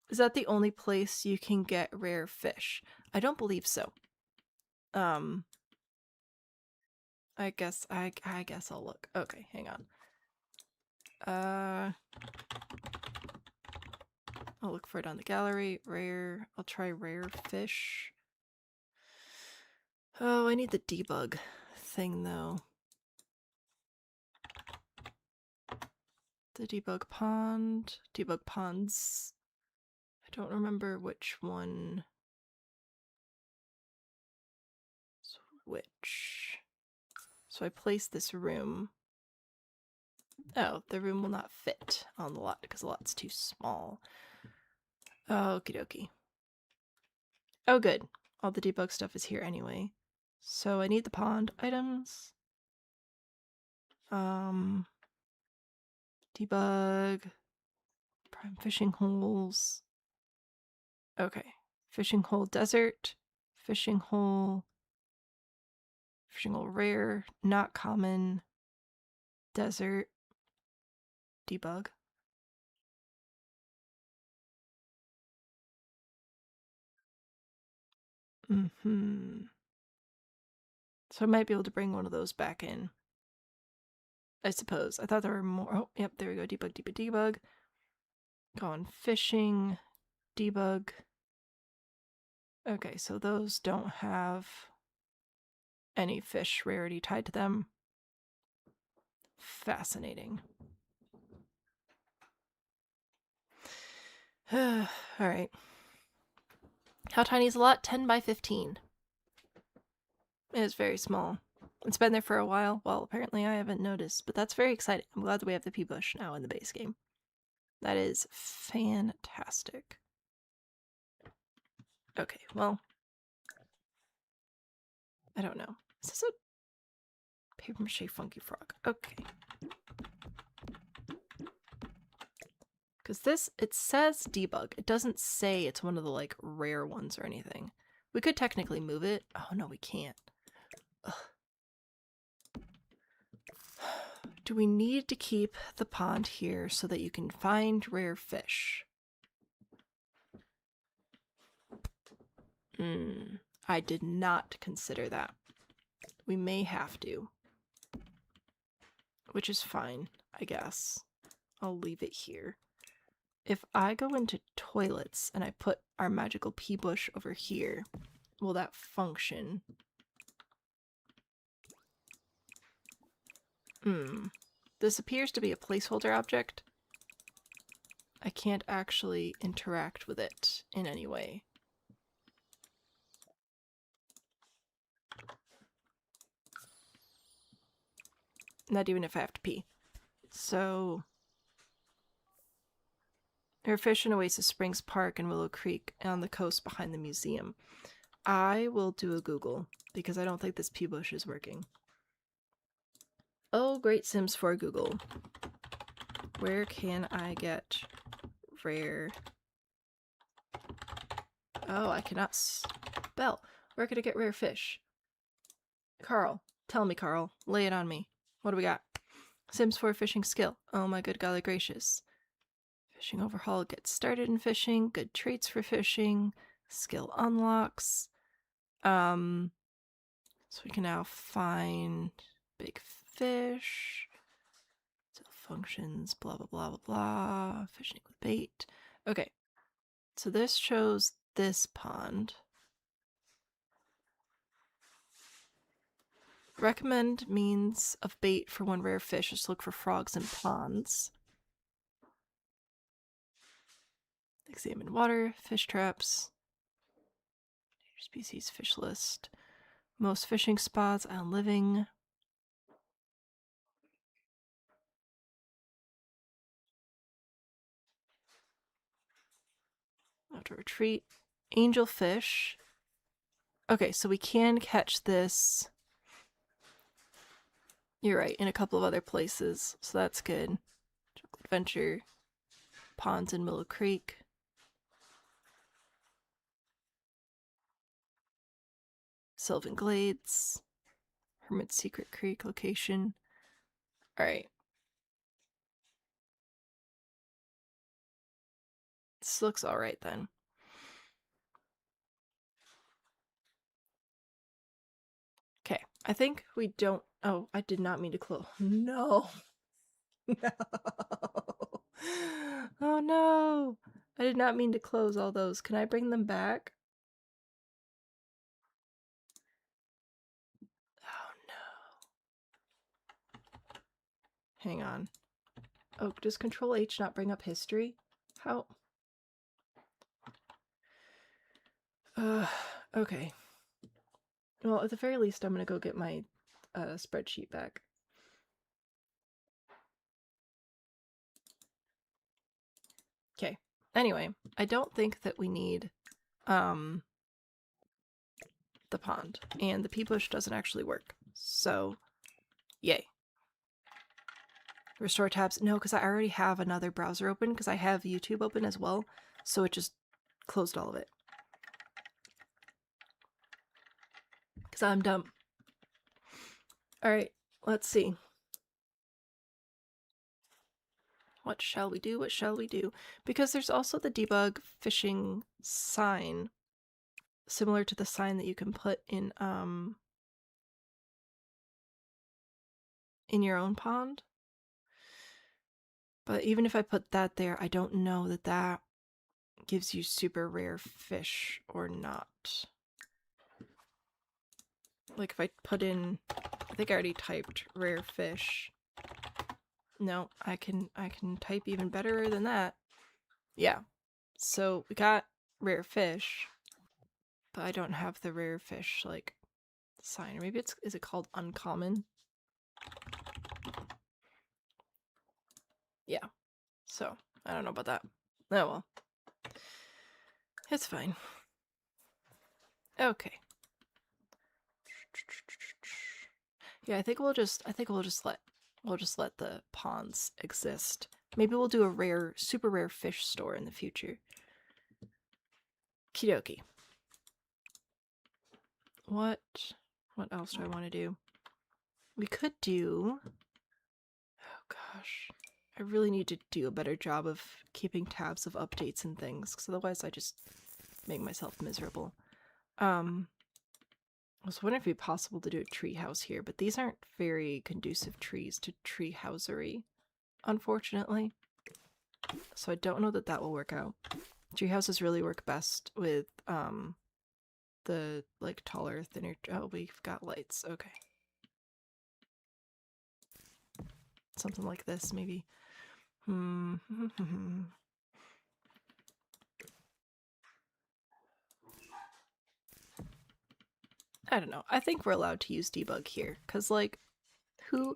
Speaker 1: Is that the only place you can get rare fish? I don't believe so. I guess I'll look. Okay, hang on. I'll look for it on the gallery. Rare. I'll try rare fish. Oh, I need the debug thing though. The debug pond. Debug ponds. I don't remember which one. Which. So I place this room. Oh, the room will not fit on the lot because the lot's too small. Okie dokie. Oh, good. All the debug stuff is here anyway. So I need the pond items. Debug. Prime fishing holes. Okay. Fishing hole desert. Fishing hole rare. Not common. Desert. Debug. So I might be able to bring one of those back in. I suppose. I thought there were more. Oh, yep, there we go. Debug. Go on fishing. Debug. Okay, so those don't have any fish rarity tied to them. Fascinating. Alright. How tiny is a lot? 10 by 15. It is very small. It's been there for a while. Well, apparently I haven't noticed, but that's very exciting. I'm glad that we have the pea bush now in the base game. That is fantastic. Okay, well, I don't know. Is this a paper mache funky frog? Okay. Because this, it says debug. It doesn't say it's one of the, like, rare ones or anything. We could technically move it. Oh, no, we can't. Ugh. Do we need to keep the pond here so that you can find rare fish? I did not consider that. We may have to. Which is fine, I guess. I'll leave it here. If I go into toilets and I put our magical pea bush over here, will that function? This appears to be a placeholder object. I can't actually interact with it in any way. Not even if I have to pee. So, there are fish in Oasis Springs Park and Willow Creek on the coast behind the museum. I will do a Google because I don't think this pea bush is working. Oh, great Sims 4 Google. Where can I get rare? Oh, I cannot spell. Where could I get rare fish? Carl. Tell me, Carl. Lay it on me. What do we got? Sims 4 fishing skill. Oh my good golly gracious. Fishing overhaul. Get started in fishing. Good traits for fishing. Skill unlocks. So we can now find big fish. Still functions. Blah, blah, blah, blah, blah. Fishing with bait. Okay. So this shows this pond. Recommend means of bait for one rare fish. Just look for frogs in ponds. Examine water, fish traps, species fish list, most fishing spots, island living. Outdoor retreat, angelfish. Okay, so we can catch this. You're right, in a couple of other places, so that's good. Chocolate Adventure, ponds in Willow Creek. Sylvan Glades, Hermit's Secret Creek location. Alright. This looks alright then. Okay, I think we don't. Oh, I did not mean to close. No. No. Oh no. I did not mean to close all those. Can I bring them back? Oh no. Hang on. Oh, does Control H not bring up history? How? Okay. Well, at the very least, I'm gonna go get my spreadsheet back. Okay. Anyway, I don't think that we need the pond, and the pea bush doesn't actually work. So, yay. Restore tabs. No, because I already have another browser open because I have YouTube open as well, so it just closed all of it. Because I'm dumb. Alright, let's see. What shall we do? What shall we do? Because there's also the debug fishing sign, similar to the sign that you can put in your own pond. But even if I put that there, I don't know that that gives you super rare fish or not. Like if I put in, I think I already typed rare fish. No, I can type even better than that. Yeah. So we got rare fish, but I don't have the rare fish like sign. Or maybe is it called uncommon? Yeah. So I don't know about that. Oh well. It's fine. Okay. Yeah, I think we'll just let the ponds exist. Maybe we'll do a super rare fish store in the future. Kidoki. What else do I want to do? We could do... Oh gosh. I really need to do a better job of keeping tabs of updates and things, because otherwise I just make myself miserable. I was wondering if it'd be possible to do a tree house here, but these aren't very conducive trees to tree housery, unfortunately. So I don't know that that will work out. Tree houses really work best with the like taller, thinner. Oh, we've got lights. Okay, something like this maybe. I don't know. I think we're allowed to use debug here, cause like, who's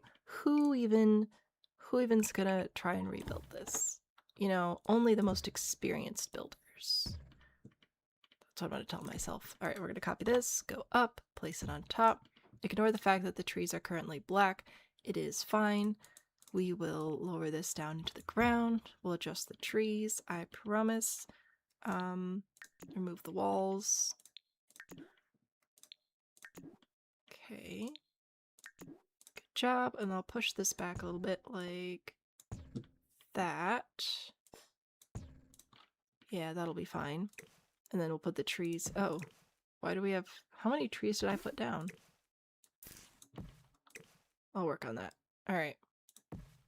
Speaker 1: gonna try and rebuild this? You know, only the most experienced builders. That's what I'm gonna tell myself. All right, we're gonna copy this, go up, place it on top. Ignore the fact that the trees are currently black. It is fine. We will lower this down into the ground. We'll adjust the trees, I promise. Remove the walls. Okay. Good job. And I'll push this back a little bit like that. Yeah, that'll be fine. And then we'll put the trees. Oh, why do we have... How many trees did I put down? I'll work on that. Alright.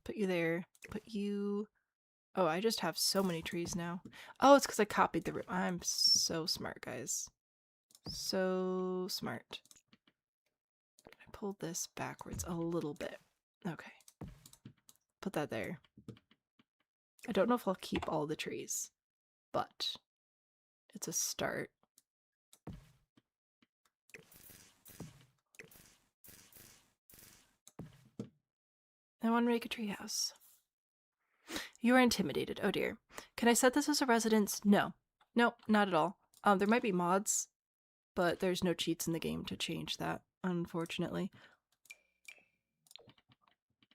Speaker 1: Put you there. Put you... Oh, I just have so many trees now. Oh, it's because I copied the room. I'm so smart, guys. So smart. I pulled this backwards a little bit. Okay. Put that there. I don't know if I'll keep all the trees, but it's a start. I want to make a treehouse. You are intimidated. Oh dear. Can I set this as a residence? No. Nope, not at all. There might be mods, but there's no cheats in the game to change that, unfortunately.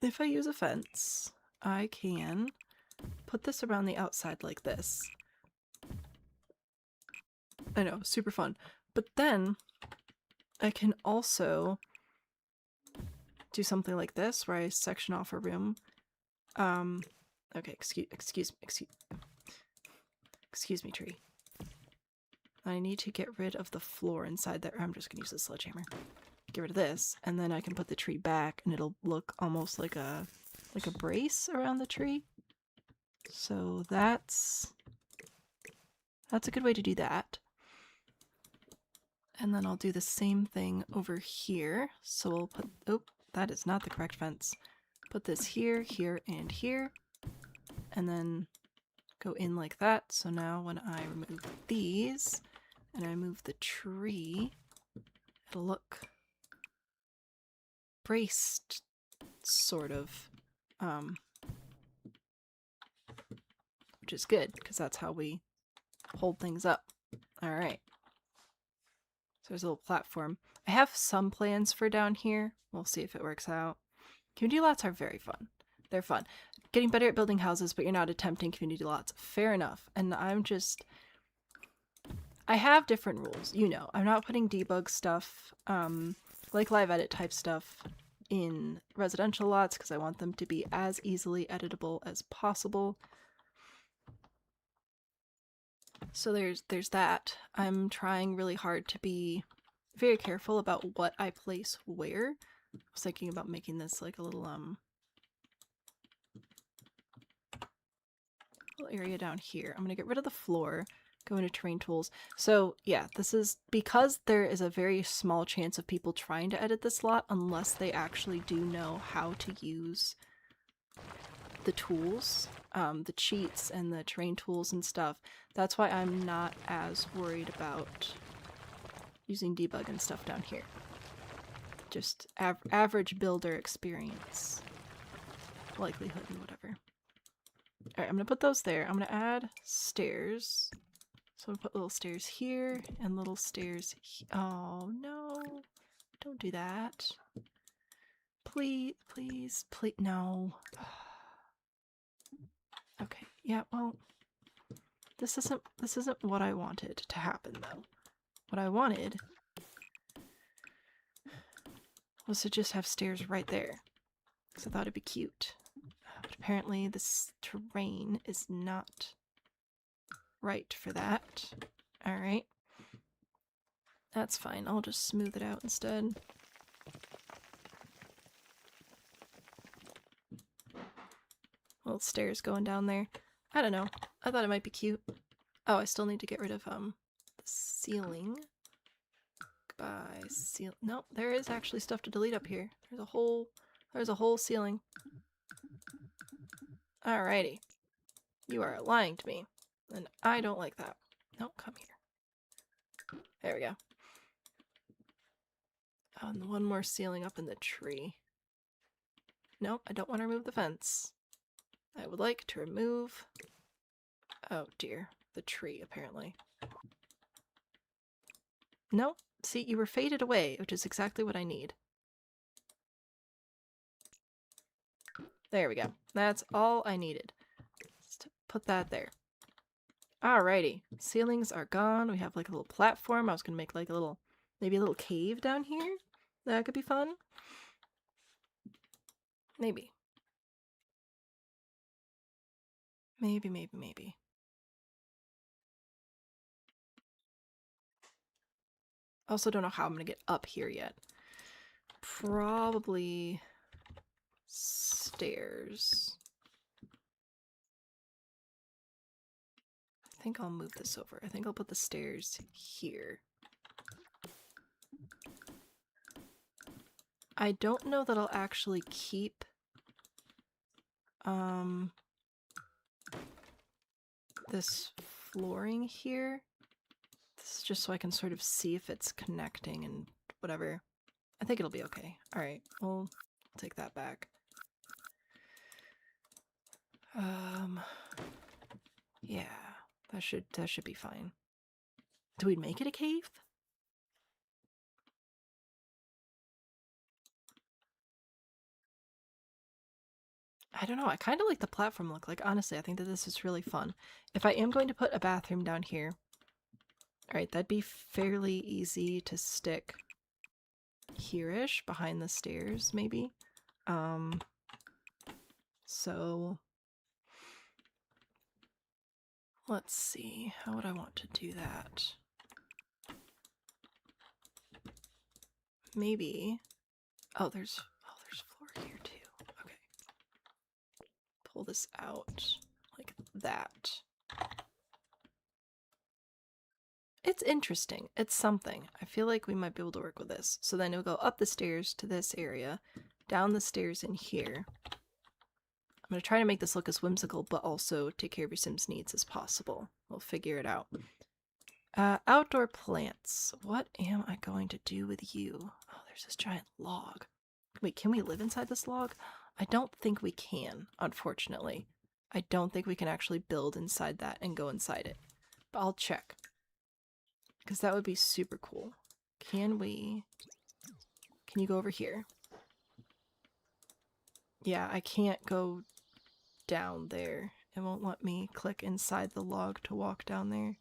Speaker 1: If I use a fence, I can put this around the outside like this. I know, super fun. But then I can also do something like this where I section off a room. Okay, excuse me, tree. I need to get rid of the floor inside there. I'm just gonna use the sledgehammer. Get rid of this, and then I can put the tree back, and it'll look almost like a brace around the tree. So that's a good way to do that. And then I'll do the same thing over here. So we'll put... Oh, that is not the correct fence. Put this here, here, and here. And then go in like that. So now when I remove these and I move the tree, it'll look braced, sort of. Which is good, because that's how we hold things up. Alright. So there's a little platform. I have some plans for down here. We'll see if it works out. Community lots are very fun. They're fun. Getting better at building houses, but you're not attempting community lots. Fair enough. And I have different rules, you know. I'm not putting debug stuff, like live edit type stuff, in residential lots because I want them to be as easily editable as possible. So there's that. I'm trying really hard to be very careful about what I place where. I was thinking about making this like a little area down here. I'm gonna get rid of the floor, go into terrain tools. So yeah, this is because there is a very small chance of people trying to edit this lot unless they actually do know how to use the tools. the cheats and the terrain tools and stuff. That's why I'm not as worried about using debug and stuff down here. Just average builder experience, likelihood and whatever. Alright, I'm gonna put those there. I'm gonna add stairs. So I'm gonna put little stairs here and little stairs here. Oh no, don't do that. Please, please, please, no. Okay, yeah, well, this isn't what I wanted to happen though. What I wanted was to just have stairs right there, because I thought it'd be cute. But apparently this terrain is not right for that. Alright. That's fine, I'll just smooth it out instead. Little stairs going down there. I don't know. I thought it might be cute. Oh, I still need to get rid of the ceiling. Goodbye, no, there is actually stuff to delete up here. There's a whole ceiling. Alrighty. You are lying to me. And I don't like that. No, come here. There we go. Oh, and one more ceiling up in the tree. Nope, I don't want to remove the fence. I would like to remove... Oh dear, the tree apparently. Nope, see, you were faded away, which is exactly what I need. There we go. That's all I needed. Just to put that there. Alrighty, ceilings are gone. We have like a little platform. I was gonna make like a little, maybe a little cave down here. That could be fun. Maybe. Maybe. Also don't know how I'm gonna get up here yet. Probably stairs. I think I'll move this over. I think I'll put the stairs here. I don't know that I'll actually keep this flooring here. This is just so I can sort of see if it's connecting and whatever. I think it'll be okay. Alright, we'll take that back. Yeah, that should be fine. Do we make it a cave? I don't know, I kind of like the platform look. Like, honestly, I think that this is really fun. If I am going to put a bathroom down here, alright, that'd be fairly easy to stick here-ish, behind the stairs, maybe. So... let's see, how would I want to do that? Maybe... oh, there's floor here too. Okay. Pull this out like that. It's interesting. It's something. I feel like we might be able to work with this. So then it'll go up the stairs to this area, down the stairs in here. I'm going to try to make this look as whimsical, but also take care of your Sims' needs as possible. We'll figure it out. Outdoor plants. What am I going to do with you? Oh, there's this giant log. Wait, can we live inside this log? I don't think we can, unfortunately. I don't think we can actually build inside that and go inside it. But I'll check. Because that would be super cool. Can you go over here? Yeah, I can't go down there. It won't let me click inside the log to walk down there.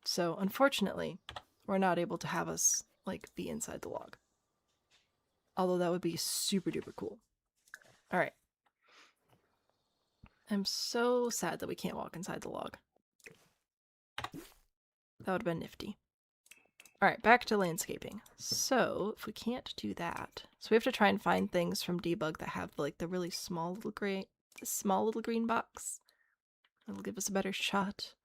Speaker 1: So, unfortunately, we're not able to have us, like, be inside the log. Although that would be super duper cool. Alright. I'm so sad that we can't walk inside the log. That would have been nifty. Alright, back to landscaping. So, if we can't do that, so we have to try and find things from debug that have, like, the really small little green box. That'll give us a better shot.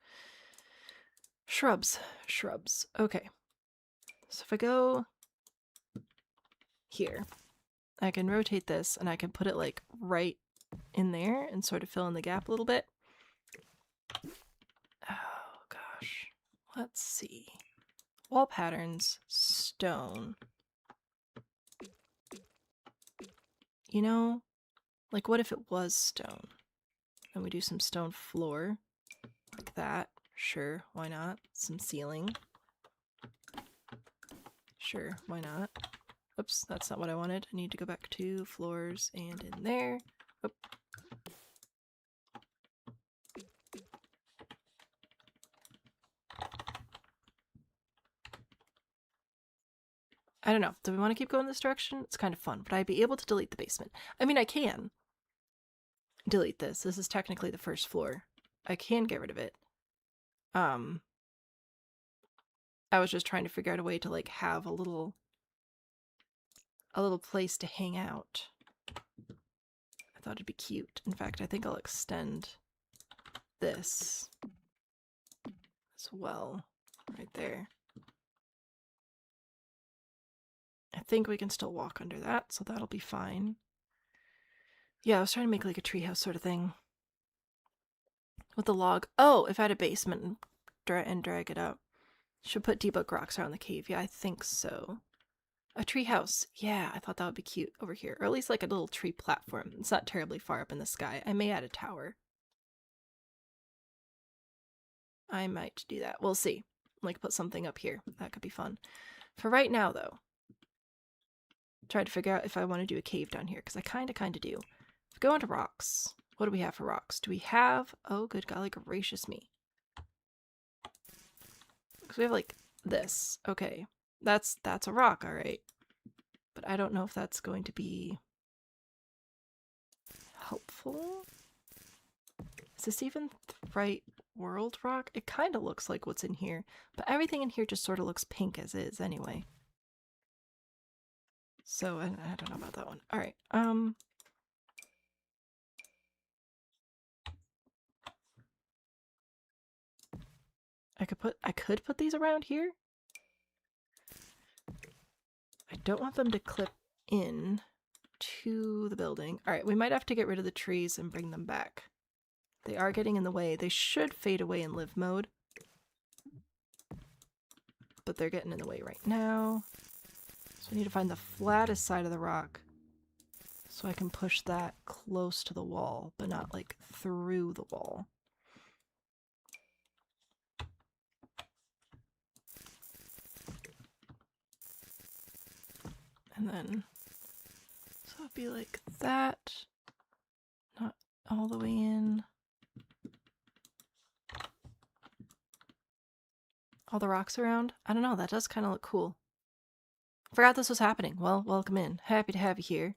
Speaker 1: Shrubs. Okay. So if I go here, I can rotate this and I can put it, like, right in there and sort of fill in the gap a little bit. Oh gosh. Let's see. Wall patterns, stone. You know, like what if it was stone? And we do some stone floor, like that. Sure, why not? Some ceiling. Sure, why not? Oops, that's not what I wanted. I need to go back to floors and in there. Oop. I don't know. Do we want to keep going this direction? It's kind of fun. Would I be able to delete the basement? I mean, I can delete this. This is technically the first floor. I can get rid of it. I was just trying to figure out a way to like have a little place to hang out. I thought it'd be cute. In fact, I think I'll extend this as well, right there. I think we can still walk under that, so that'll be fine. Yeah, I was trying to make like a treehouse sort of thing with the log. Oh, if I had a basement and drag it up. Should put debug rocks around the cave. Yeah, I think so. A treehouse. Yeah, I thought that would be cute over here. Or at least like a little tree platform. It's not terribly far up in the sky. I may add a tower. I might do that. We'll see. Like put something up here. That could be fun. For right now, though, try to figure out if I want to do a cave down here. Because I kind of do. If we go into rocks, what do we have for rocks? Do we have... Oh, good golly gracious me. Because we have like this. Okay. That's a rock, alright. But I don't know if that's going to be helpful. Is this even the right world rock? It kind of looks like what's in here, but everything in here just sort of looks pink as is anyway. So I don't know about that one. Alright, I could put these around here. I don't want them to clip in to the building. Alright, we might have to get rid of the trees and bring them back. They are getting in the way. They should fade away in live mode. But they're getting in the way right now. So I need to find the flattest side of the rock so I can push that close to the wall, but not like through the wall. And then, so it'd be like that, not all the way in. All the rocks around? I don't know, that does kind of look cool. Forgot this was happening. Well, welcome in. Happy to have you here.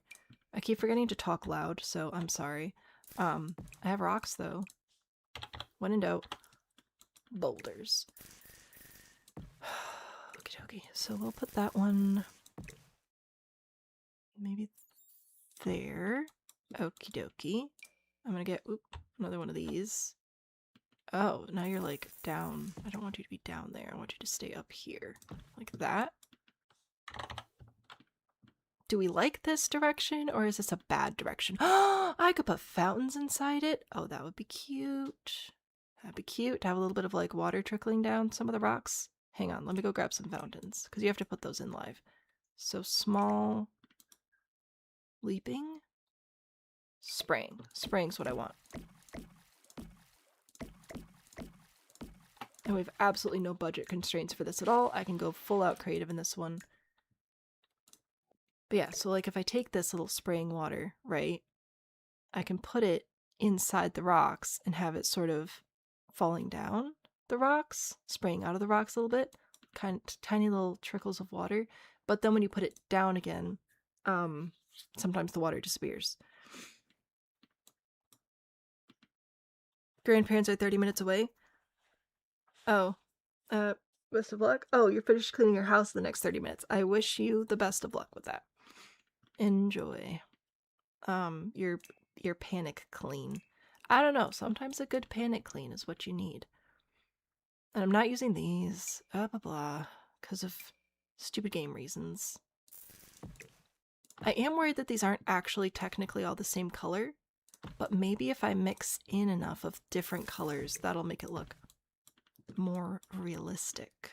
Speaker 1: I keep forgetting to talk loud, so I'm sorry. I have rocks, though. When in doubt, boulders. Okie dokie. So we'll put that one maybe there. Okie dokie. I'm gonna get another one of these. Oh, now you're like down. I don't want you to be down there. I want you to stay up here. Like that. Do we like this direction or is this a bad direction? Oh, I could put fountains inside it. Oh, that would be cute. That'd be cute to have a little bit of like water trickling down some of the rocks. Hang on, let me go grab some fountains because you have to put those in live. So small leaping. Spraying. Spraying's what I want. And we have absolutely no budget constraints for this at all. I can go full out creative in this one. But yeah, so like if I take this little spraying water, right, I can put it inside the rocks and have it sort of falling down the rocks, spraying out of the rocks a little bit, kind of tiny little trickles of water. But then when you put it down again, sometimes the water disappears. Grandparents are 30 minutes away. Oh, best of luck. Oh, you're finished cleaning your house in the next 30 minutes. I wish you the best of luck with that. Enjoy. Your panic clean. I don't know, sometimes a good panic clean is what you need. And I'm not using these, blah blah, because of stupid game reasons. I am worried that these aren't actually technically all the same color. But maybe if I mix in enough of different colors, that'll make it look more realistic.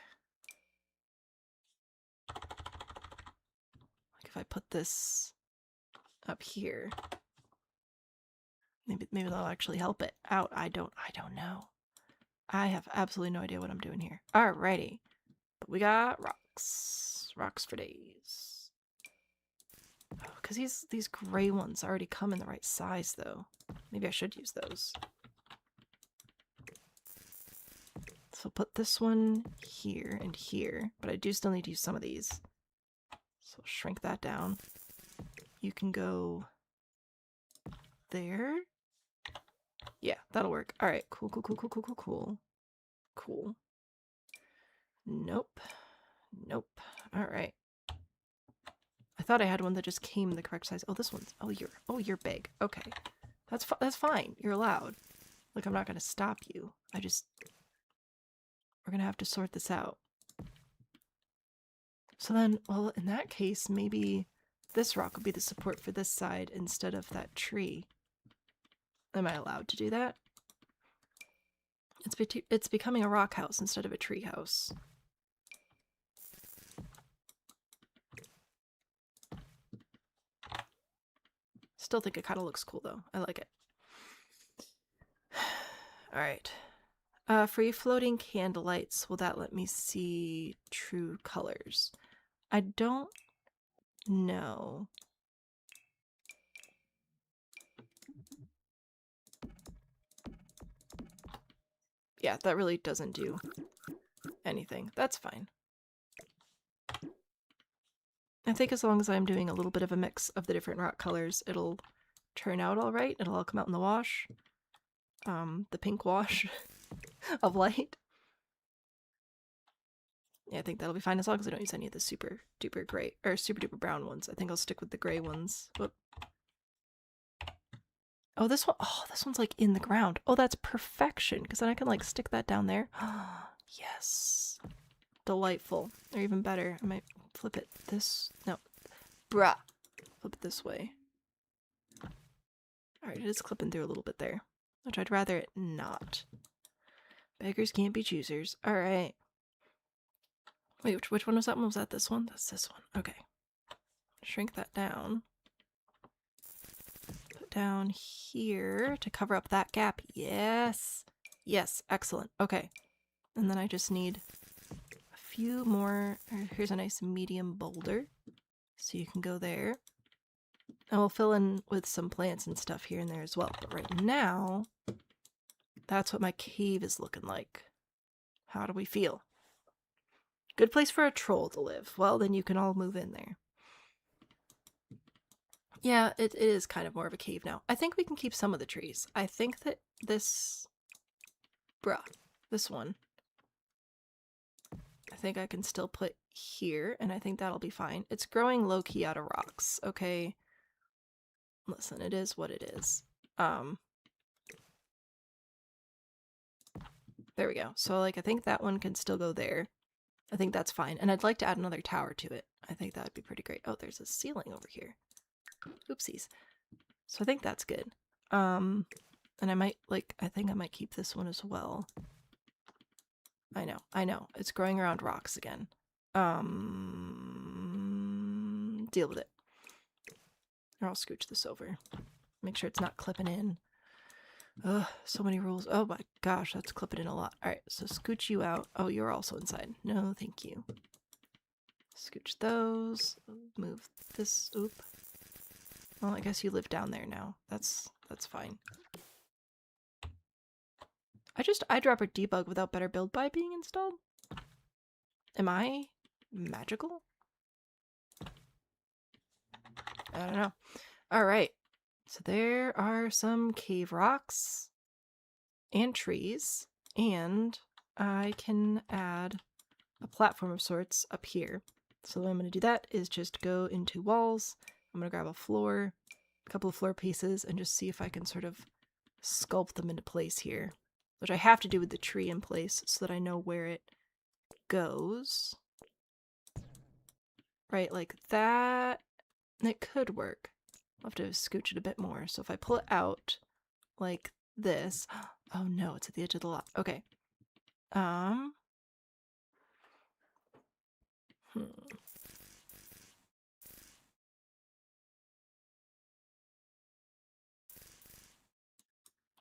Speaker 1: Like if I put this up here, maybe that'll actually help it out. I don't know. I have absolutely no idea what I'm doing here. Alrighty. But we got rocks. Rocks for days. Oh, because these gray ones already come in the right size, though. Maybe I should use those. So put this one here and here. But I do still need to use some of these. So shrink that down. You can go there. Yeah, that'll work. Alright, cool. Cool. Nope. Alright. I thought I had one that just came in the correct size. Oh, this one's... Oh, you're big. Okay. That's fine. You're allowed. Look, I'm not gonna stop you. We're gonna have to sort this out. So then, well, in that case, maybe this rock would be the support for this side instead of that tree. Am I allowed to do that? It's becoming a rock house instead of a tree house. Still think it kind of looks cool, though. I like it. Alright. Free floating candlelights. Will that let me see true colors? I don't know. Yeah, that really doesn't do anything. That's fine. I think as long as I'm doing a little bit of a mix of the different rock colors, it'll turn out all right. It'll all come out in the wash. The pink wash of light. Yeah, I think that'll be fine as long as I don't use any of the super duper gray or super duper brown ones. I think I'll stick with the gray ones. Whoop. Oh, this one. Oh, this one's like in the ground. Oh, that's perfection, because then I can like stick that down there. Yes. Delightful. Or even better, I might flip it this. No. Bruh. Flip it this way. Alright, it is clipping through a little bit there, which I'd rather it not. Beggars can't be choosers. Alright. Wait, which one was that one? Was that this one? That's this one. Okay. Shrink that down. Put down here to cover up that gap. Yes. Yes, excellent. Okay. And then I just need a few more. Here's a nice medium boulder. So you can go there. And we'll fill in with some plants and stuff here and there as well. But right now, that's what my cave is looking like. How do we feel? Good place for a troll to live. Well, then you can all move in there. Yeah, it is kind of more of a cave now. I think we can keep some of the trees. I think that this... this one. I think I can still put here, and I think that'll be fine. It's growing low-key out of rocks, okay? Listen, it is what it is. There we go. So, like, I think that one can still go there. I think that's fine. And I'd like to add another tower to it. I think that would be pretty great. Oh, there's a ceiling over here. Oopsies. So I think that's good. And I might, I think I might keep this one as well. I know. It's growing around rocks again. Deal with it. Or I'll scooch this over. Make sure it's not clipping in. Ugh, so many rules. Oh my gosh, that's clipping in a lot. Alright, so scooch you out. Oh, you're also inside. No, thank you. Scooch those. Move this. Oop. Well, I guess you live down there now. That's fine. Eyedropper debug without better build by being installed? Am I magical? I don't know. Alright. So there are some cave rocks and trees, and I can add a platform of sorts up here. So the way I'm going to do that is just go into walls. I'm going to grab a floor, a couple of floor pieces, and just see if I can sort of sculpt them into place here, which I have to do with the tree in place so that I know where it goes. Right, like that. It could work. I'll have to scooch it a bit more. So if I pull it out like this, oh no, it's at the edge of the lot. Okay.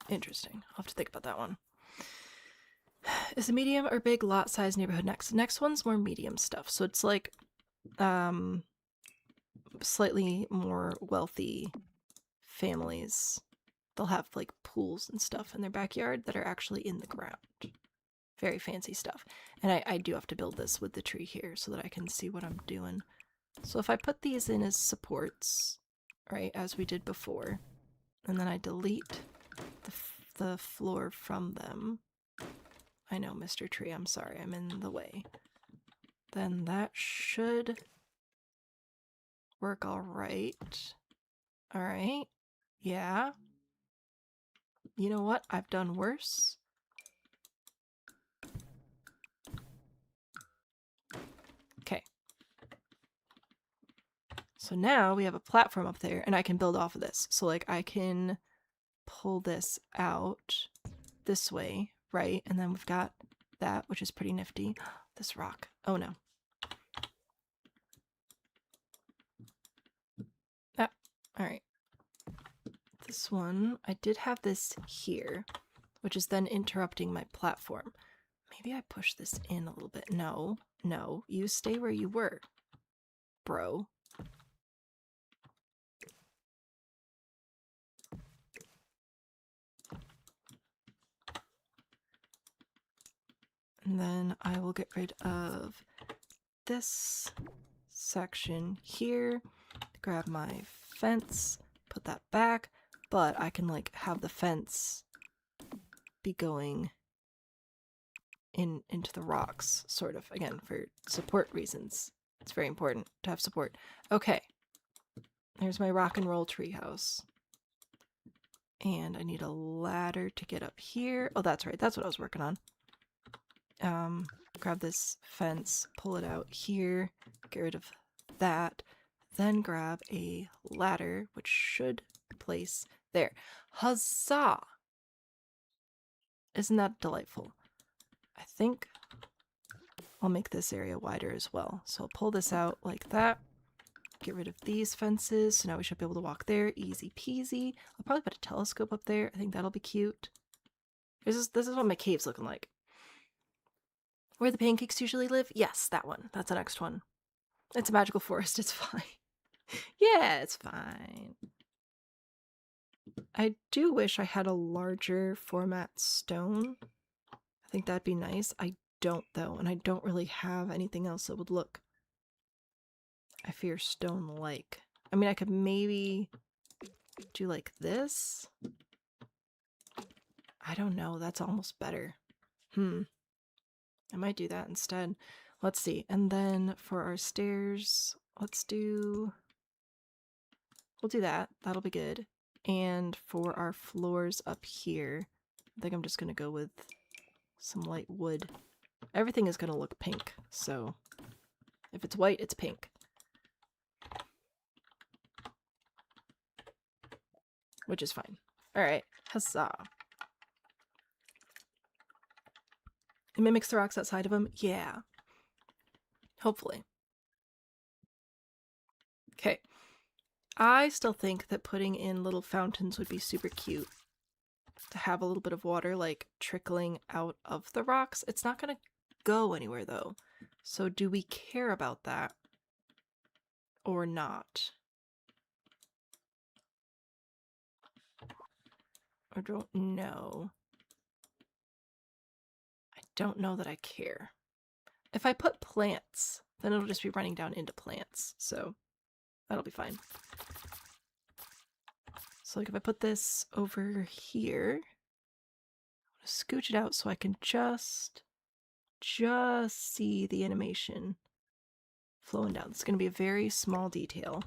Speaker 1: Interesting. I'll have to think about that one. Is the medium or big lot size neighborhood next? The next one's more medium stuff. So it's like slightly more wealthy families. They'll have like pools and stuff in their backyard that are actually in the ground. Very fancy stuff. And I do have to build this with the tree here so that I can see what I'm doing. So if I put these in as supports, right, as we did before, and then I delete the floor from them. I know, Mr. Tree, I'm sorry, I'm in the way. Then that should work all right. All right. Yeah. You know what? I've done worse. Okay. So now we have a platform up there and I can build off of this. So like I can pull this out this way, right? And then we've got that, which is pretty nifty. This rock. Oh no. Ah, all right. This one, I did have this here, which is then interrupting my platform. Maybe I push this in a little bit. No, no, you stay where you were, bro. And then I will get rid of this section here, grab my fence, put that back, but I can like have the fence be going into the rocks, sort of, again, for support reasons. It's very important to have support. Okay, there's my rock and roll treehouse. And I need a ladder to get up here. Oh, that's right, that's what I was working on. Grab this fence, pull it out here, get rid of that, then grab a ladder, which should place there. Huzzah! Isn't that delightful? I think I'll make this area wider as well. So I'll pull this out like that, get rid of these fences, so now we should be able to walk there, easy peasy. I'll probably put a telescope up there, I think that'll be cute. This is what my cave's looking like. Where the pancakes usually live? Yes, that one. That's the next one. It's a magical forest. It's fine. Yeah, it's fine. I do wish I had a larger format stone. I think that'd be nice. I don't, though, and I don't really have anything else that would look, I fear, stone-like. I mean, I could maybe do like this. I don't know. That's almost better. I might do that instead. Let's see. And then for our stairs, we'll do that. That'll be good. And for our floors up here, I think I'm just going to go with some light wood. Everything is going to look pink, so if it's white, it's pink. Which is fine. Alright, huzzah. It mimics the rocks outside of them? Yeah. Hopefully. Okay. I still think that putting in little fountains would be super cute. To have a little bit of water, like, trickling out of the rocks. It's not going to go anywhere, though. So do we care about that? Or not? I don't know. I don't know that I care. If I put plants, then it'll just be running down into plants, so that'll be fine. So like if I put this over here, I'm gonna scooch it out so I can just see the animation flowing down. It's gonna be a very small detail.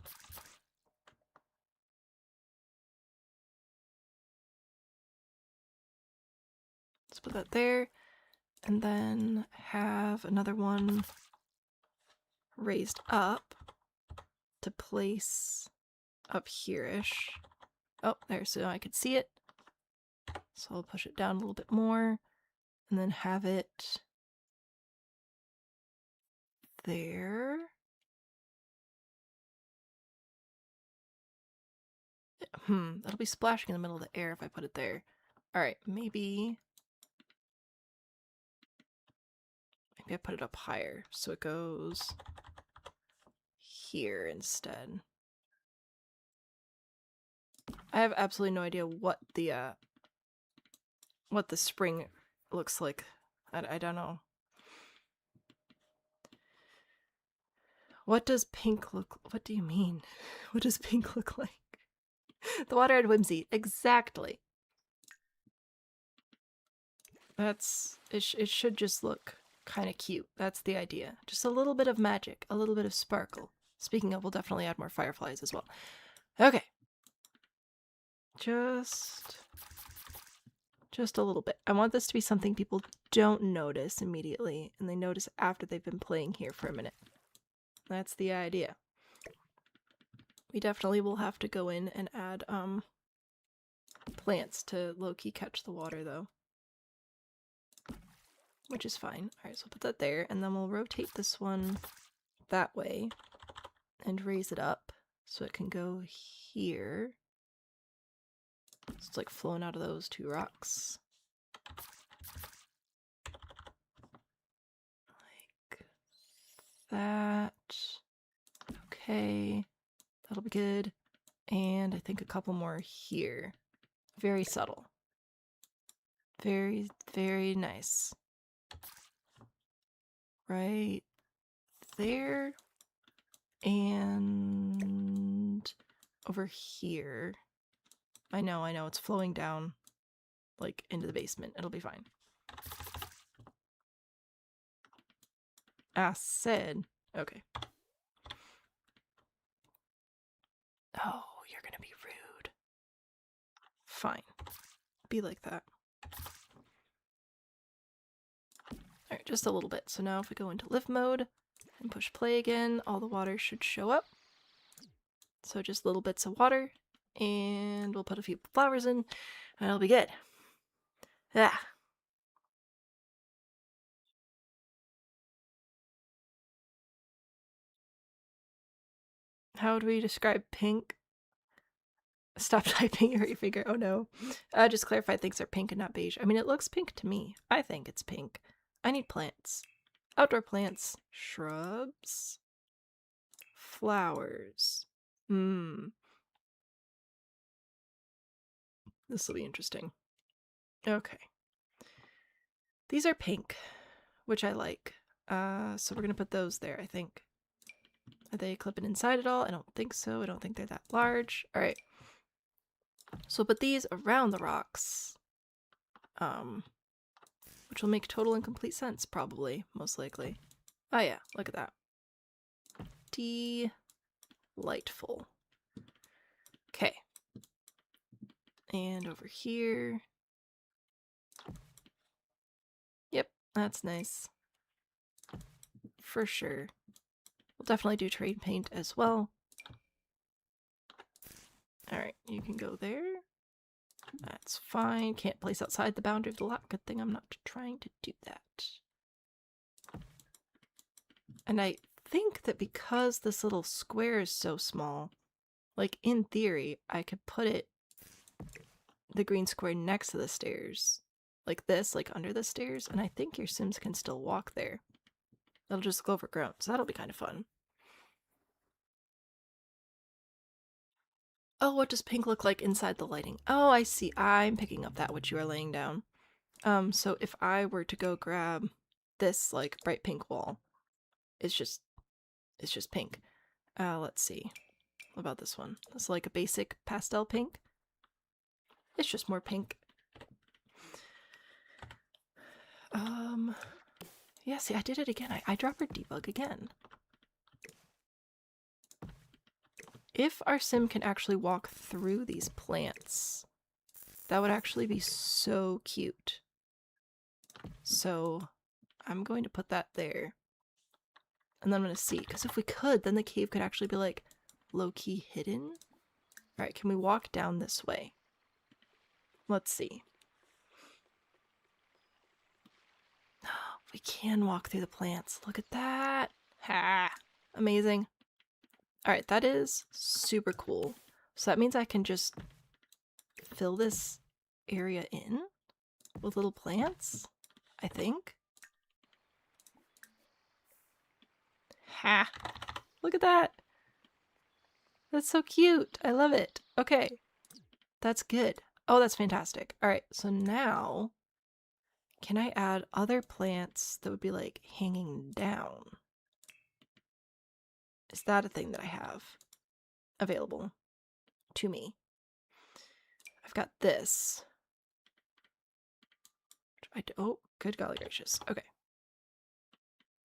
Speaker 1: Let's put that there, and then have another one raised up to place up here-ish. Oh, there, so I could see it. So I'll push it down a little bit more, and then have it there. That'll be splashing in the middle of the air if I put it there. Alright, maybe I put it up higher, so it goes here instead. I have absolutely no idea what the spring looks like. I don't know. What does pink look? What do you mean? What does pink look like? The water had whimsy. Exactly. That's it. It should just look kind of cute. That's the idea. Just a little bit of magic, a little bit of sparkle. Speaking of, we'll definitely add more fireflies as well. Okay. Just a little bit. I want this to be something people don't notice immediately, and they notice after they've been playing here for a minute. That's the idea. We definitely will have to go in and add plants to low-key catch the water, though. Which is fine. Alright, so we'll put that there, and then we'll rotate this one that way and raise it up so it can go here. So it's like flowing out of those two rocks. Like that. Okay. That'll be good. And I think a couple more here. Very subtle. Very, very nice. Right there. And over here. I know, it's flowing down, like, into the basement. It'll be fine. I said. Okay. Oh, you're gonna be rude. Fine. Be like that. Alright, just a little bit. So now if we go into live mode and push play again, all the water should show up. So just little bits of water. And we'll put a few flowers in, and it'll be good. Yeah. How would we describe pink? Stop typing your finger. Oh no. Just clarify things are pink and not beige. I mean, it looks pink to me. I think it's pink. I need plants. Outdoor plants. Shrubs. Flowers. This will be interesting. Okay. These are pink, which I like. So we're gonna put those there, I think. Are they clipping inside at all? I don't think so. I don't think they're that large. Alright. So we'll put these around the rocks. Which will make total and complete sense, probably. Most likely. Oh yeah, look at that. Delightful. Okay. And over here. Yep, that's nice. For sure. We'll definitely do trade paint as well. Alright, you can go there. That's fine. Can't place outside the boundary of the lot. Good thing I'm not trying to do that. And I think that because this little square is so small, like in theory, I could put the green square next to the stairs. Like this, like under the stairs, and I think your Sims can still walk there. It'll just go overgrown, so that'll be kind of fun. Oh, what does pink look like inside the lighting? Oh, I see. I'm picking up that which you are laying down. So if I were to go grab this, like, bright pink wall, it's just pink. Let's see. What about this one? This is like a basic pastel pink. It's just more pink. Yeah, see, I did it again. I dropped her debug again. If our sim can actually walk through these plants, that would actually be so cute. So I'm going to put that there. And then I'm going to see, because if we could, then the cave could actually be like low-key hidden. Alright, can we walk down this way? Let's see. We can walk through the plants. Look at that. Ha! Amazing. Alright, that is super cool. So that means I can just fill this area in with little plants, I think. Ha! Look at that! That's so cute! I love it! Okay. That's good. Oh, that's fantastic. Alright, so now can I add other plants that would be like hanging down? Is that a thing that I have available to me? I've got this. Oh, good golly gracious. Okay.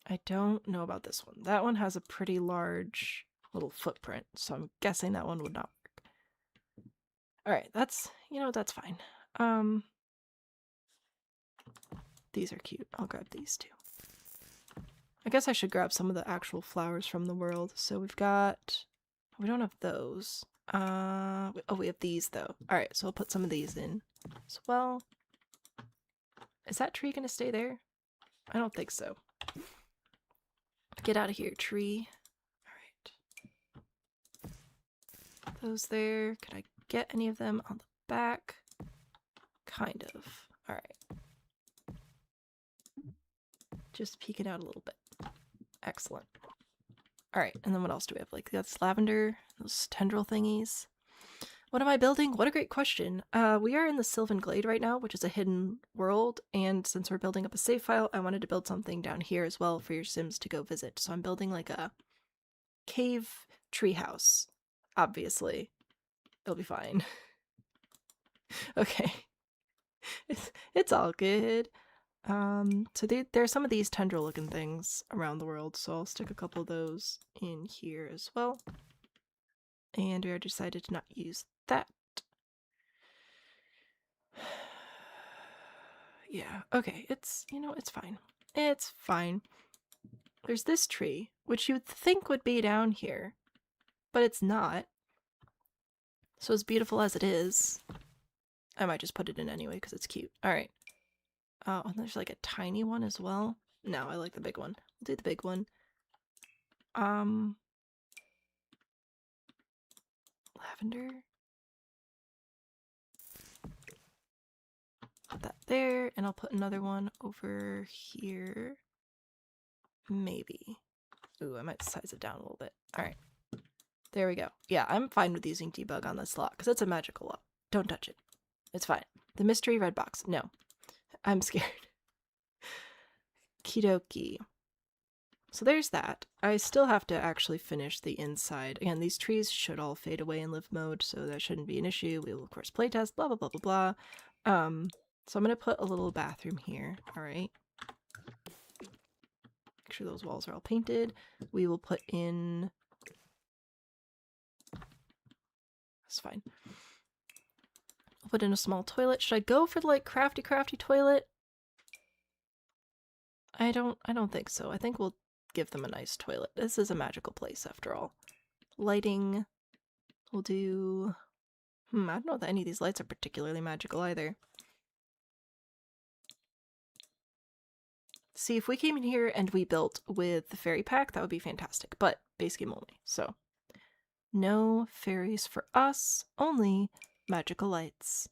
Speaker 1: I don't know about this one. That one has a pretty large little footprint, so I'm guessing that one would not work. Alright, that's, that's fine. These are cute. I'll grab these too. I guess I should grab some of the actual flowers from the world. So we don't have those. Oh, we have these though. Alright, so I'll put some of these in as well. Is that tree gonna stay there? I don't think so. Get out of here, tree. Alright. Those there. Could I get any of them on the back? Kind of. Alright. Just peeking out a little bit. Excellent. Alright, and then what else do we have? Like, that's lavender, those tendril thingies. What am I building? What a great question. We are in the Sylvan Glade right now, which is a hidden world, and since we're building up a save file, I wanted to build something down here as well for your Sims to go visit. So I'm building like a cave treehouse, obviously. It'll be fine. Okay. It's all good. So there are some of these tendril looking things around the world, so I'll stick a couple of those in here as well. And we already decided to not use that. Yeah, okay, it's fine. It's fine. There's this tree, which you'd think would be down here, but it's not. So as beautiful as it is, I might just put it in anyway because it's cute. Alright. And there's like a tiny one as well. No, I like the big one. We'll do the big one. Lavender. Put that there, and I'll put another one over here. Maybe. Ooh, I might size it down a little bit. Alright. There we go. Yeah, I'm fine with using debug on this lot, because it's a magical lot. Don't touch it. It's fine. The mystery red box. No. I'm scared. Kidoki. So there's that. I still have to actually finish the inside. Again, these trees should all fade away in live mode, so that shouldn't be an issue. We will, of course, playtest, blah, blah, blah, blah, blah. So I'm going to put a little bathroom here. Alright. Make sure those walls are all painted. We will put in... That's fine. I'll put in a small toilet. Should I go for the, like, crafty toilet? I don't think so. I think we'll give them a nice toilet. This is a magical place after all. Lighting. We'll do... I don't know that any of these lights are particularly magical either. See, if we came in here and we built with the fairy pack, that would be fantastic. But base game only, so... No fairies for us, only magical lights.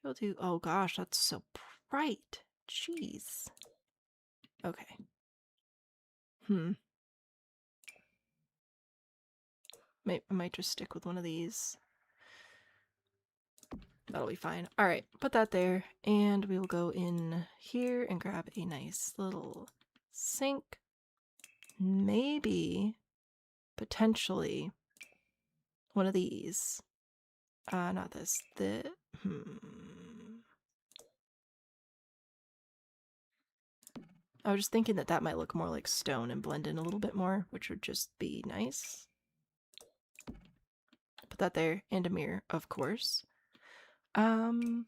Speaker 1: We'll do... Oh gosh, that's so bright. Jeez. Okay. I might just stick with one of these. That'll be fine. Alright, put that there, and we will go in here and grab a nice little sink. Maybe, potentially, one of these. Not this. I was just thinking that might look more like stone and blend in a little bit more, which would just be nice. Put that there, and a mirror, of course. Put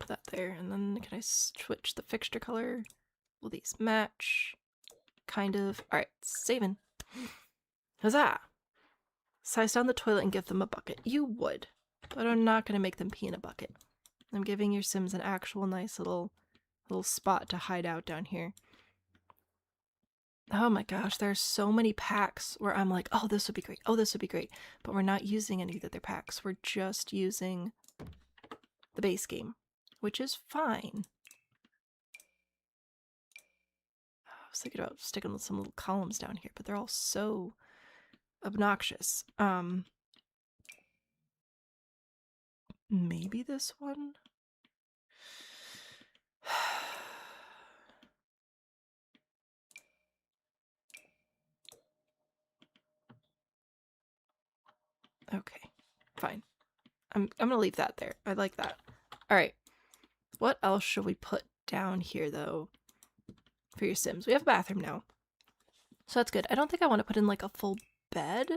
Speaker 1: that there, and then can I switch the fixture color? Will these match? Kind of. Alright, saving. Huzzah! Size down the toilet and give them a bucket. You would, but I'm not going to make them pee in a bucket. I'm giving your Sims an actual nice little spot to hide out down here. Oh my gosh, there are so many packs where I'm like, oh, this would be great. Oh, this would be great. But we're not using any of their packs. We're just using the base game, which is fine. I was thinking about sticking with some little columns down here, but they're all so obnoxious. Maybe this one? Okay, fine. I'm gonna leave that there. I like that. Alright. What else should we put down here, though, for your Sims? We have a bathroom now. So that's good. I don't think I want to put in, like, a full bed,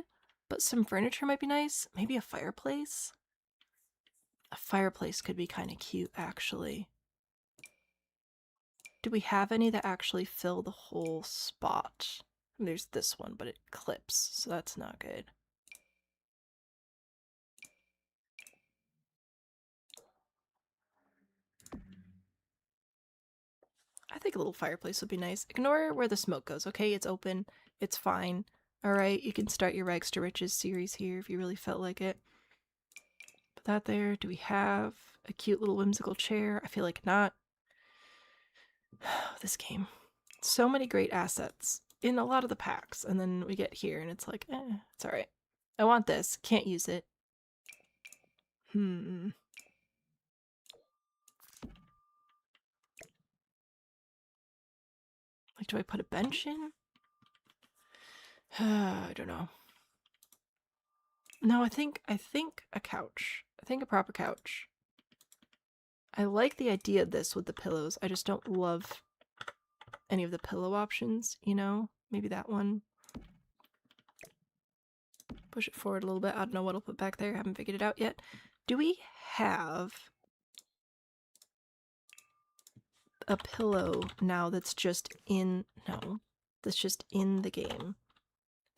Speaker 1: but some furniture might be nice. Maybe a fireplace? A fireplace could be kind of cute, actually. Do we have any that actually fill the whole spot? There's this one, but it clips, so that's not good. I think a little fireplace would be nice. Ignore where the smoke goes, okay? It's open. It's fine. Alright, you can start your Rags to Riches series here if you really felt like it. Put that there. Do we have a cute little whimsical chair? I feel like not. This game. So many great assets in a lot of the packs, and then we get here and it's like, it's alright. I want this. Can't use it. Like, do I put a bench in? I don't know. No, I think a couch. I think a proper couch. I like the idea of this with the pillows. I just don't love any of the pillow options, you know? Maybe that one. Push it forward a little bit. I don't know what I'll put back there. Haven't figured it out yet. Do we have a pillow now that's just in... No. That's just in the game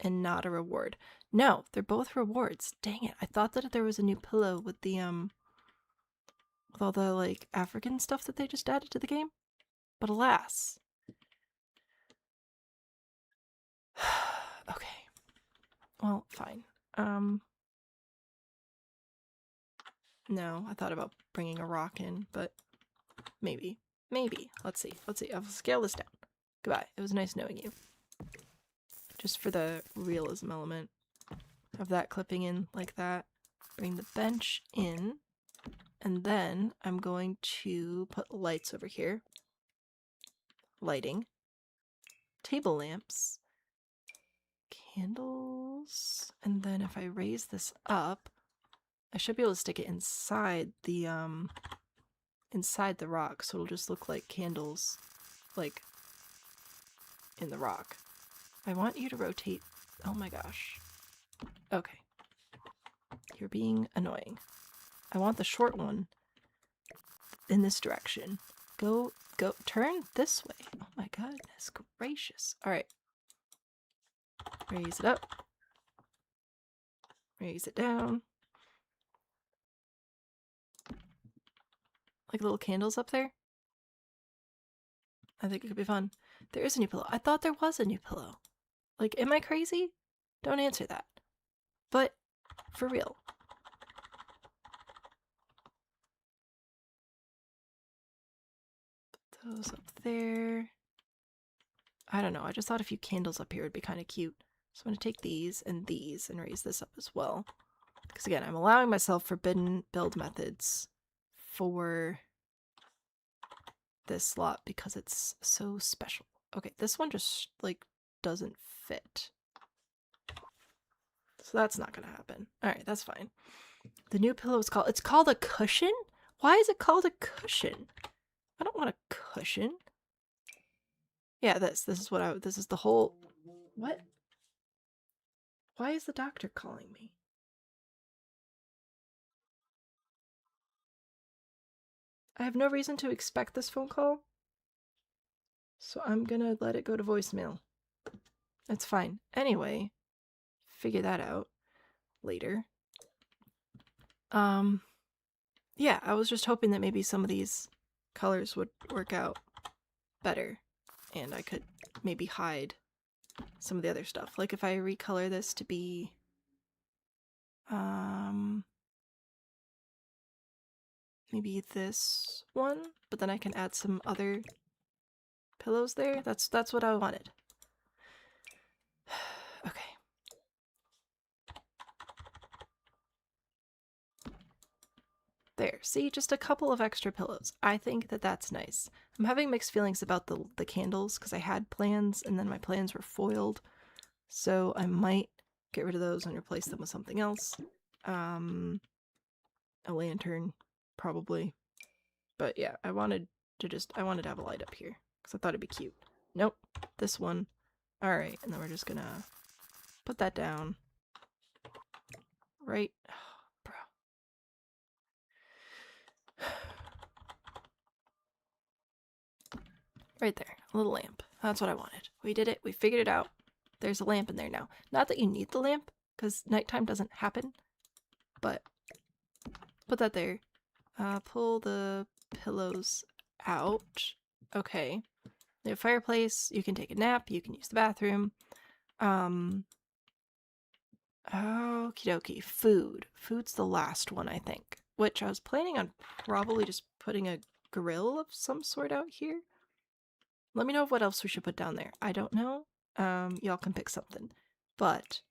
Speaker 1: and not a reward? No, they're both rewards. Dang it. I thought that there was a new pillow with the, with all the, like, African stuff that they just added to the game. But alas. Okay. Well, fine. No, I thought about bringing a rock in, but maybe. Maybe. Let's see. Let's see. I'll scale this down. Goodbye. It was nice knowing you. Just for the realism element. Have that clipping in like that. Bring the bench in. And then I'm going to put lights over here. Lighting. Table lamps. Candles. And then if I raise this up, I should be able to stick it inside the rock, so it'll just look like candles, like, in the rock. I want you to rotate. Oh my gosh. Okay. You're being annoying. I want the short one in this direction. Go, turn this way. Oh my goodness gracious. Alright. Raise it up. Raise it down. Like little candles up there. I think it could be fun. There is a new pillow. I thought there was a new pillow. Like, am I crazy? Don't answer that. But, for real. Put those up there. I don't know. I just thought a few candles up here would be kind of cute. So I'm going to take these and raise this up as well. Because again, I'm allowing myself forbidden build methods for this slot because it's so special. Okay, this one just, like, doesn't fit. So that's not gonna happen. Alright, that's fine. The new pillow is called... It's called a cushion? Why is it called a cushion? I don't want a cushion. Yeah, this is what I... This is the whole... What? Why is the doctor calling me? I have no reason to expect this phone call. So I'm gonna let it go to voicemail. That's fine. Anyway, figure that out later. Yeah, I was just hoping that maybe some of these colors would work out better and I could maybe hide some of the other stuff. Like if I recolor this to be maybe this one, but then I can add some other pillows there. That's what I wanted. Okay. There, see, just a couple of extra pillows. I think that that's nice. I'm having mixed feelings about the candles because I had plans and then my plans were foiled. So I might get rid of those and replace them with something else. A lantern, probably. But yeah, I wanted to have a light up here because I thought it'd be cute. Nope, this one. Alright, and then we're just gonna put that down. Right. Bro. Right there. A little lamp. That's what I wanted. We did it. We figured it out. There's a lamp in there now. Not that you need the lamp, because nighttime doesn't happen. But put that there. Pull the pillows out. Okay. We have a fireplace. You can take a nap. You can use the bathroom. Okie dokie. Food. Food's the last one, I think. Which I was planning on probably just putting a grill of some sort out here. Let me know what else we should put down there. I don't know. Y'all can pick something. But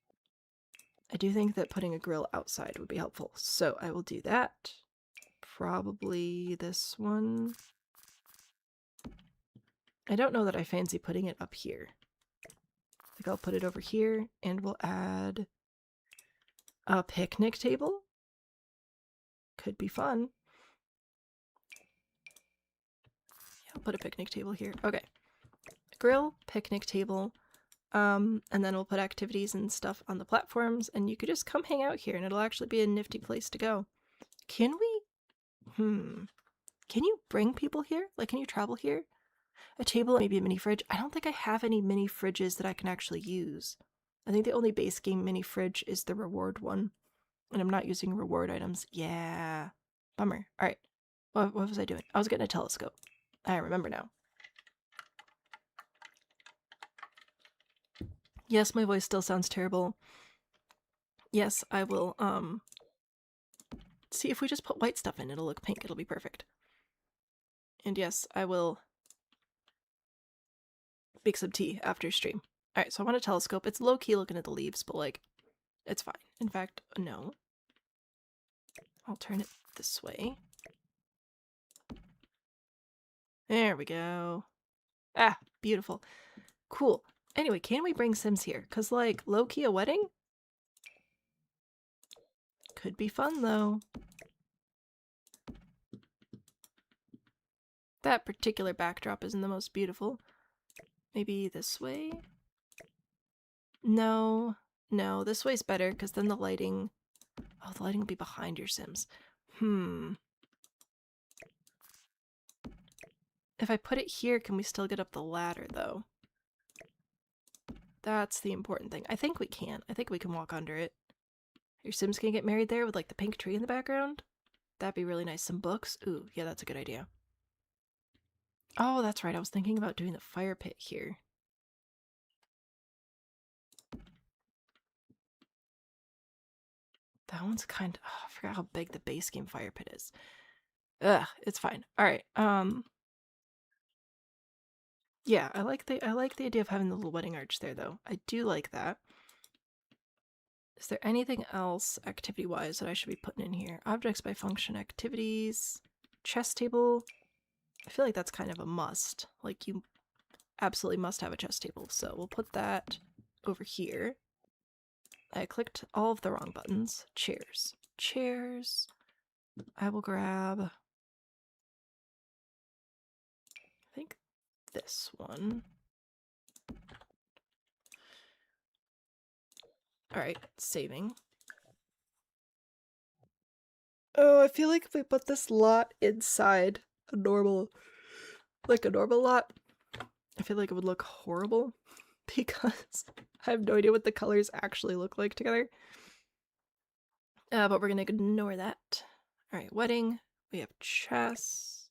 Speaker 1: I do think that putting a grill outside would be helpful. So I will do that. Probably this one. I don't know that I fancy putting it up here. I think I'll put it over here and we'll add a picnic table. Could be fun. Yeah, I'll put a picnic table here. Okay. Grill, picnic table, and then we'll put activities and stuff on the platforms, and you could just come hang out here, and it'll actually be a nifty place to go. Can we? Can you bring people here? Like, can you travel here? A table, maybe a mini fridge. I don't think I have any mini fridges that I can actually use. I think the only base game mini fridge is the reward one, and I'm not using reward items. Yeah. Bummer. Alright. What was I doing? I was getting a telescope. I remember now. Yes, my voice still sounds terrible. Yes, I will, see if we just put white stuff in, it'll look pink, it'll be perfect. And yes, I will make some tea after stream. Alright, so I want a telescope. It's low-key looking at the leaves, but like, it's fine. In fact, no. I'll turn it this way. There we go. Ah, beautiful. Cool. Anyway, can we bring Sims here? Because, like, low-key a wedding? Could be fun, though. That particular backdrop isn't the most beautiful. Maybe this way? No. No, this way's better, because then the lighting... Oh, the lighting will be behind your Sims. If I put it here, can we still get up the ladder, though? That's the important thing. I think we can. I think we can walk under it. Your Sims can get married there with, like, the pink tree in the background? That'd be really nice. Some books? Ooh, yeah, that's a good idea. Oh, that's right. I was thinking about doing the fire pit here. That one's kind of... Oh, I forgot how big the base game fire pit is. Ugh, it's fine. Alright, yeah, I like the idea of having the little wedding arch there, though. I do like that. Is there anything else activity-wise that I should be putting in here? Objects by function activities. Chess table. I feel like that's kind of a must. Like, you absolutely must have a chess table. So we'll put that over here. I clicked all of the wrong buttons. Chairs. Chairs. I will grab... I think this one. Alright, saving. Oh, I feel like if we put this lot inside a normal, like a normal lot, I feel like it would look horrible because I have no idea what the colors actually look like together. But we're gonna ignore that. Alright, wedding. We have chess.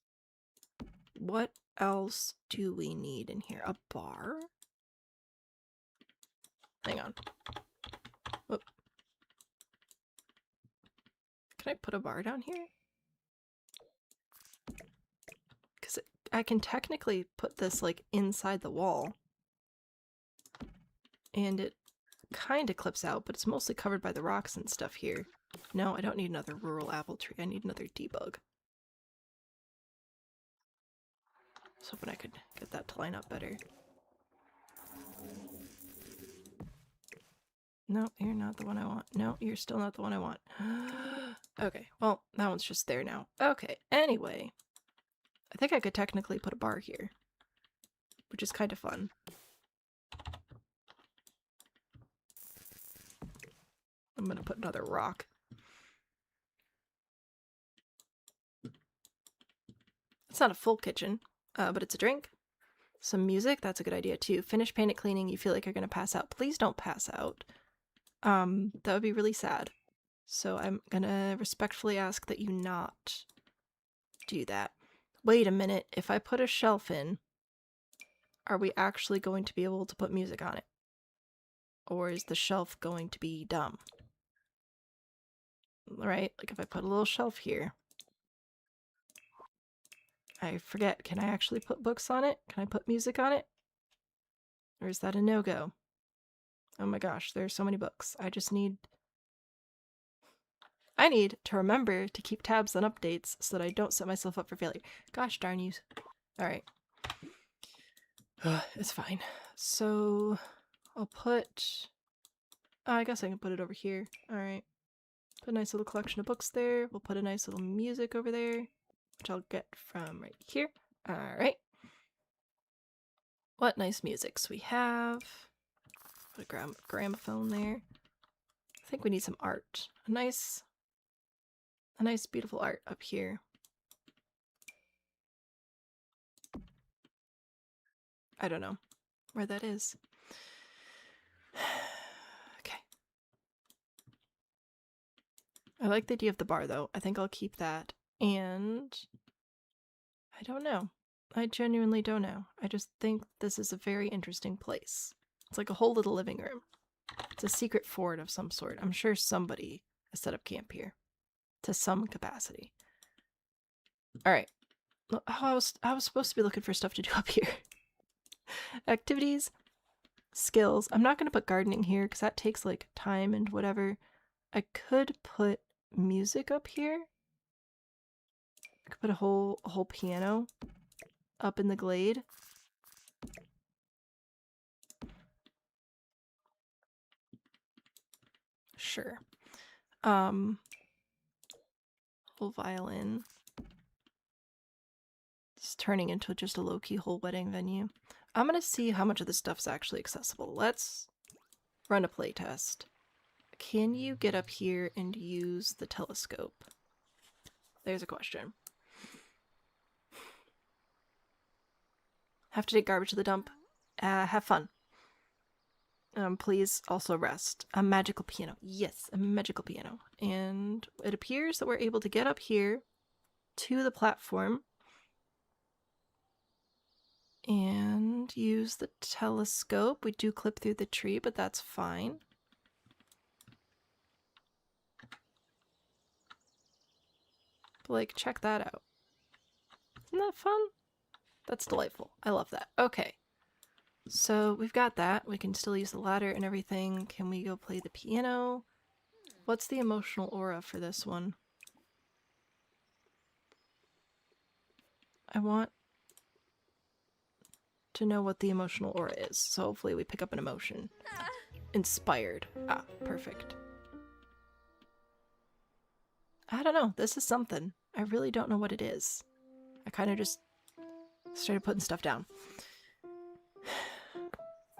Speaker 1: What else do we need in here? A bar? Hang on. Whoop. Can I put a bar down here? Because I can technically put this like inside the wall. And it kind of clips out, but it's mostly covered by the rocks and stuff here. No, I don't need another rural apple tree. I need another debug. I was hoping I could get that to line up better. No, you're not the one I want. No, you're still not the one I want. Okay, well, that one's just there now. Okay, anyway. I think I could technically put a bar here, which is kind of fun. I'm gonna put another rock. It's not a full kitchen, but it's a drink. Some music, that's a good idea too. Finish paint it cleaning, you feel like you're gonna pass out. Please don't pass out. That would be really sad. So I'm gonna respectfully ask that you not do that. Wait a minute, if I put a shelf in, are we actually going to be able to put music on it? Or is the shelf going to be dumb? Right? Like if I put a little shelf here. I forget, can I actually put books on it? Can I put music on it? Or is that a no-go? Oh my gosh, there's so many books. I need to remember to keep tabs on updates so that I don't set myself up for failure. Gosh darn you. Alright. It's fine. So, I'll put... I guess I can put it over here. Alright. Put a nice little collection of books there. We'll put a nice little music over there, which I'll get from right here. Alright. What nice musics we have. Put a gramophone there. I think we need some art. A nice beautiful art up here. I don't know where that is. Okay. I like the idea of the bar though. I think I'll keep that. And I don't know. I genuinely don't know. I just think this is a very interesting place. It's like a whole little living room. It's a secret fort of some sort. I'm sure somebody has set up camp here. To some capacity. Alright. Oh, I was supposed to be looking for stuff to do up here. Activities. Skills. I'm not going to put gardening here because that takes like time and whatever. I could put music up here. I could put a whole piano up in the glade. Sure. Whole violin. It's turning into just a low-key whole wedding venue. I'm gonna see how much of this stuff's actually accessible. Let's run a playtest. Can you get up here and use the telescope? There's a question. Have to take garbage to the dump. Have fun. Please also rest. A magical piano. Yes, a magical piano. And it appears that we're able to get up here to the platform and use the telescope. We do clip through the tree, but that's fine. But, like, check that out. Isn't that fun? That's delightful. I love that. Okay. So we've got that. We can still use the ladder and everything. Can we go play the piano? What's the emotional aura for this one? I want to know what the emotional aura is. So hopefully we pick up an emotion. Inspired. Ah, perfect. I don't know. This is something. I really don't know what it is. I kind of just started putting stuff down.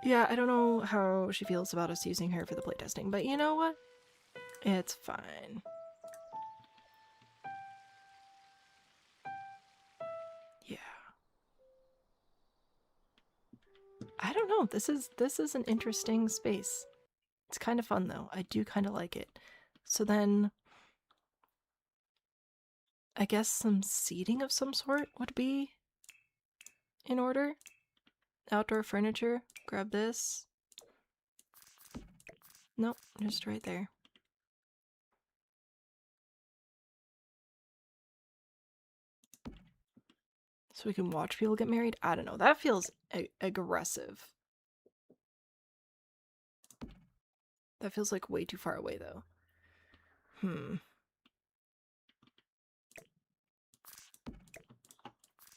Speaker 1: Yeah, I don't know how she feels about us using her for the playtesting, but you know what? It's fine. Yeah. I don't know. This is an interesting space. It's kind of fun though. I do kind of like it. So then I guess some seating of some sort would be in order. Outdoor furniture. Grab this. Nope, just right there. So we can watch people get married? I don't know. That feels aggressive. That feels like way too far away though.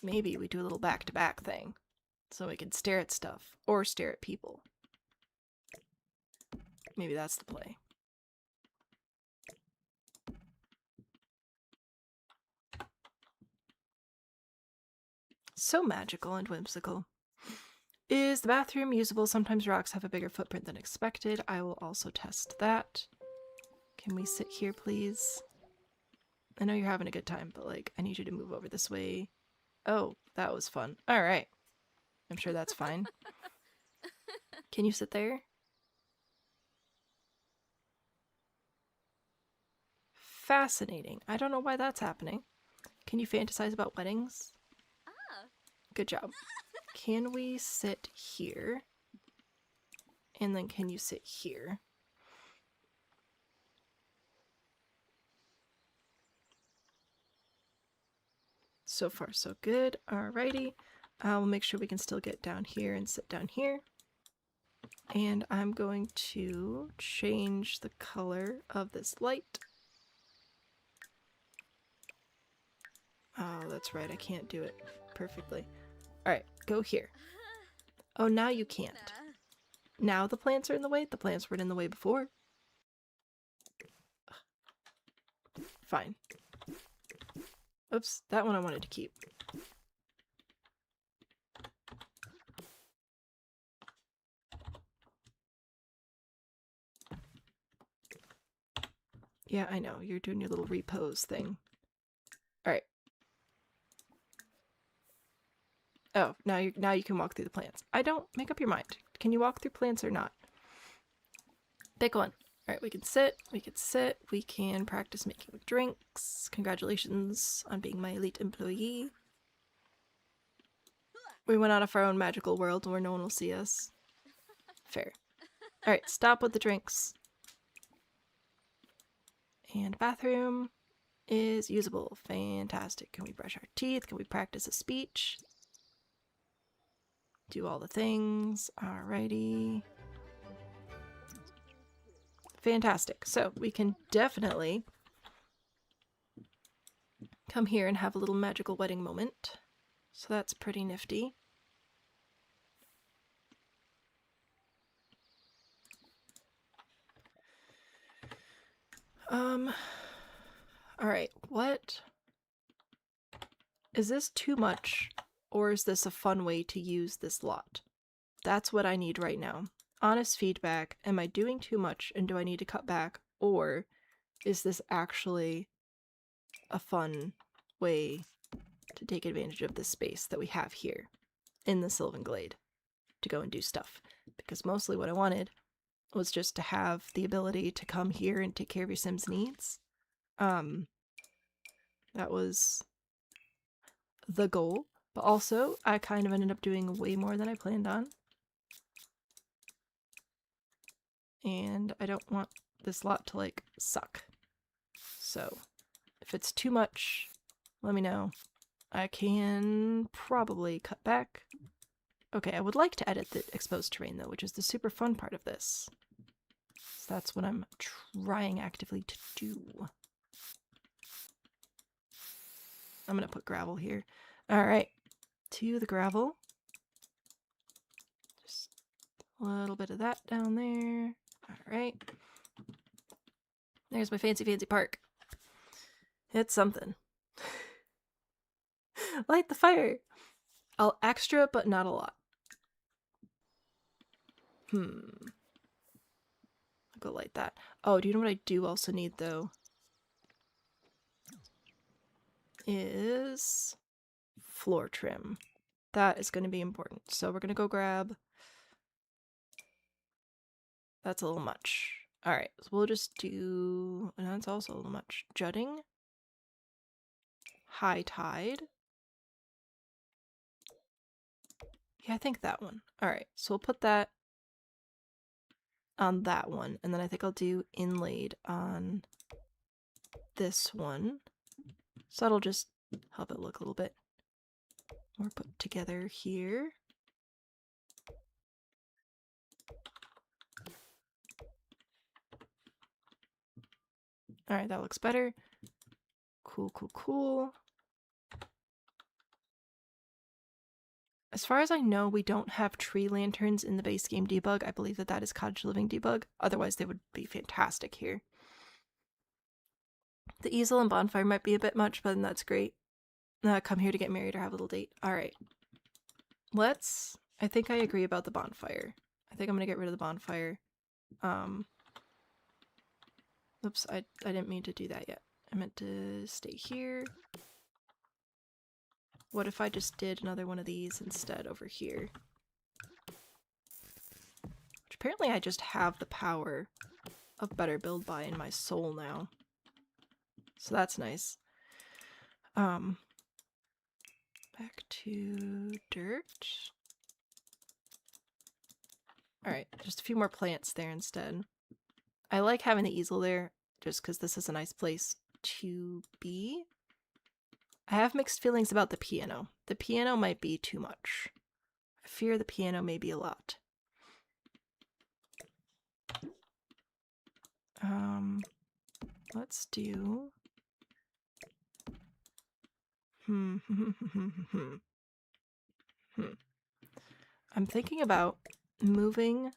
Speaker 1: Maybe we do a little back-to-back thing. So we can stare at stuff. Or stare at people. Maybe that's the play. So magical and whimsical. Is the bathroom usable? Sometimes rocks have a bigger footprint than expected. I will also test that. Can we sit here, please? I know you're having a good time, but like, I need you to move over this way. Oh, that was fun. Alright. I'm sure that's fine. Can you sit there? Fascinating. I don't know why that's happening. Can you fantasize about weddings? Good job. Can we sit here? And then can you sit here? So far, so good. Alrighty. We'll make sure we can still get down here and sit down here. And I'm going to change the color of this light. Oh, that's right. I can't do it perfectly. Alright, go here. Oh, now you can't. Now the plants are in the way? The plants weren't in the way before. Fine. Oops, that one I wanted to keep. Yeah, I know. You're doing your little repose thing. Alright. Oh, now you can walk through the plants. I don't make up your mind. Can you walk through plants or not? Pick one. Alright, we can sit, we can practice making drinks. Congratulations on being my elite employee. We went out of our own magical world where no one will see us. Fair. Alright, stop with the drinks. And bathroom is usable. Fantastic. Can we brush our teeth? Can we practice a speech? Do all the things. Alrighty. Fantastic. So we can definitely come here and have a little magical wedding moment. So that's pretty nifty. Alright, what? Is this too much, or is this a fun way to use this lot? That's what I need right now. Honest feedback. Am I doing too much and do I need to cut back? Or is this actually a fun way to take advantage of this space that we have here in the Sylvan Glade to go and do stuff? Because mostly what I wanted was just to have the ability to come here and take care of your Sims' needs. That was the goal. But also, I kind of ended up doing way more than I planned on. And I don't want this lot to, like, suck. So, if it's too much, let me know. I can probably cut back. Okay, I would like to edit the exposed terrain, though, which is the super fun part of this. So that's what I'm trying actively to do. I'm gonna put gravel here. Alright, to the gravel. Just a little bit of that down there. Alright. There's my fancy park. It's something. Light the fire! I'll extra, but not a lot. I'll go light that. Oh, do you know what I do also need, though? Is floor trim. That is going to be important. So we're going to go grab That's a little much. Alright, so we'll just do... and that's also a little much. Jutting. High tide. Yeah, I think that one. Alright, so we'll put that on that one. And then I think I'll do inlaid on this one. So that'll just help it look a little bit more put together here. Alright, that looks better. Cool, cool, cool. As far as I know, we don't have tree lanterns in the base game debug. I believe that that is cottage living debug. Otherwise, they would be fantastic here. The easel and bonfire might be a bit much, but that's great. Come here to get married or have a little date. Alright. Let's... I think I agree about the bonfire. I think I'm gonna get rid of the bonfire. Oops, I didn't mean to do that yet. I meant to stay here. What if I just did another one of these instead over here? Which apparently I just have the power of better build by in my soul now. So that's nice. Back to dirt. Alright, just a few more plants there instead. I like having the easel there just because this is a nice place to be. I have mixed feelings about the piano. The piano might be too much. I fear the piano may be a lot. Let's do... I'm thinking about moving...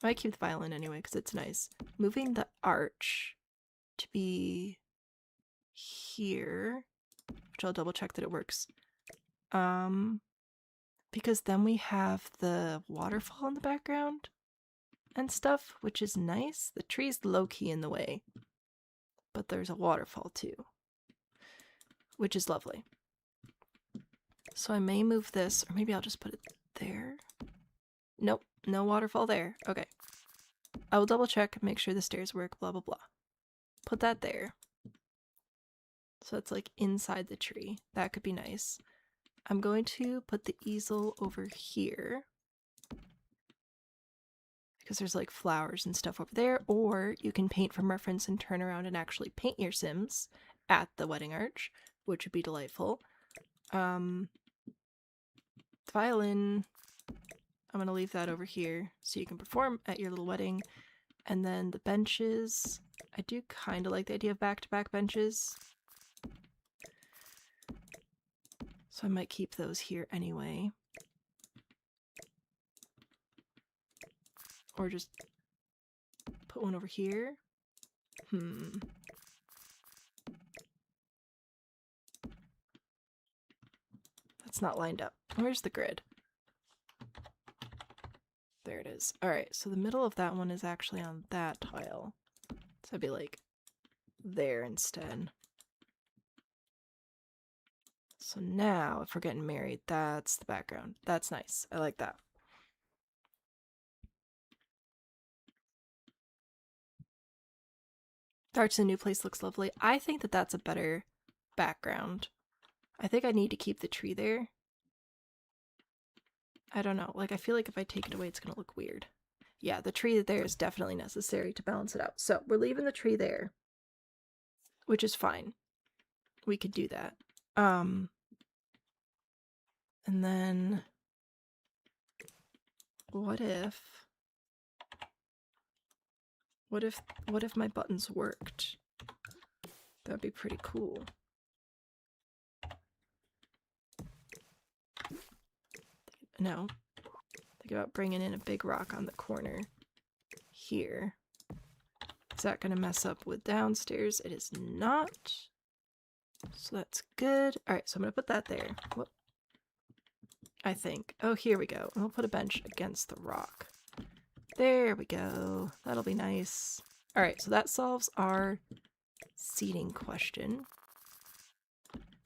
Speaker 1: I might keep the violin anyway because it's nice. Moving the arch to be here, which I'll double check that it works. Because then we have the waterfall in the background and stuff, which is nice. The tree's low-key in the way, but there's a waterfall too, which is lovely. So I may move this, or maybe I'll just put it there. Nope, no waterfall there. Okay. I will double check, make sure the stairs work, blah blah blah. Put that there. So it's like inside the tree. That could be nice. I'm going to put the easel over here. Because there's like flowers and stuff over there. Or you can paint from reference and turn around and actually paint your Sims at the wedding arch, which would be delightful. Violin, I'm going to leave that over here so you can perform at your little wedding. And then the benches, I do kind of like the idea of back-to-back benches. So I might keep those here anyway. Or just put one over here. That's not lined up. Where's the grid? There it is. Alright, so the middle of that one is actually on that tile. So I'd be like there instead. So now, if we're getting married, that's the background. That's nice. I like that. The arch in the new place looks lovely. I think that that's a better background. I think I need to keep the tree there. I don't know. Like, I feel like if I take it away, it's going to look weird. Yeah, the tree there is definitely necessary to balance it out. So we're leaving the tree there, which is fine. We could do that. And then what if my buttons worked? That'd be pretty cool. No. Think about bringing in a big rock on the corner here. Is that going to mess up with downstairs? It is not. So that's good. Alright, so I'm going to put that there. Whoop. I think. Oh, here we go. And we'll put a bench against the rock. There we go. That'll be nice. Alright, so that solves our seating question.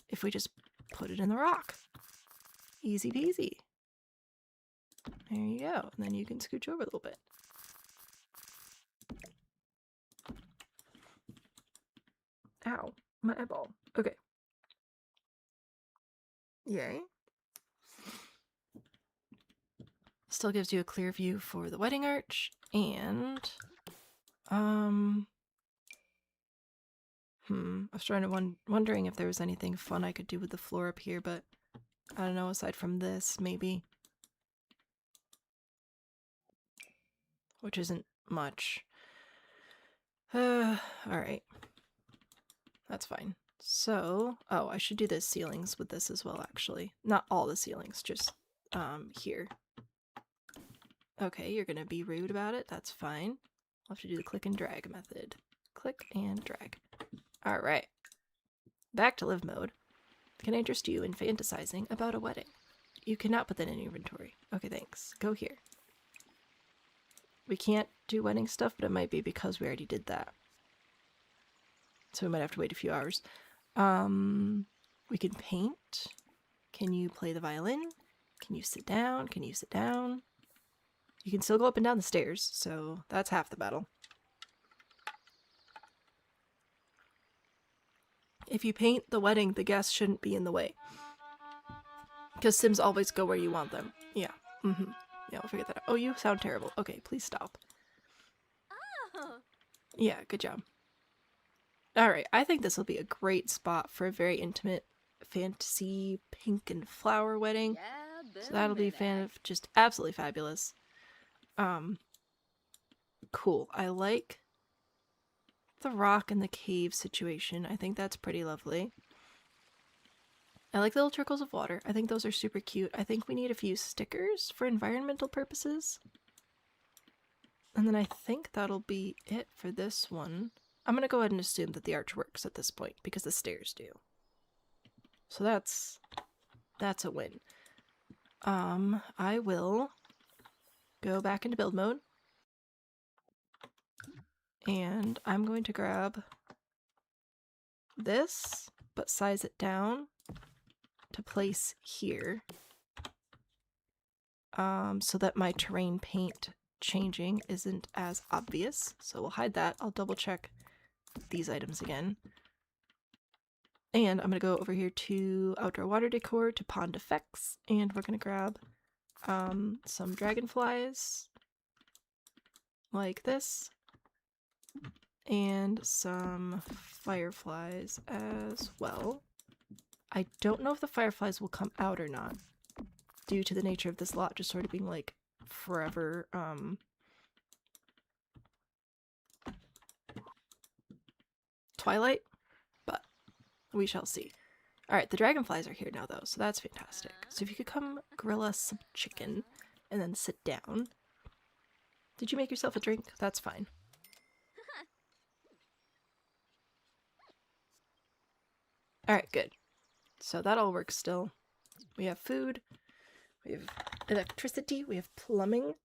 Speaker 1: If we just put it in the rock. Easy peasy. There you go. And then you can scooch over a little bit. Ow, my eyeball. Okay. Yay. Still gives you a clear view for the wedding arch, and I was trying to wondering if there was anything fun I could do with the floor up here, but I don't know, aside from this, maybe. Which isn't much. Alright. That's fine. So, oh, I should do the ceilings with this as well, actually. Not all the ceilings, just, here. Okay, you're gonna be rude about it, that's fine. I'll have to do the click and drag method. Click and drag. Alright. Back to live mode. Can I interest you in fantasizing about a wedding? You cannot put that in inventory. Okay, thanks. Go here. We can't do wedding stuff, but it might be because we already did that. So we might have to wait a few hours. We can paint. Can you play the violin? Can you sit down? Can you sit down? You can still go up and down the stairs, so that's half the battle. If you paint the wedding, the guests shouldn't be in the way. Because Sims always go where you want them. Yeah. Mm-hmm. Yeah, we'll figure that out. Oh, you sound terrible. Okay, please stop.
Speaker 3: Oh.
Speaker 1: Yeah, good job. Alright, I think this will be a great spot for a very intimate fantasy pink and flower wedding.
Speaker 3: Yeah,
Speaker 1: So that'll be just absolutely fabulous. Cool. I like the rock and the cave situation. I think that's pretty lovely. I like the little trickles of water. I think those are super cute. I think we need a few stickers for environmental purposes. And then I think that'll be it for this one. I'm gonna go ahead and assume that the arch works at this point, because the stairs do. So that's a win. I will go back into build mode. And I'm going to grab this, but size it down to place here. So that my terrain paint changing isn't as obvious. So we'll hide that. I'll double check these items again. And I'm going to go over here to outdoor water decor to pond effects, and we're going to grab some dragonflies like this, and some fireflies as well. I don't know if the fireflies will come out or not, due to the nature of this lot just sort of being like forever twilight, but we shall see. Alright, the dragonflies are here now though, so that's fantastic. So if you could come grill us some chicken and then sit down. Did you make yourself a drink? That's fine. Alright, good. So that all works still. We have food, we have electricity, we have plumbing.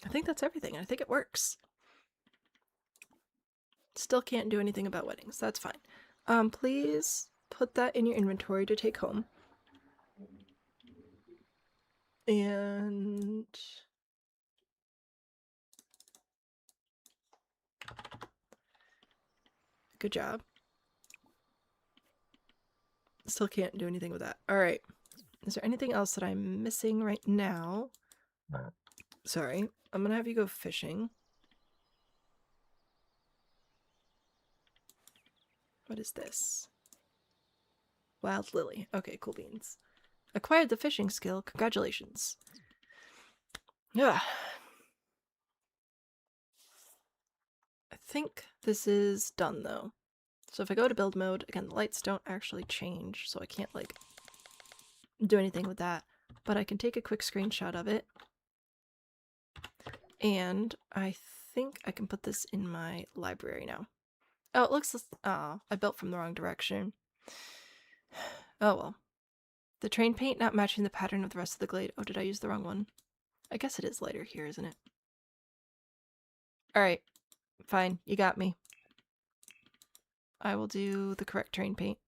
Speaker 1: I think that's everything. I think it works. Still can't do anything about weddings. That's fine. Please put that in your inventory to take home. And good job. Still can't do anything with that. Alright. Is there anything else that I'm missing right now? Sorry. I'm gonna have you go fishing. What is this? Wild lily. Okay, cool beans. Acquired the fishing skill. Congratulations. Yeah. I think this is done though. So if I go to build mode, again, the lights don't actually change, so I can't like do anything with that. But I can take a quick screenshot of it. And I think I can put this in my library now. Oh, it looks... oh, I built from the wrong direction. Oh well. The train paint not matching the pattern of the rest of the glade. Oh, did I use the wrong one? I guess it is lighter here, isn't it? Alright. Fine. You got me. I will do the correct train paint.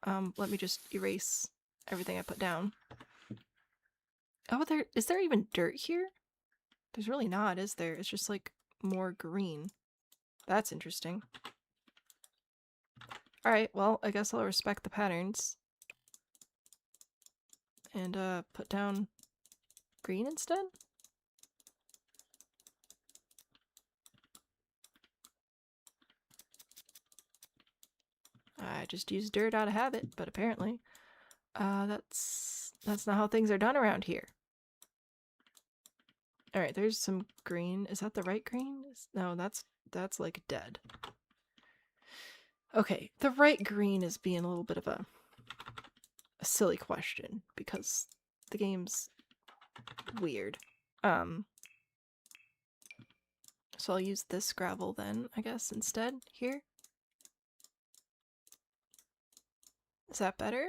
Speaker 1: Let me just erase everything I put down. Oh, is there even dirt here? There's really not, is there? It's just like more green. That's interesting. Alright, well, I guess I'll respect the patterns. And put down green instead? I just used dirt out of habit, but apparently that's not how things are done around here. Alright, there's some green. Is that the right green? No, that's like dead. Okay, the right green is being a little bit of a silly question because the game's weird. So I'll use this gravel then, I guess, instead here. Is that better?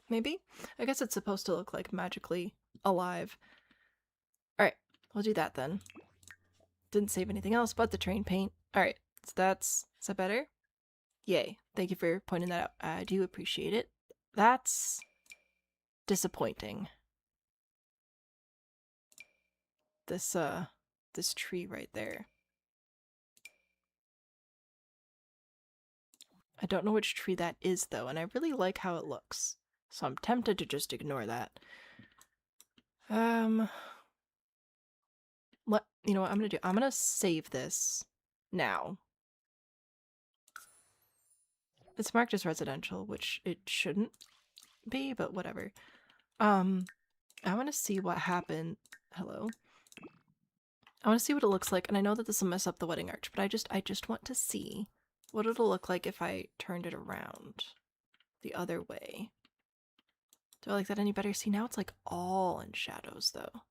Speaker 1: Maybe? I guess it's supposed to look like magically alive. Alright, we'll do that then. Didn't save anything else but the train paint. Alright, so is that better? Yay. Thank you for pointing that out. I do appreciate it. That's disappointing. This tree right there. I don't know which tree that is though, and I really like how it looks. So I'm tempted to just ignore that. You know what I'm gonna do? I'm gonna save this now. It's marked as residential, which it shouldn't be, but whatever. I want to see what happened. Hello. I want to see what it looks like, and I know that this will mess up the wedding arch, but I just want to see what it'll look like if I turned it around the other way. Do I like that any better? See, now it's like all in shadows, though.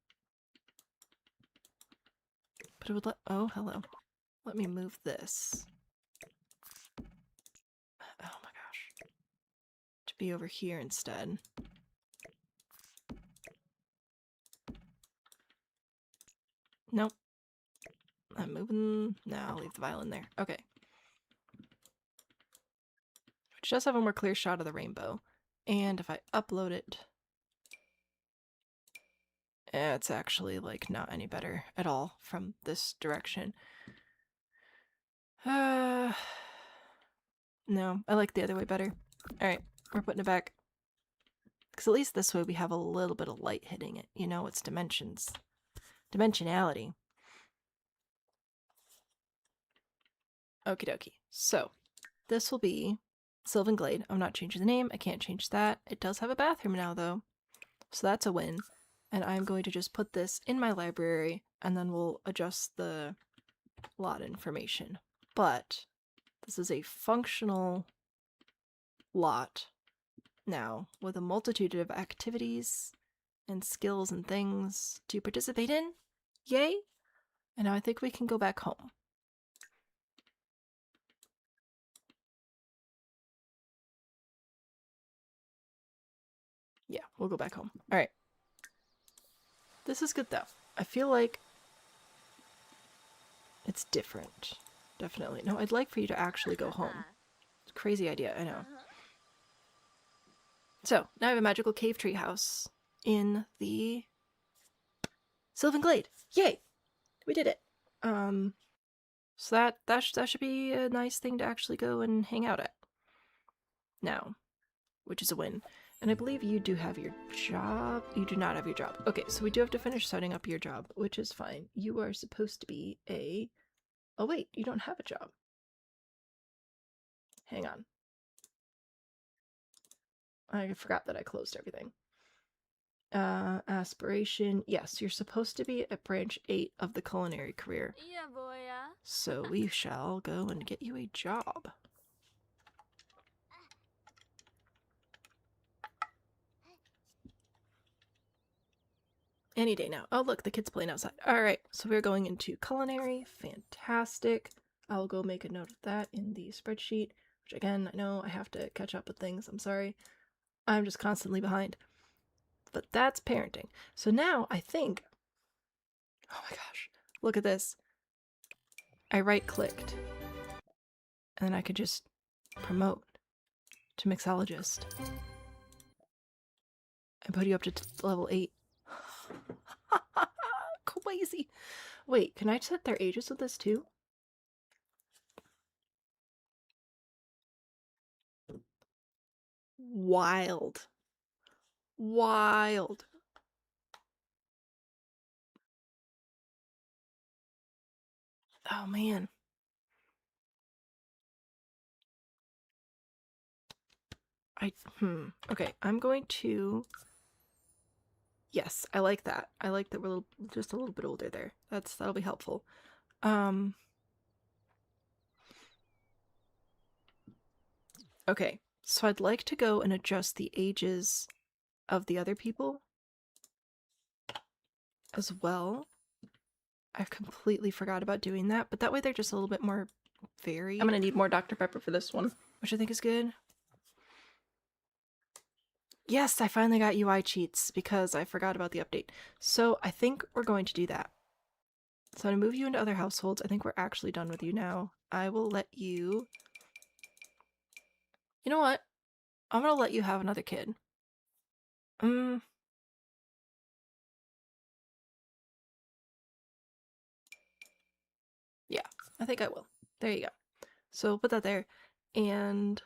Speaker 1: But it would oh, hello. Let me move this. Oh my gosh. To be over here instead. Nope. I'm moving. No, I'll leave the violin there. Okay. Which does have a more clear shot of the rainbow. And if I upload it, it's actually like not any better at all from this direction. No, I like the other way better. Alright, we're putting it back. Because at least this way we have a little bit of light hitting it. You know, it's dimensions. Dimensionality. Okie dokie. So, this will be Sylvan Glade. I'm not changing the name. I can't change that. It does have a bathroom now, though. So that's a win. And I'm going to just put this in my library, and then we'll adjust the lot information. But this is a functional lot now with a multitude of activities and skills and things to participate in. Yay! And now I think we can go back home. Yeah, we'll go back home. Alright. This is good though. I feel like it's different. Definitely. No, I'd like for you to actually go home. It's a crazy idea, I know. So, now I have a magical cave tree house in the Sylvan Glade. Yay! We did it. So that should be a nice thing to actually go and hang out at. Now, which is a win. And I believe you do have your job. You do not have your job. Okay, so we do have to finish setting up your job, which is fine. You are supposed to be a... Oh wait, you don't have a job. Hang on. I forgot that I closed everything. Aspiration. Yes, you're supposed to be at branch 8 of the culinary career.
Speaker 3: Yeah, boy.
Speaker 1: So we shall go and get you a job. Any day now. Oh, look, the kid's playing outside. Alright, so we're going into culinary. Fantastic. I'll go make a note of that in the spreadsheet, which again, I know I have to catch up with things. I'm sorry. I'm just constantly behind. But that's parenting. So now I think... Oh my gosh. Look at this. I right-clicked. And then I could just promote to mixologist. And put you up to level 8. Crazy. Wait, can I set their ages with this too? Wild. Wild. Oh man. Okay, I'm going to... Yes, I like that. I like that we're just a little bit older there. That'll be helpful. Okay, so I'd like to go and adjust the ages of the other people as well. I completely forgot about doing that, but that way they're just a little bit more varied. I'm gonna need more Dr. Pepper for this one, which I think is good. Yes, I finally got UI cheats because I forgot about the update. So I think we're going to do that. So I'm gonna move you into other households. I think we're actually done with you now. I will let you... You know what? I'm gonna let you have another kid. Yeah, I think I will. There you go. So put that there. And...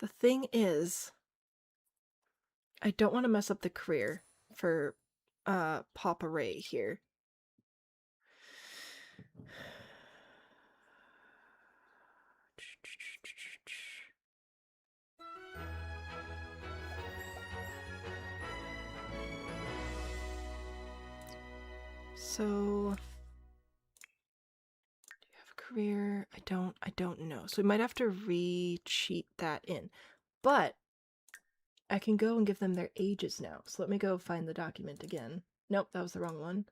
Speaker 1: the thing is, I don't want to mess up the career for Papa Ray here. So, do you have a career? I don't know. So we might have to re-cheat that in. But I can go and give them their ages now. So let me go find the document again. Nope, that was the wrong one.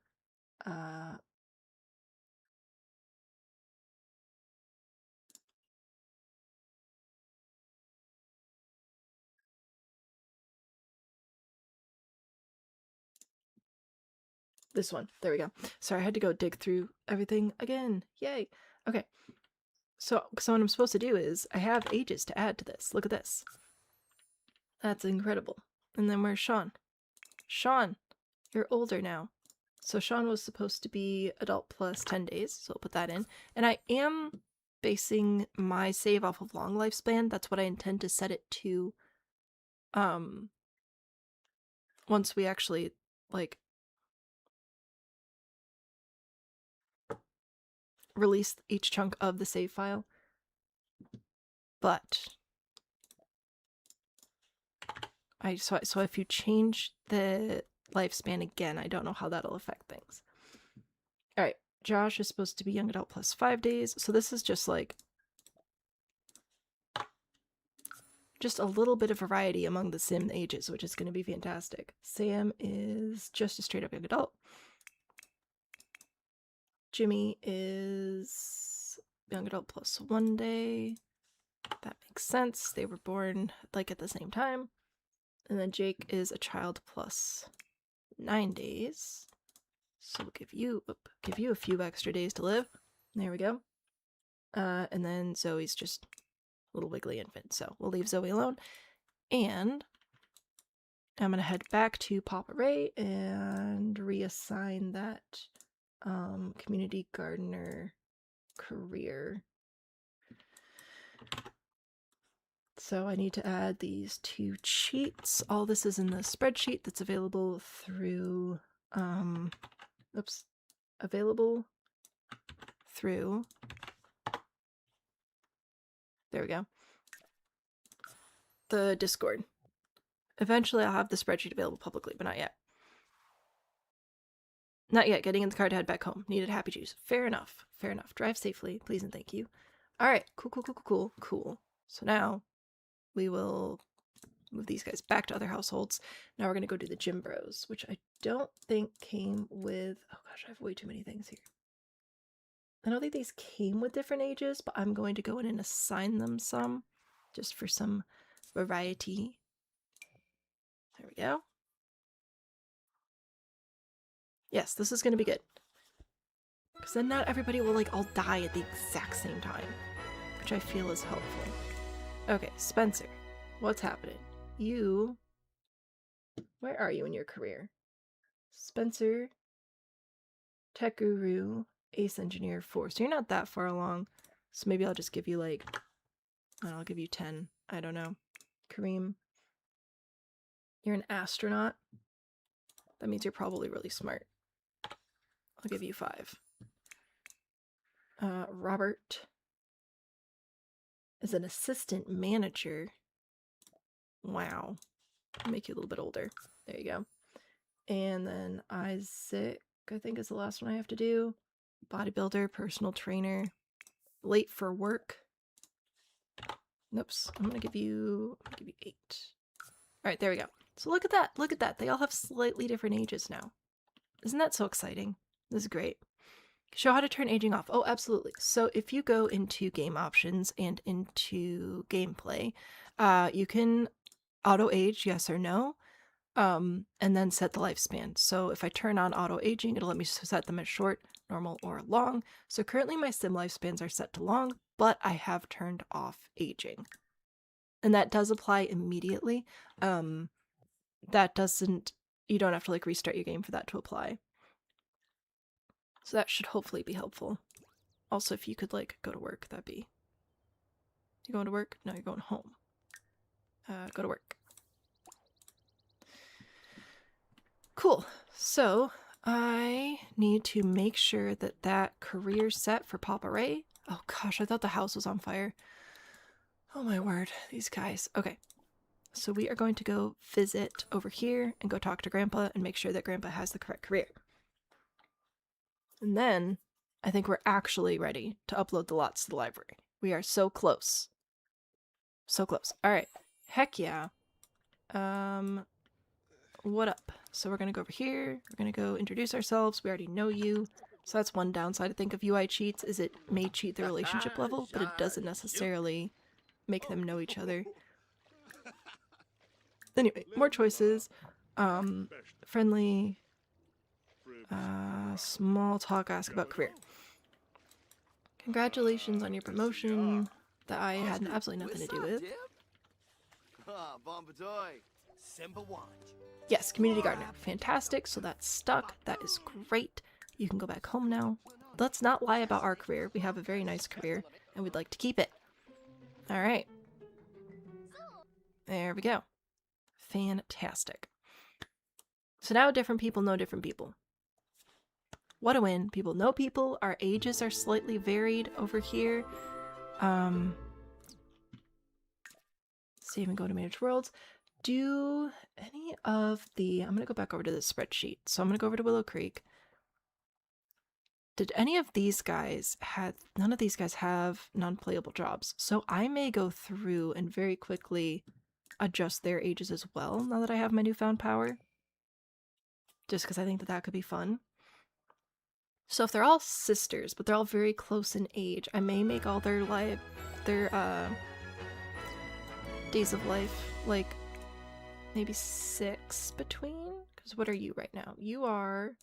Speaker 1: This one. There we go. Sorry, I had to go dig through everything again. Yay. Okay. So what I'm supposed to do is I have ages to add to this. Look at this. That's incredible. And then where's Sean? Sean, you're older now. So Sean was supposed to be adult plus 10 days, so I'll put that in. And I am basing my save off of long lifespan. That's what I intend to set it to. Once we actually, like, release each chunk of the save file. But so if you change the lifespan again, I don't know how that'll affect things. All right, Josh is supposed to be young adult plus 5 days, so this is just like a little bit of variety among the sim ages, which is going to be fantastic. Sam is just a straight up young adult. Jimmy is young adult plus 1 day. That makes sense. They were born like at the same time. And then Jake is a child plus 9 days. So we'll give you a few extra days to live. There we go. And then Zoe's just a little wiggly infant. So we'll leave Zoe alone. And I'm going to head back to Papa Ray and reassign that community gardener career. So I need to add these 2 cheats. All this is in the spreadsheet that's available through, available through, there we go, the Discord. Eventually I'll have the spreadsheet available publicly, but not yet. Not yet. Getting in the car to head back home. Needed happy juice. Fair enough. Fair enough. Drive safely, please and thank you. Alright, cool. So now we will move these guys back to other households. Now we're going to go do the gym bros, which I don't think came with... Oh gosh, I have way too many things here. I don't think these came with different ages, but I'm going to go in and assign them some, just for some variety. There we go. Yes, this is going to be good. Because then not everybody will like all die at the exact same time, which I feel is helpful. Okay, Spencer, what's happening? You, where are you in your career? Spencer, Tech Guru, Ace Engineer 4. So you're not that far along. So maybe I'll just give you like, I'll give you 10. I don't know. Kareem, you're an astronaut. That means you're probably really smart. I'll give you 5. Robert is an assistant manager. Wow. I'll make you a little bit older. There you go. And then Isaac, I think is the last one I have to do. Bodybuilder, personal trainer. Late for work. Oops. I'm gonna give you 8. Alright, there we go. So look at that. Look at that. They all have slightly different ages now. Isn't that so exciting? This is great. Show how to turn aging off. Oh, absolutely. So if you go into game options and into gameplay, you can auto age, yes or no, and then set the lifespan. So if I turn on auto aging, it'll let me set them as short, normal, or long. So currently my sim lifespans are set to long, but I have turned off aging. And that does apply immediately. That doesn't, you don't have to like restart your game for that to apply. So that should hopefully be helpful. Also, if you could, like, go to work, that'd be... You going to work? No, you're going home. Go to work. Cool. So, I need to make sure that that career's set for Papa Ray. Oh gosh, I thought the house was on fire. Oh my word, these guys. Okay. So we are going to go visit over here and go talk to Grandpa and make sure that Grandpa has the correct career. And then, I think we're actually ready to upload the lots to the library. We are so close. So close. Alright. Heck yeah. What up? So we're gonna go over here. We're gonna go introduce ourselves. We already know you. So that's one downside, I think, of UI cheats, is it may cheat the relationship level, but it doesn't necessarily make them know each other. Anyway, more choices. Friendly... small talk, ask about career. Congratulations on your promotion that I had absolutely nothing to do with. Yes, community gardener. Fantastic. So that's stuck. That is great. You can go back home now. Let's not lie about our career. We have a very nice career and we'd like to keep it. Alright. There we go. Fantastic. So now different people know different people. What a win. People know people. Our ages are slightly varied over here. Save and go to manage worlds. Do any of the... I'm going to go back over to the spreadsheet. So I'm going to go over to Willow Creek. Did any of these guys have... None of these guys have non-playable jobs. So I may go through and very quickly adjust their ages as well now that I have my newfound power. Just because I think that that could be fun. So if they're all sisters, but they're all very close in age, I may make all their days of life, like, maybe 6 between? Because what are you right now? You're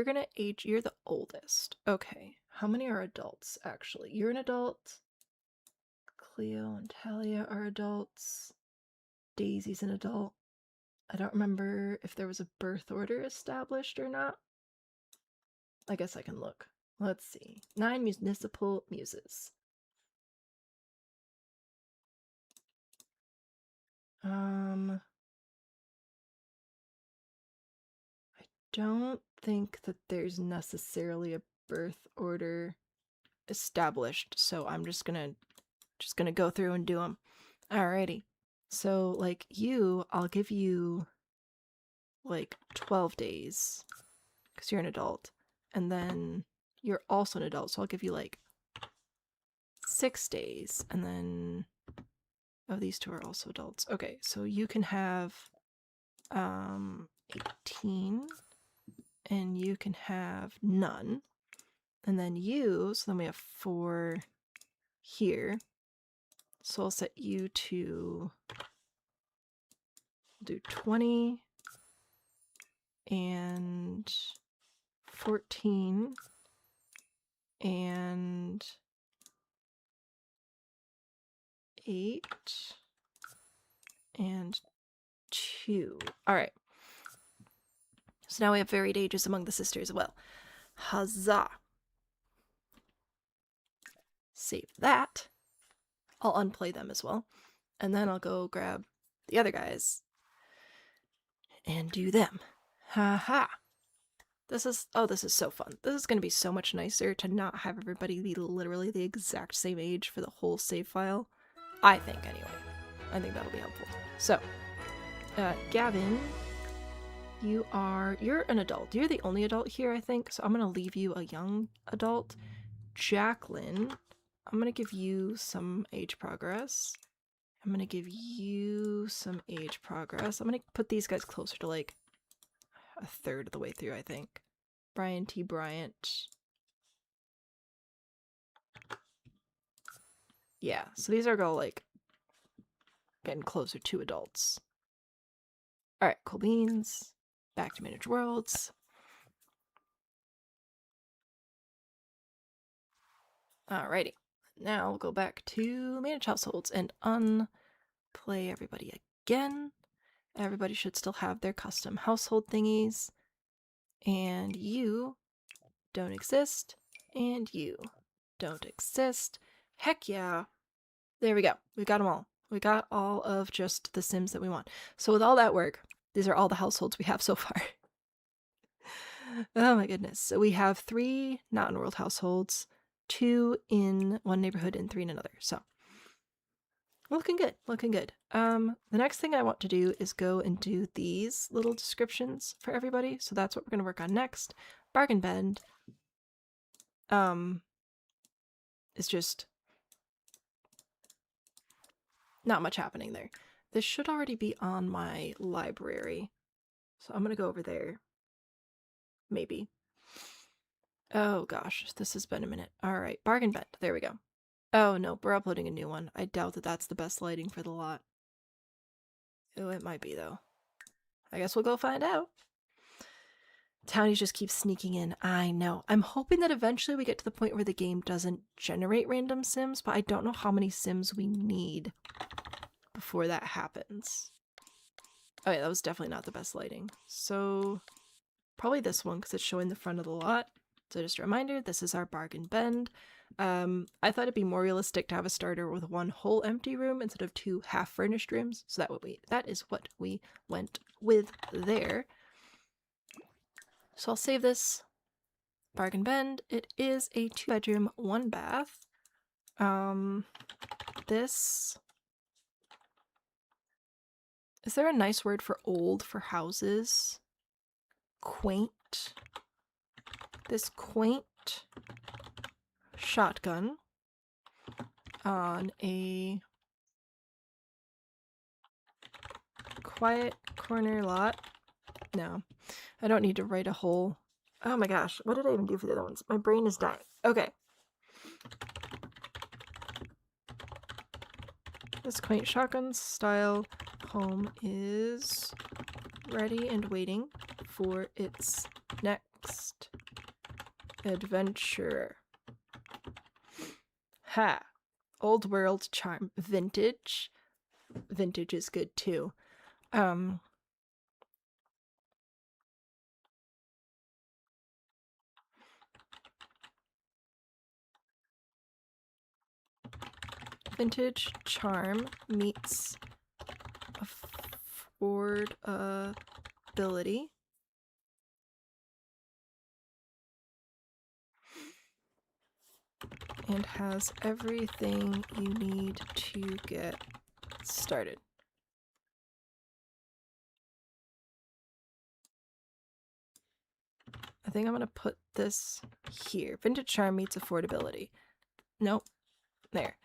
Speaker 1: gonna age, you're the oldest. Okay, how many are adults, actually? You're an adult. Cleo and Talia are adults. Daisy's an adult. I don't remember if there was a birth order established or not. I guess I can look. Let's see. 9 municipal muses. I don't think that there's necessarily a birth order established, so I'm just gonna go through and do them. Alrighty. So, like, I'll give you, like, 12 days, because you're an adult. And then you're also an adult, so I'll give you, like, 6 days. And then... Oh, these two are also adults. Okay, so you can have 18. And you can have none. And then so then we have 4 here. So I'll set you to... do 20 and 14 and 8 and 2. All right. So now we have varied ages among the sisters as well. Huzzah. Save that. I'll unplay them as well. And then I'll go grab the other guys and do them. Ha. This is so fun. This is going to be so much nicer to not have everybody be literally the exact same age for the whole save file. I think, anyway. I think that'll be helpful. So, Gavin, you're an adult. You're the only adult here, I think, so I'm going to leave you a young adult. Jacqueline, I'm going to give you some age progress. I'm going to give you some age progress. I'm going to put these guys closer to, like, a third of the way through, I think. Brian T. Bryant. Yeah, so these are all, like, getting closer to adults. Alright, cool beans. Back to Manage Worlds. Alrighty. Now we'll go back to Manage Households and unplay everybody again. Everybody should still have their custom household thingies. And you don't exist. And you don't exist. Heck yeah. There we go. We got them all. We got all of just the Sims that we want. So with all that work, these are all the households we have so far. Oh my goodness. So we have 3 not in world households, 2 in one neighborhood and 3 in another. So looking good, looking good. The next thing I want to do is go and do these little descriptions for everybody. So that's what we're going to work on next. Bargain Bend is just not much happening there. This should already be on my library. So I'm going to go over there. Maybe. Oh gosh, this has been a minute. Alright, Bargain Bend. There we go. Oh no, we're uploading a new one. I doubt that that's the best lighting for the lot. Oh, it might be though. I guess we'll go find out. Townies just keep sneaking in. I know. I'm hoping that eventually we get to the point where the game doesn't generate random Sims, but I don't know how many Sims we need before that happens. Oh yeah, that was definitely not the best lighting. So probably this one because it's showing the front of the lot. So just a reminder, this is our Bargain Bend. I thought it'd be more realistic to have a starter with 1 whole empty room instead of 2 half-furnished rooms. So that is what we went with there. So I'll save this. Bargain Bend. It is a 2-bedroom, 1-bath. This... Is there a nice word for old for houses? Quaint. This quaint shotgun on a quiet corner lot. No, I don't need to write a whole... Oh my gosh, what did I even do for the other ones? My brain is dying. Okay. This quaint shotgun style home is ready and waiting for its next adventure. Ha! Old world charm. Vintage. Vintage is good too. Vintage charm meets affordability. And has everything you need to get started. I think I'm going to put this here. Vintage charm meets affordability. Nope. There.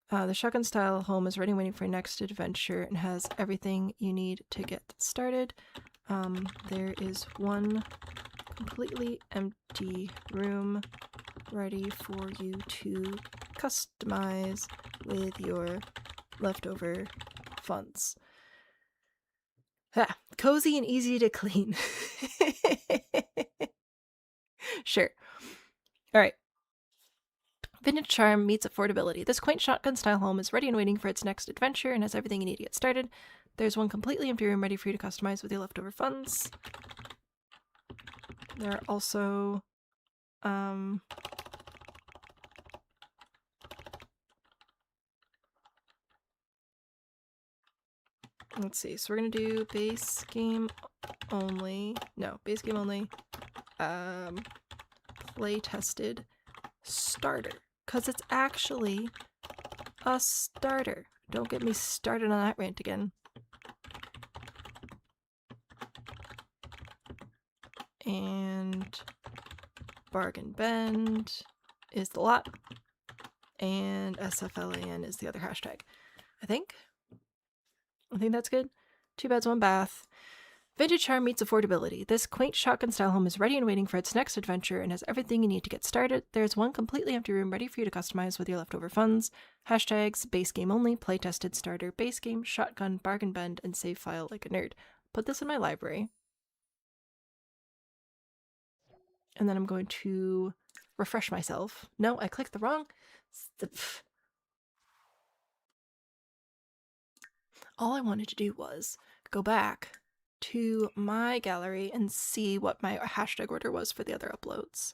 Speaker 1: The shotgun style home is ready waiting for your next adventure and has everything you need to get started. There is 1 completely empty room ready for you to customize with your leftover funds. Ah, cozy and easy to clean. Sure. All right. Vintage charm meets affordability. This quaint shotgun-style home is ready and waiting for its next adventure and has everything you need to get started. There's one completely empty room ready for you to customize with your leftover funds. There are also, let's see. So we're gonna do base game only. No, base game only. Play tested starter, because it's actually a starter. Don't get me started on that rant again. And bargain bend is the lot, and SFLaN is the other hashtag. I think that's good. 2 beds, 1 bath. Vintage charm meets affordability. This quaint shotgun-style home is ready and waiting for its next adventure and has everything you need to get started. There's one completely empty room ready for you to customize with your leftover funds. Hashtags, base game only, play-tested starter, base game, shotgun, bargain bend, and save file like a nerd. Put this in my library. And then I'm going to refresh myself. No, I clicked the wrong... All I wanted to do was go back to my gallery and see what my hashtag order was for the other uploads.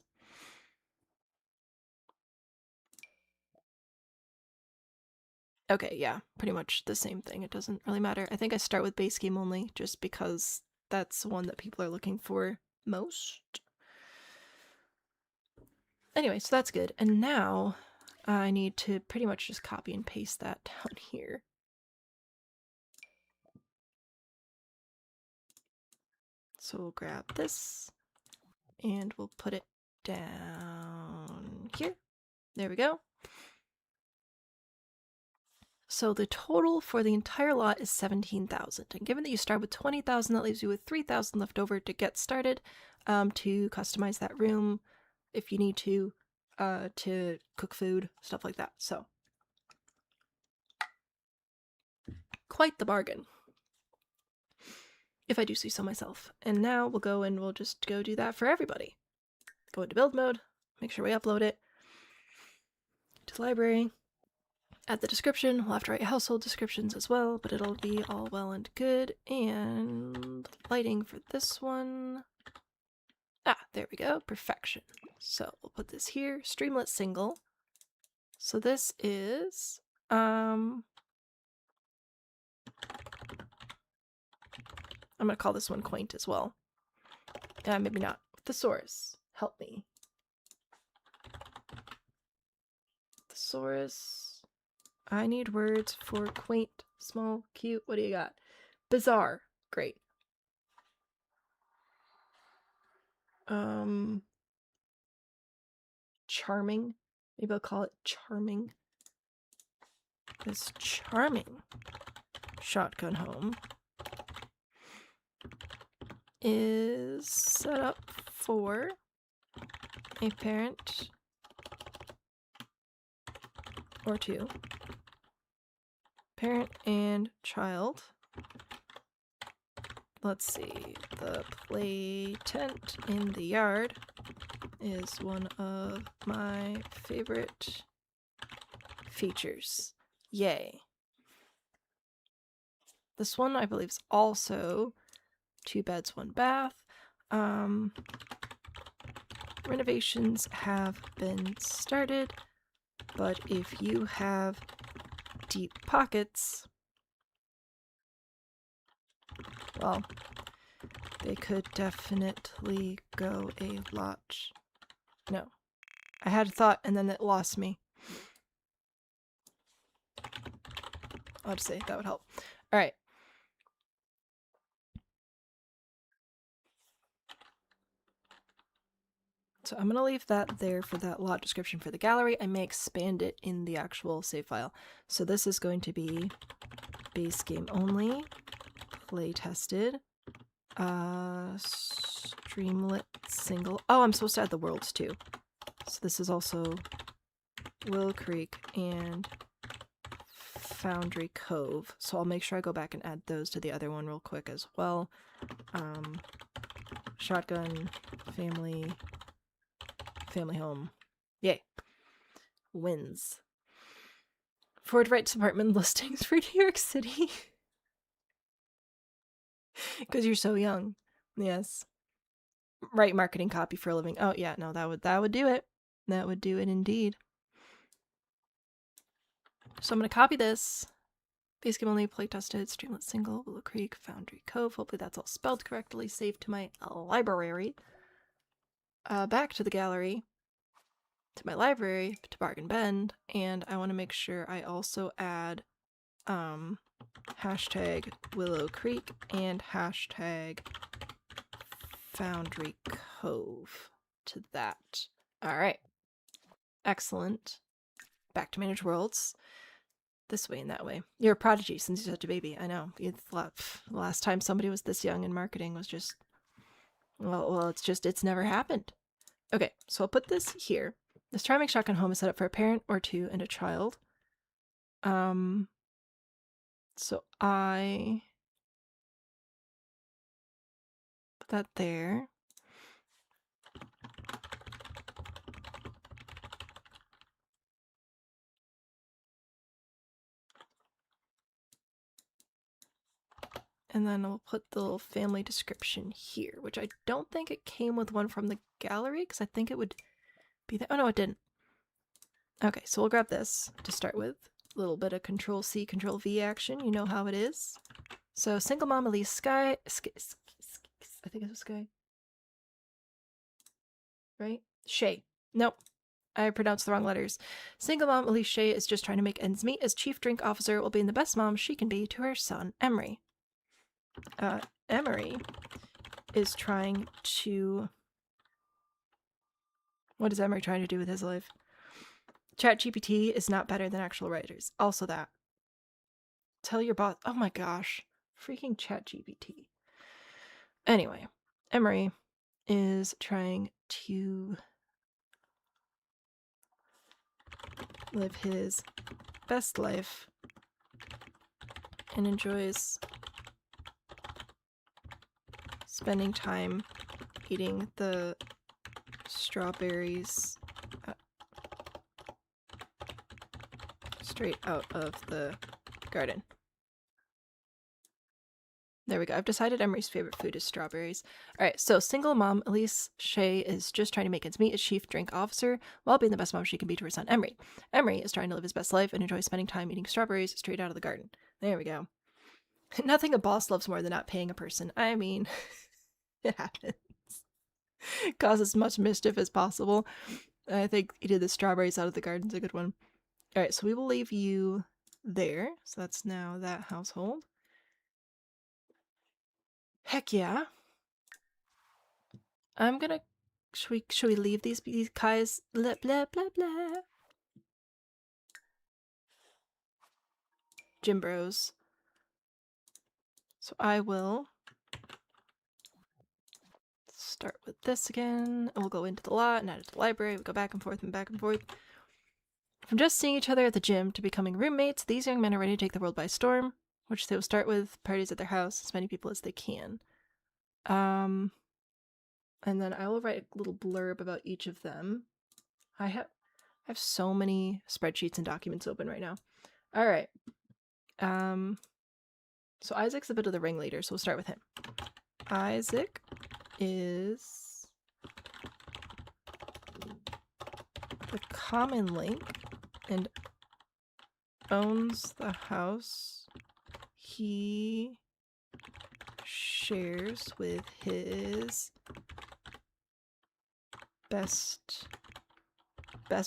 Speaker 1: Okay, yeah, pretty much the same thing. It doesn't really matter. I think I start with base game only just because that's one that people are looking for most. Anyway, so that's good. And now I need to pretty much just copy and paste that down here. So we'll grab this and we'll put it down here. There we go. So the total for the entire lot is 17,000. And given that you start with 20,000, that leaves you with 3,000 left over to get started, to customize that room if you need to cook food, stuff like that. So quite the bargain, if I do say so myself. And now we'll go and we'll just go do that for everybody. Go into build mode, make sure we upload it to the library. Add the description. We'll have to write household descriptions as well, but it'll be all well and good. And lighting for this one. Ah, there we go. Perfection. So we'll put this here. Streamlet Single. So this is I'm gonna call this one quaint as well. Maybe not. Thesaurus. Help me. Thesaurus. I need words for quaint, small, cute. What do you got? Bizarre. Great. Charming. Maybe I'll call it charming. This charming shotgun home is set up for a parent or two. Parent and child. Let's see. The play tent in the yard is one of my favorite features. Yay. This one, I believe, is also 2 beds, 1 bath. Renovations have been started, but if you have deep pockets, well, they could definitely go a lot. No. I had a thought and then it lost me. I'll just say that would help. Alright. So I'm going to leave that there for that lot description for the gallery. I may expand it in the actual save file. So this is going to be base game only, play tested, Streamlet Single. Oh, I'm supposed to add the worlds too. So this is also Willow Creek and Foundry Cove. So I'll make sure I go back and add those to the other one real quick as well. Shotgun, family, family home. Yay. Wins. Ford writes apartment listings for New York City. Because you're so young. Yes. Write marketing copy for a living. Oh yeah, no, that would do it. That would do it indeed. So I'm gonna copy this. Base game only, play tested, Streamlet Single, Willow Creek, Foundry Cove. Hopefully that's all spelled correctly. Save to my library. Back to the gallery. To my library, to Bargain Bend, and I want to make sure I also add hashtag Willow Creek and hashtag Foundry Cove to that. Alright. Excellent. Back to Manage Worlds. This way and that way. You're a prodigy since you're such a baby. I know. The last time somebody was this young in marketing was just... Well, it's never happened. Okay, so I'll put this here. This Charming Shotgun home is set up for a parent or two and a child. So I put that there. And then I'll put the little family description here, which I don't think it came with one from the gallery, because I think it would be there. Oh no, it didn't. Okay, so we'll grab this to start with. A little bit of Control-C, Control-V action. You know how it is. So, single mom Elise Sky... I think it was Sky. Right? Shay. Nope. I pronounced the wrong letters. Single mom Elise Shay is just trying to make ends meet as chief drink officer while being the best mom she can be to her son, Emery. Emery is trying to... What is Emery trying to do with his life? ChatGPT is not better than actual writers. Also that. Tell your boss... Oh my gosh. Freaking ChatGPT. Anyway, Emery is trying to live his best life and enjoys spending time eating the strawberries straight out of the garden. There we go. I've decided Emery's favorite food is strawberries. Alright, so single mom Elise Shay is just trying to make ends meet as chief drink officer while being the best mom she can be to her son Emery. Emery is trying to live his best life and enjoy spending time eating strawberries straight out of the garden. There we go. Nothing a boss loves more than not paying a person. I mean, it happens. Cause as much mischief as possible. I think he did the strawberries out of the garden's a good one. Alright, so we will leave you there. So that's now that household. Heck yeah. I'm gonna... Should we leave these guys? Blah, blah, blah, blah. Gym bros. So I will start with this again. We'll go into the lot and add it to the library. We go back and forth and back and forth. From just seeing each other at the gym to becoming roommates, these young men are ready to take the world by storm, which they will start with parties at their house, as many people as they can. And then I will write a little blurb about each of them. I have so many spreadsheets and documents open right now. All right. So Isaac's a bit of the ringleader, so we'll start with him. Isaac is the common link and owns the house he shares with his best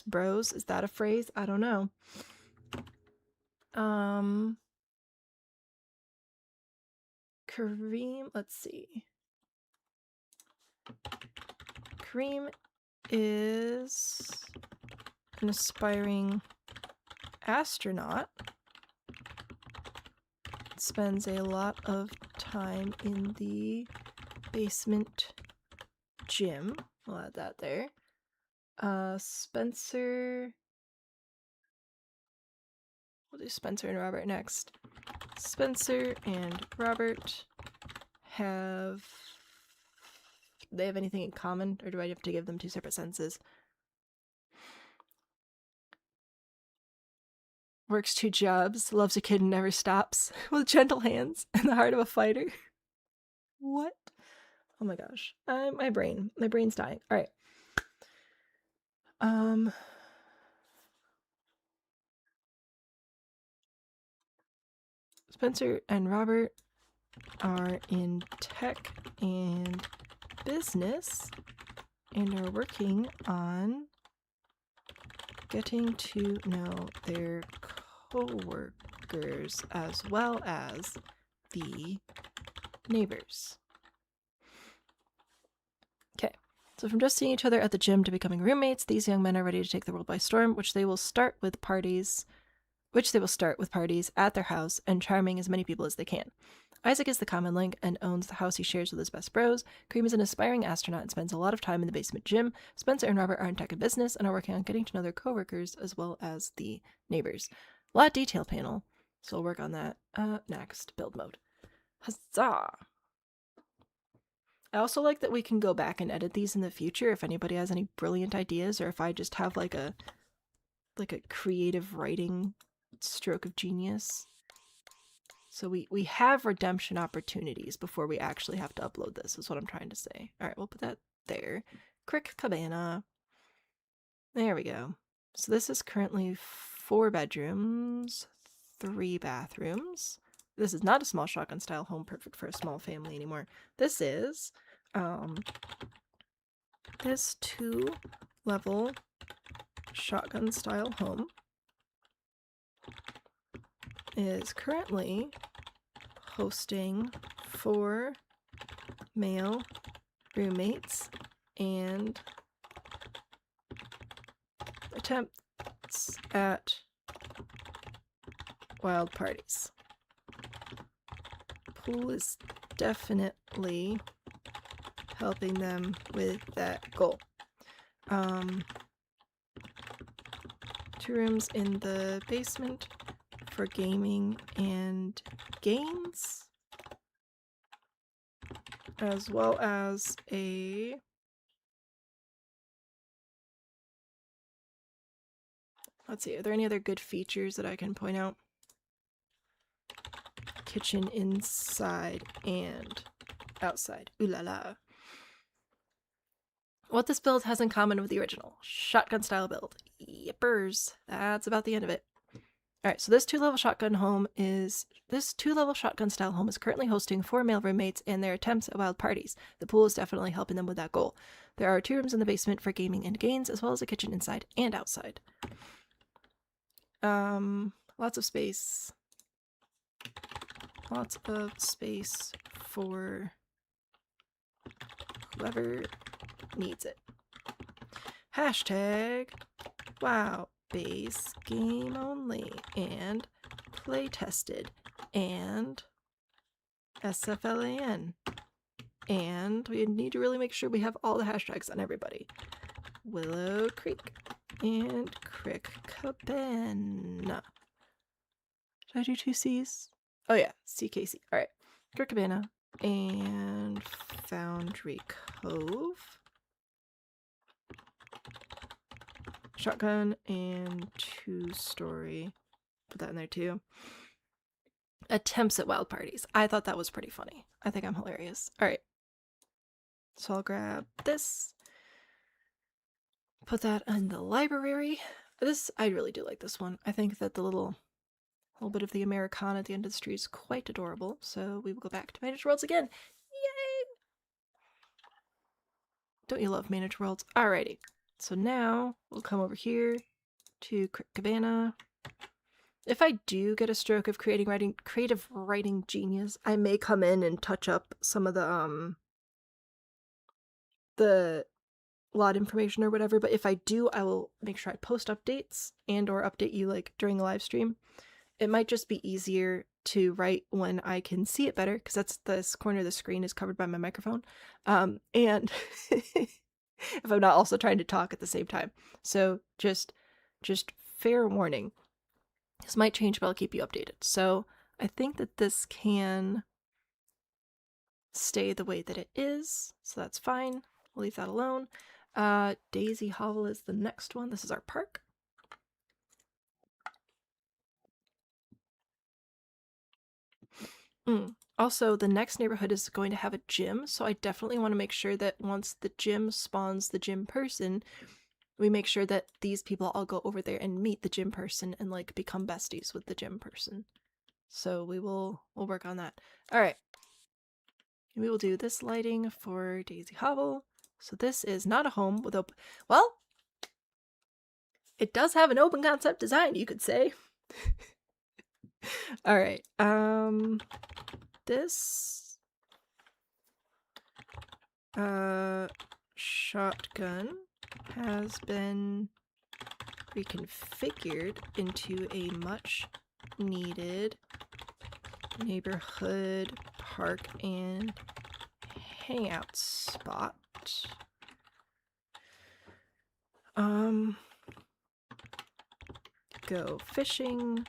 Speaker 1: bros. Is that a phrase? I don't know. Kareem, let's see. Kareem is an aspiring astronaut. Spends a lot of time in the basement gym. We'll add that there. Spencer. We'll do Spencer and Robert next. Spencer and Robert have... Do they have anything in common, or do I have to give them two separate sentences? Works 2 jobs, loves a kid and never stops, with gentle hands and the heart of a fighter. What? Oh my gosh. My brain's dying. All right. Spencer and Robert are in tech and business and are working on getting to know their co-workers as well as the neighbors. Okay, so from just seeing each other at the gym to becoming roommates, these young men are ready to take the world by storm, which they will start with parties at their house and charming as many people as they can. Isaac is the common link and owns the house he shares with his best bros. Cream is an aspiring astronaut and spends a lot of time in the basement gym. Spencer and Robert are in tech and business and are working on getting to know their coworkers as well as the neighbors. A lot of detail panel, so we'll work on that next. Build mode. Huzzah! I also like that we can go back and edit these in the future if anybody has any brilliant ideas, or if I just have like a creative writing stroke of genius. So we have redemption opportunities before we actually have to upload this, is what I'm trying to say. All right, we'll put that there. Crick Cabana. There we go. So this is currently 4 bedrooms, 3 bathrooms. This is not a small shotgun style home, perfect for a small family anymore. This is this 2-level shotgun style home is currently hosting 4 male roommates and attempts at wild parties. Pool is definitely helping them with that goal. 2 rooms in the basement for gaming and games, as well as a let's see, are there any other good features that I can point out? Kitchen inside and outside. Ooh la la. What this build has in common with the original shotgun style build. Yippers. That's about the end of it. Alright, so this 2-level shotgun style home is currently hosting 4 male roommates and their attempts at wild parties. The pool is definitely helping them with that goal. There are 2 rooms in the basement for gaming and games, as well as a kitchen inside and outside. Lots of space. Lots of space for whoever needs it. Hashtag wow. Base game only and play tested and SFLaN. And we need to really make sure we have all the hashtags on everybody. Willow Creek and Crick Cabana. Did I do 2 C's? Oh yeah, CKC. Alright. Crick Cabana and Foundry Cove. Shotgun and 2-story. Put that in there too. Attempts at wild parties. I thought that was pretty funny. I think I'm hilarious. Alright. So I'll grab this. Put that in the library. I really do like this one. I think that the little bit of the Americana at the end of the street is quite adorable. So we will go back to Managed Worlds again. Yay! Don't you love Managed Worlds? Alrighty. So now we'll come over here to Crick Cabana. If I do get a stroke of creative writing genius, I may come in and touch up some of the lot information or whatever. But if I do, I will make sure I post updates and or update you like during the live stream. It might just be easier to write when I can see it better because that's this corner of the screen is covered by my microphone. And if I'm not also trying to talk at the same time. So just fair warning. This might change, but I'll keep you updated. So I think that this can stay the way that it is. So that's fine. We'll leave that alone. Daisy Hovel is the next one. This is our park. Also, the next neighborhood is going to have a gym, so I definitely want to make sure that once the gym spawns the gym person, we make sure that these people all go over there and meet the gym person and like become besties with the gym person. So we'll work on that. All right. We will do this lighting for Daisy Hovel. So this is not a home with open. Well, it does have an open concept design, you could say. All right. This shotgun has been reconfigured into a much needed neighborhood park and hangout spot. Go fishing,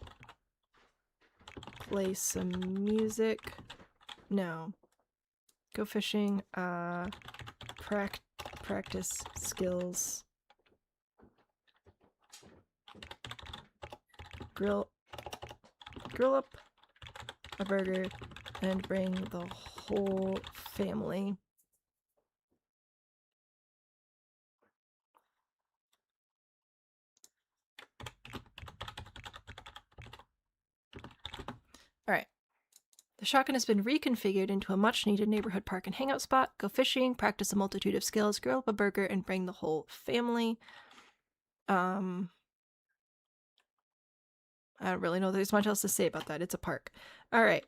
Speaker 1: play some music. No. Go fishing, practice skills. Grill up a burger and bring the whole family. Alright. The shotgun has been reconfigured into a much-needed neighborhood park and hangout spot. Go fishing, practice a multitude of skills, grill up a burger, and bring the whole family. I don't really know there's much else to say about that. It's a park. Alright.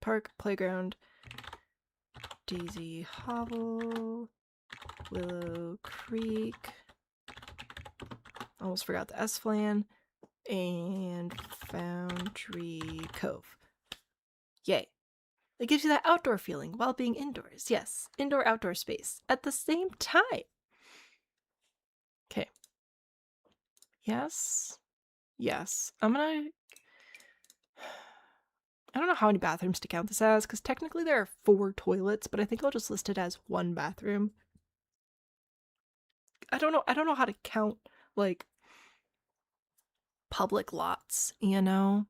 Speaker 1: Park, playground, Daisy Hovel, Willow Creek, almost forgot the SFLaN, and Foundry Cove. Yay. It gives you that outdoor feeling while being indoors. Yes, indoor-outdoor space at the same time. Okay. Yes. Yes. I don't know how many bathrooms to count this as, because technically there are 4 toilets, but I think I'll just list it as 1 bathroom. I don't know how to count, like, public lots, you know?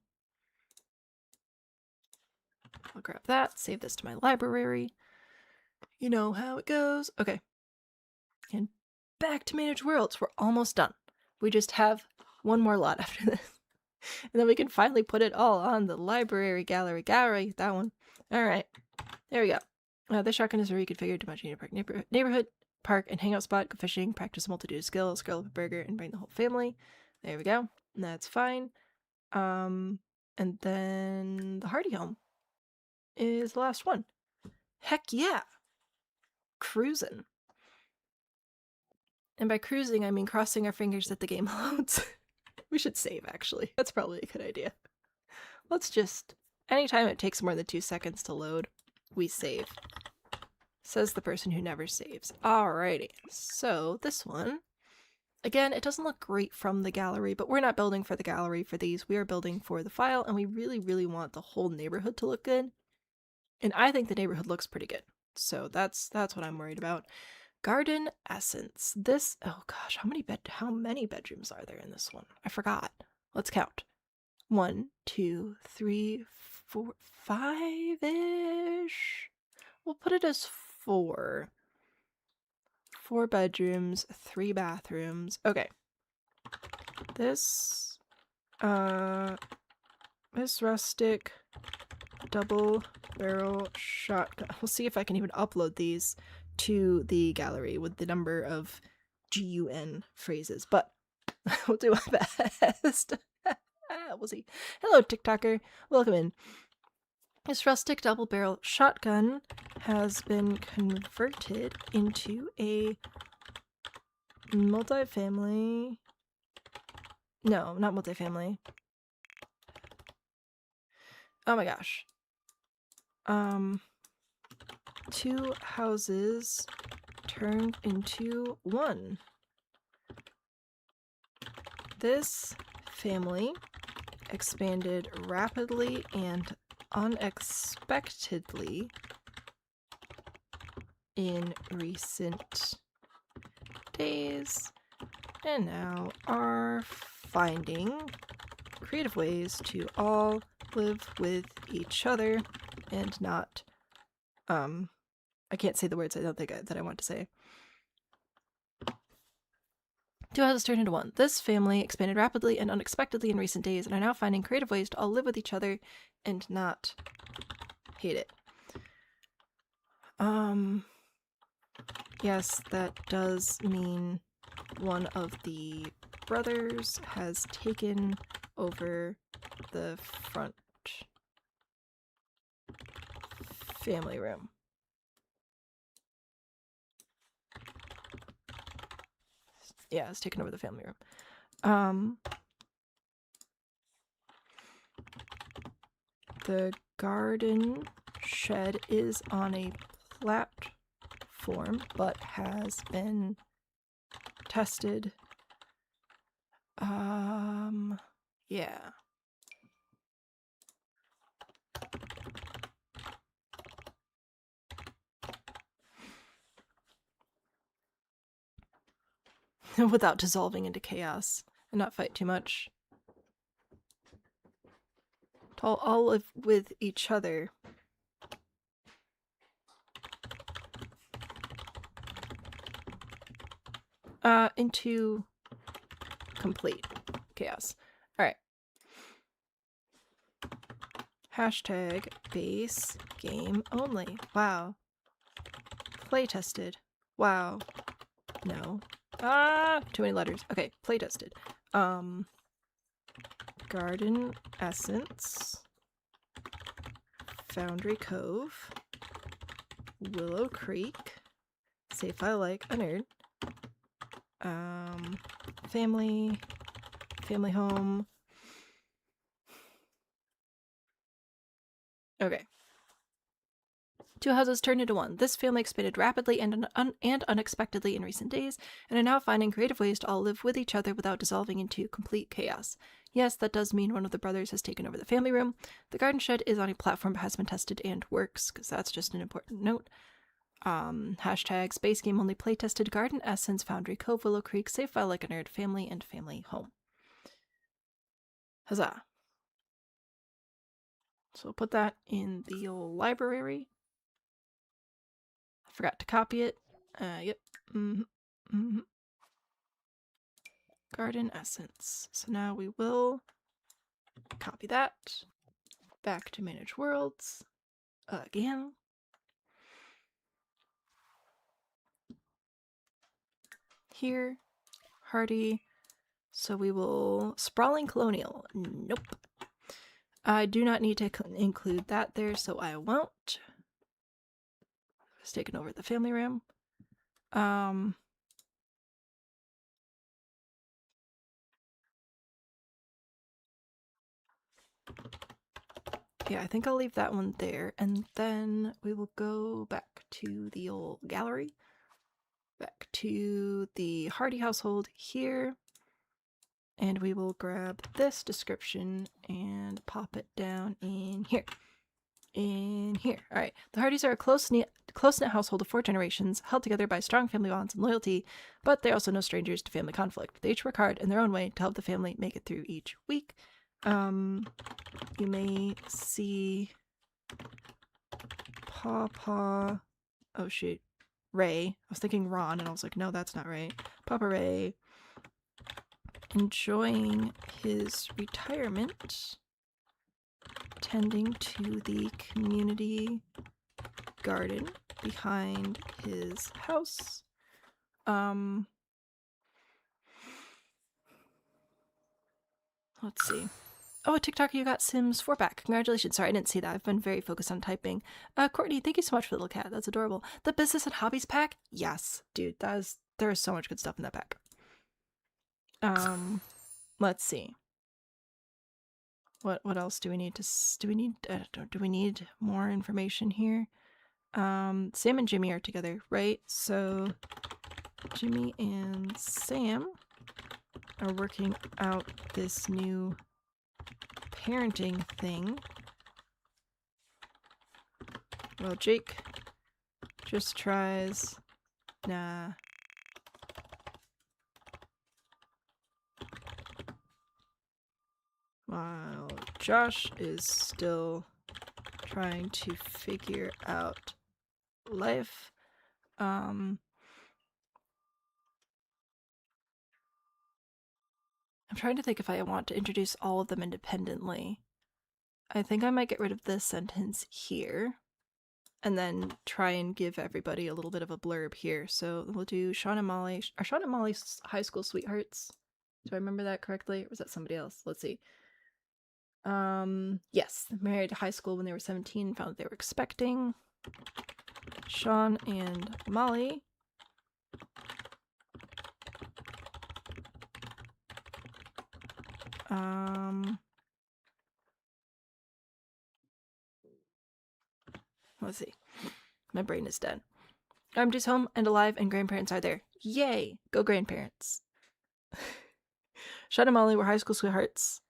Speaker 1: I'll grab that, save this to my library. You know how it goes. Okay. And back to Manage Worlds. We're almost done. We just have 1 more lot after this. And then we can finally put it all on the library gallery. That one. Alright. There we go. This shotgun is reconfigured to much needed park neighborhood, park, and hangout spot. Go fishing, practice a multitude of skills, grill up a burger, and bring the whole family. There we go. That's fine. And then the Hardy Home is the last one. Heck yeah! Cruising. And by cruising, I mean crossing our fingers that the game loads. We should save, actually. That's probably a good idea. Let's just... Anytime it takes more than 2 seconds to load, we save. Says the person who never saves. Alrighty. So, this one... Again, it doesn't look great from the gallery, but we're not building for the gallery for these. We are building for the file, and we really, really want the whole neighborhood to look good. And I think the neighborhood looks pretty good. So that's what I'm worried about. Garden Essence. This, oh gosh, how many bedrooms are there in this one? I forgot. Let's count. 1, 2, 3, 4, 5-ish. We'll put it as 4. 4 bedrooms, 3 bathrooms. Okay. This rustic double barrel shotgun. We'll see if I can even upload these to the gallery with the number of GUN phrases, but we'll do our best. We'll see. Hello, TikToker. Welcome in. This rustic double barrel shotgun has been converted into a multifamily. No, not multifamily. Oh my gosh. 2 houses turned into 1. This family expanded rapidly and unexpectedly in recent days. And now are finding creative ways to all live with each other and not, I can't say the words I don't think that I want to say. 2 houses turned into 1. This family expanded rapidly and unexpectedly in recent days and are now finding creative ways to all live with each other and not hate it. Yes, that does mean one of the brothers has taken over the front family room. Yeah, it's taken over the family room. The garden shed is on a platform, but has been tested. Yeah. Without dissolving into chaos and not fight too much. To all live with each other. Into complete chaos. Alright. Hashtag base game only. Wow. Play tested. Wow. No. Too many letters. Okay, play tested. Garden Essence. Foundry Cove. Willow Creek. Safe I like a nerd. Family home. Okay. 2 houses turned into 1. This family expanded rapidly and unexpectedly in recent days, and are now finding creative ways to all live with each other without dissolving into complete chaos. Yes, that does mean one of the brothers has taken over the family room. The garden shed is on a platform but has been tested and works, because that's just an important note. Hashtag space game only play tested Garden Essence, Foundry Cove, Willow Creek, Safe File Like a Nerd, Family, and Family Home. Huzzah. So we'll put that in the old library. I forgot to copy it. Yep. Garden Essence. So now we will copy that. Back to Manage Worlds. Again. Here. Hardy. So we will... Sprawling Colonial. Nope. I do not need to include that there, so I won't. It's taken over the family room. Yeah, I think I'll leave that one there, and then we will go back to the old gallery. Back to the Hardy household here. And we will grab this description and pop it down in here. In here. Alright. The Hardys are a close-knit household of 4 generations, held together by strong family bonds and loyalty, but they're also no strangers to family conflict. They each work hard in their own way to help the family make it through each week. You may see Papa... Oh shoot. Ray. I was thinking Ron, and I was like, no, that's not right. Papa Ray enjoying his retirement, tending to the community garden behind his house. Let's see. Oh, TikTok, you got Sims 4 back. Congratulations. Sorry, I didn't see that. I've been very focused on typing. Courtney, thank you so much for the little cat. That's adorable. The business and hobbies pack? Yes, dude. There is so much good stuff in that pack. Let's see. What else do we need do we need more information here? Sam and Jimmy are together, right? So Jimmy and Sam are working out this new parenting thing. Well, Jake just tries... Nah. while Josh is still trying to figure out life. I'm trying to think if I want to introduce all of them independently. I think I might get rid of this sentence here and then try and give everybody a little bit of a blurb here. So we'll do Sean and Molly. Are Sean and Molly high school sweethearts? Do I remember that correctly? Or was that somebody else? Let's see. Yes, married high school when they were 17, found that they were expecting. Sean and Molly let's see. My brain is dead. I'm just home and alive and grandparents are there. Yay! Go grandparents. Sean and Molly were high school sweethearts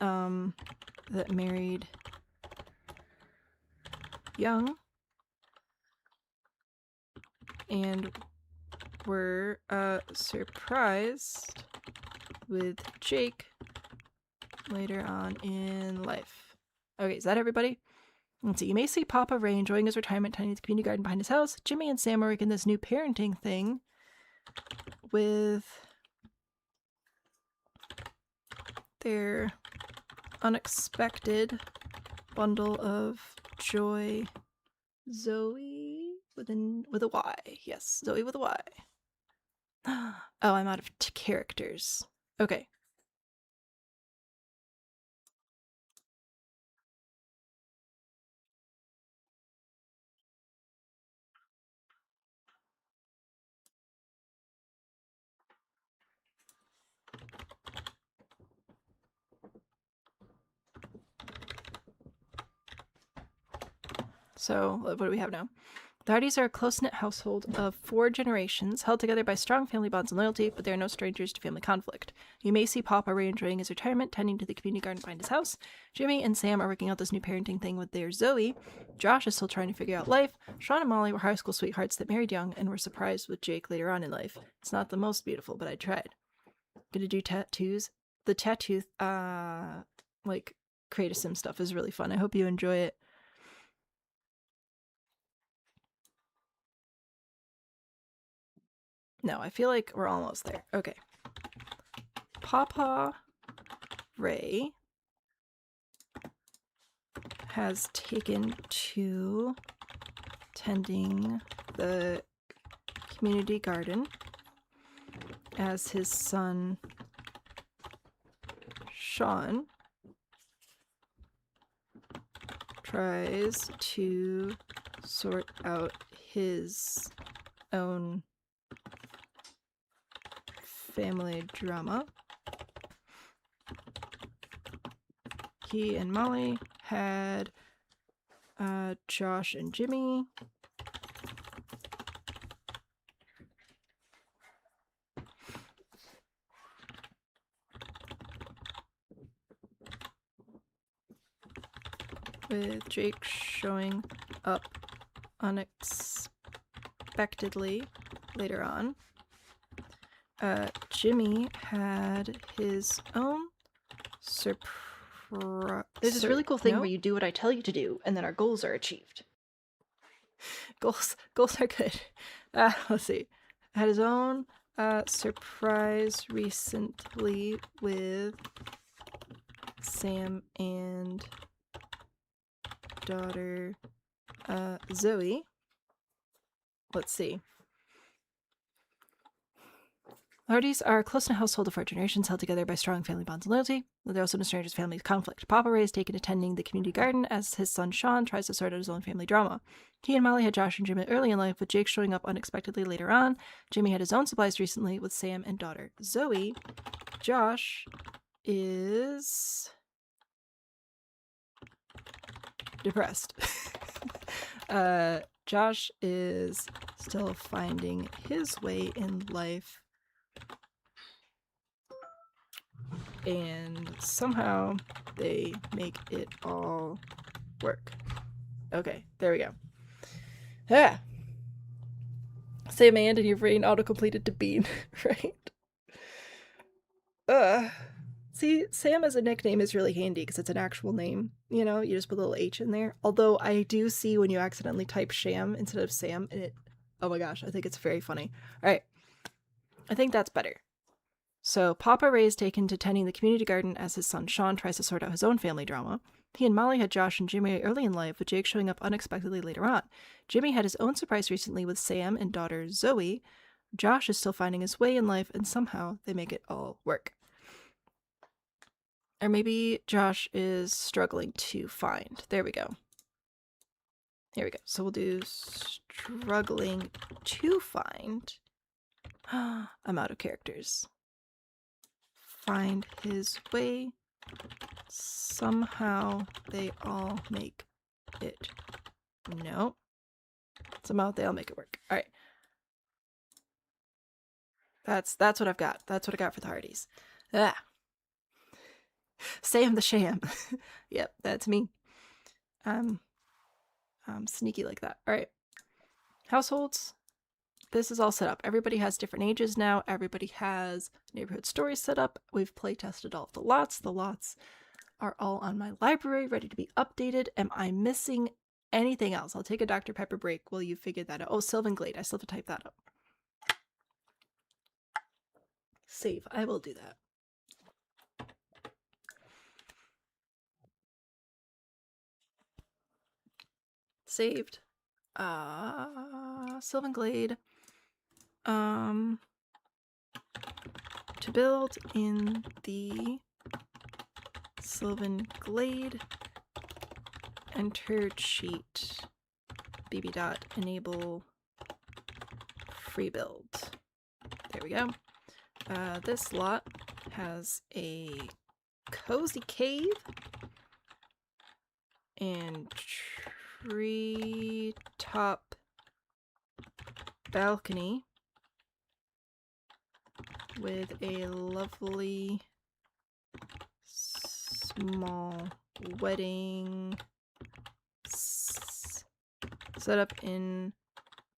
Speaker 1: that married young and were surprised with Jake later on in life. Okay, is that everybody? Let's see. You may see Papa Ray enjoying his retirement tending the community garden behind his house. Jimmy and Sam are working this new parenting thing with their unexpected bundle of joy. Zoe with a Y. Yes, Zoe with a Y. Oh, I'm out of characters. Okay. So, what do we have now? The Hardys are a close-knit household of 4 generations, held together by strong family bonds and loyalty, but they are no strangers to family conflict. You may see Papa Ray enjoying his retirement, tending to the community garden behind his house. Jimmy and Sam are working out this new parenting thing with their Zoe. Josh is still trying to figure out life. Sean and Molly were high school sweethearts that married young and were surprised with Jake later on in life. It's not the most beautiful, but I tried. Gonna do tattoos. The tattoo, like, create a sim stuff is really fun. I hope you enjoy it. No, I feel like we're almost there. Okay. Papa Ray has taken to tending the community garden as his son Sean tries to sort out his own family drama. He and Molly had Josh and Jimmy. With Jake showing up unexpectedly later on. Jimmy had his own surprise. There's this really cool thing where you do what I tell you to do, and then our goals are achieved. Goals are good. Let's see. Had his own surprise recently with Sam and daughter Zoe. Let's see. Hardys are a close-knit household of 4 generations held together by strong family bonds and loyalty. They're also no strangers to family conflict. Papa Ray is taken attending the community garden as his son Sean tries to sort out his own family drama. He and Molly had Josh and Jimmy early in life, with Jake showing up unexpectedly later on. Jimmy had his own supplies recently with Sam and daughter Zoe. Josh is depressed. Josh is still finding his way in life. And somehow they make it all work. Okay, there we go. Ah! Say Amanda and your brain auto-completed to Bean, right? See, Sam as a nickname is really handy because it's an actual name. You know, you just put a little H in there. Although I do see when you accidentally type Sham instead of Sam, and it, oh my gosh, I think it's very funny. All right, I think that's better. So Papa Ray is taken to tending the community garden as his son Sean tries to sort out his own family drama. He and Molly had Josh and Jimmy early in life, with Jake showing up unexpectedly later on. Jimmy had his own surprise recently with Sam and daughter Zoe. Josh is still finding his way in life, and somehow they make it all work. Or maybe Josh is struggling to find. There we go. Here we go. So we'll do struggling to find. I'm out of characters. Find his way. Somehow they all make it. No. Somehow they all make it work. All right. That's what I've got. That's what I got for the Hardys. Ah. Sam the Sham. Yep, that's me. I'm sneaky like that. All right. Households. This is all set up. Everybody has different ages now. Everybody has neighborhood stories set up. We've play tested all of the lots. The lots are all on my library, ready to be updated. Am I missing anything else? I'll take a Dr. Pepper break while you figure that out. Oh, Sylvan Glade. I still have to type that up. Save. I will do that. Saved. Sylvan Glade. To build in the Sylvan Glade, enter cheat bb dot enable free build. There we go. This lot has a cozy cave and tree top balcony with a lovely small wedding set up in.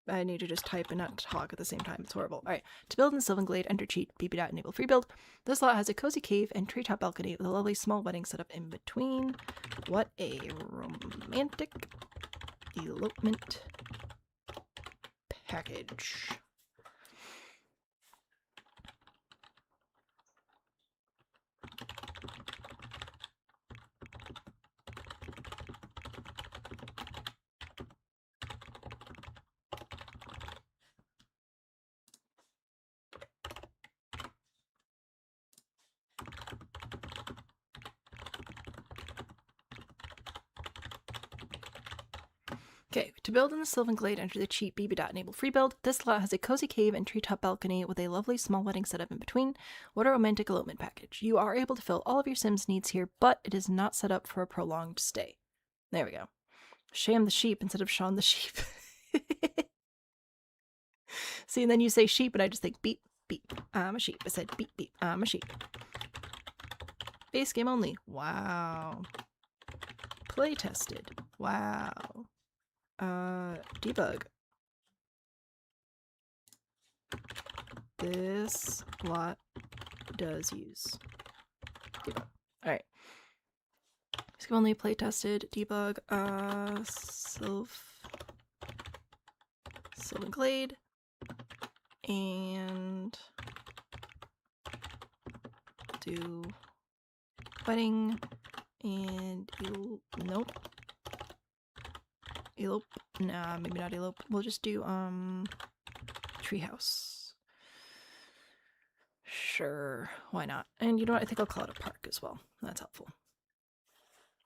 Speaker 1: I need to just type and not talk at the same time. It's horrible. All right. To build in Sylvan Glade, enter cheat bb. Enable free build. This lot has a cozy cave and treetop balcony with a lovely small wedding set up in between. What a romantic elopement package. Okay, to build in the Sylvan Glade, enter the cheat bb. Enable free build. This lot has a cozy cave and treetop balcony with a lovely small wedding setup in between. What a romantic elopement package. You are able to fill all of your Sims needs here, but it is not set up for a prolonged stay. There we go. Sham the sheep instead of Sean the sheep. See, and then you say sheep, and I just think beep, beep. I'm a sheep. I said beep, beep. I'm a sheep. Base game only. Wow. Play tested. Wow. Debug. This lot does use debug. Alright. Base game only, play tested, debug, Sylvan Glade, and do wedding, and nope. Elope? Nah, maybe not elope. We'll just do, treehouse. Sure, why not? And you know what? I think I'll call it a park as well. That's helpful.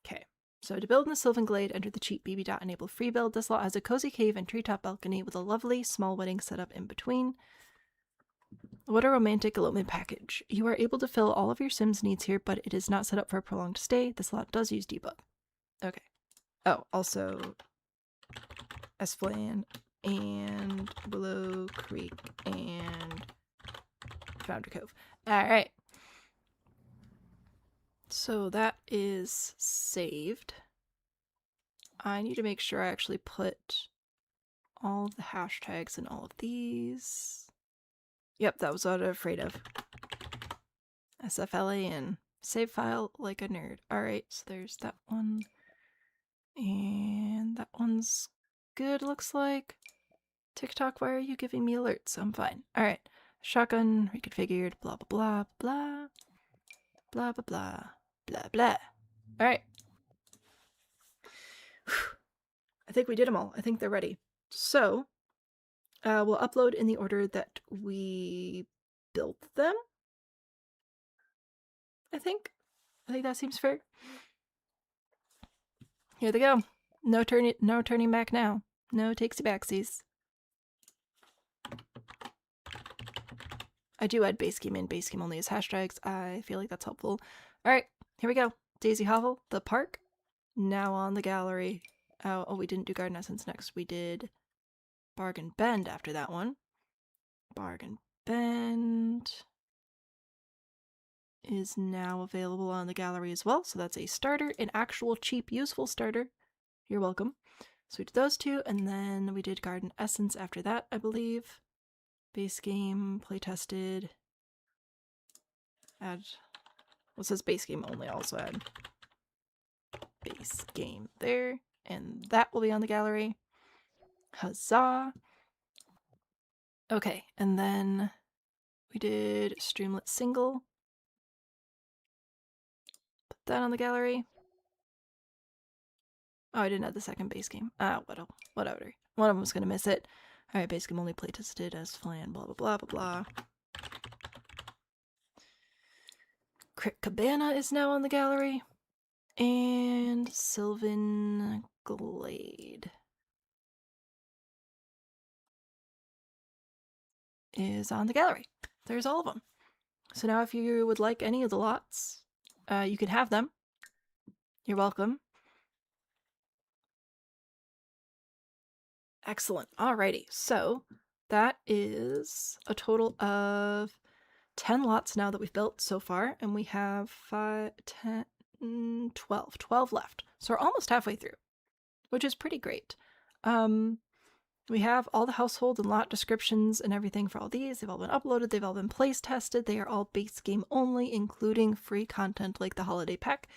Speaker 1: Okay, so to build in the Sylvan Glade, enter the cheat bb. Enable free build. This lot has a cozy cave and treetop balcony with a lovely small wedding setup in between. What a romantic elopement package. You are able to fill all of your Sims needs here, but it is not set up for a prolonged stay. This lot does use debug. Okay. Oh, also SFLaN and Willow Creek and Foundry Cove. Alright. So that is saved. I need to make sure I actually put all of the hashtags in all of these. Yep, that was what I was afraid of. SFLaN. Save file like a nerd. Alright, so there's that one. And that one's good, looks like. TikTok, why are you giving me alerts? I'm fine. Alright. Shotgun, reconfigured, blah blah blah blah. Blah blah blah. Blah blah. Alright. I think we did them all. I think they're ready. So, we'll upload in the order that we built them. I think that seems fair. Here they go. No turning back now. No takesy backsies. I do add base game in. Base game only as hashtags. I feel like that's helpful. Alright, here we go. Daisy Hovel, the park. Now on the gallery. Oh, we didn't do Garden Essence next. We did Bargain Bend after that one. Bargain Bend is now available on the gallery as well. So that's a starter, an actual cheap, useful starter. You're welcome. So we did those two, and then we did Garden Essence after that, I believe. Base game, play tested. Add, well, it says base game only, also add base game there, and that will be on the gallery. Huzzah! Okay, and then we did Streamlet Single. Put that on the gallery. Oh, I didn't add the second base game. Whatever. One of them was gonna miss it. Alright, base game only playtested as SFLaN, blah blah blah blah blah. Crick Cabana is now on the gallery. And Sylvan Glade is on the gallery. There's all of them. So now if you would like any of the lots, you can have them. You're welcome. Excellent. Alrighty. So that is a total of 10 lots now that we've built so far, and we have 5, 10, 12 left. So we're almost halfway through, which is pretty great. We have all the household and lot descriptions and everything for all these. They've all been uploaded. They've all been place tested. They are all base game only, including free content like the holiday pack.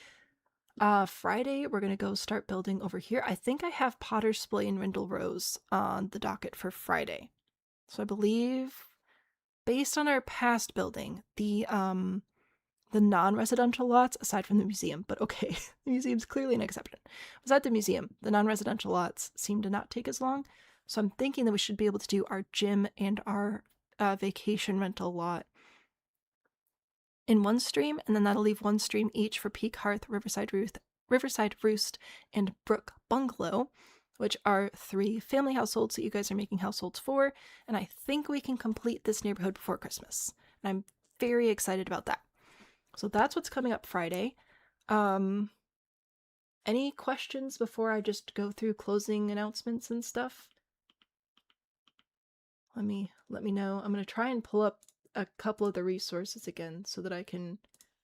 Speaker 1: Friday, we're going to go start building over here. I think I have Potter's Splay and Rindle Rose on the docket for Friday. So I believe, based on our past building, the non-residential lots, aside from the museum, but okay, the museum's clearly an exception. Besides the museum, the non-residential lots seem to not take as long. So I'm thinking that we should be able to do our gym and our vacation rental lot in one stream, and then that'll leave one stream each for Peak Hearth, Riverside Roost, and Brook Bungalow, which are 3 family households that you guys are making households for, and I think we can complete this neighborhood before Christmas. And I'm very excited about that. So that's what's coming up Friday. Any questions before I just go through closing announcements and stuff? Let me know. I'm going to try and pull up a couple of the resources again so that I can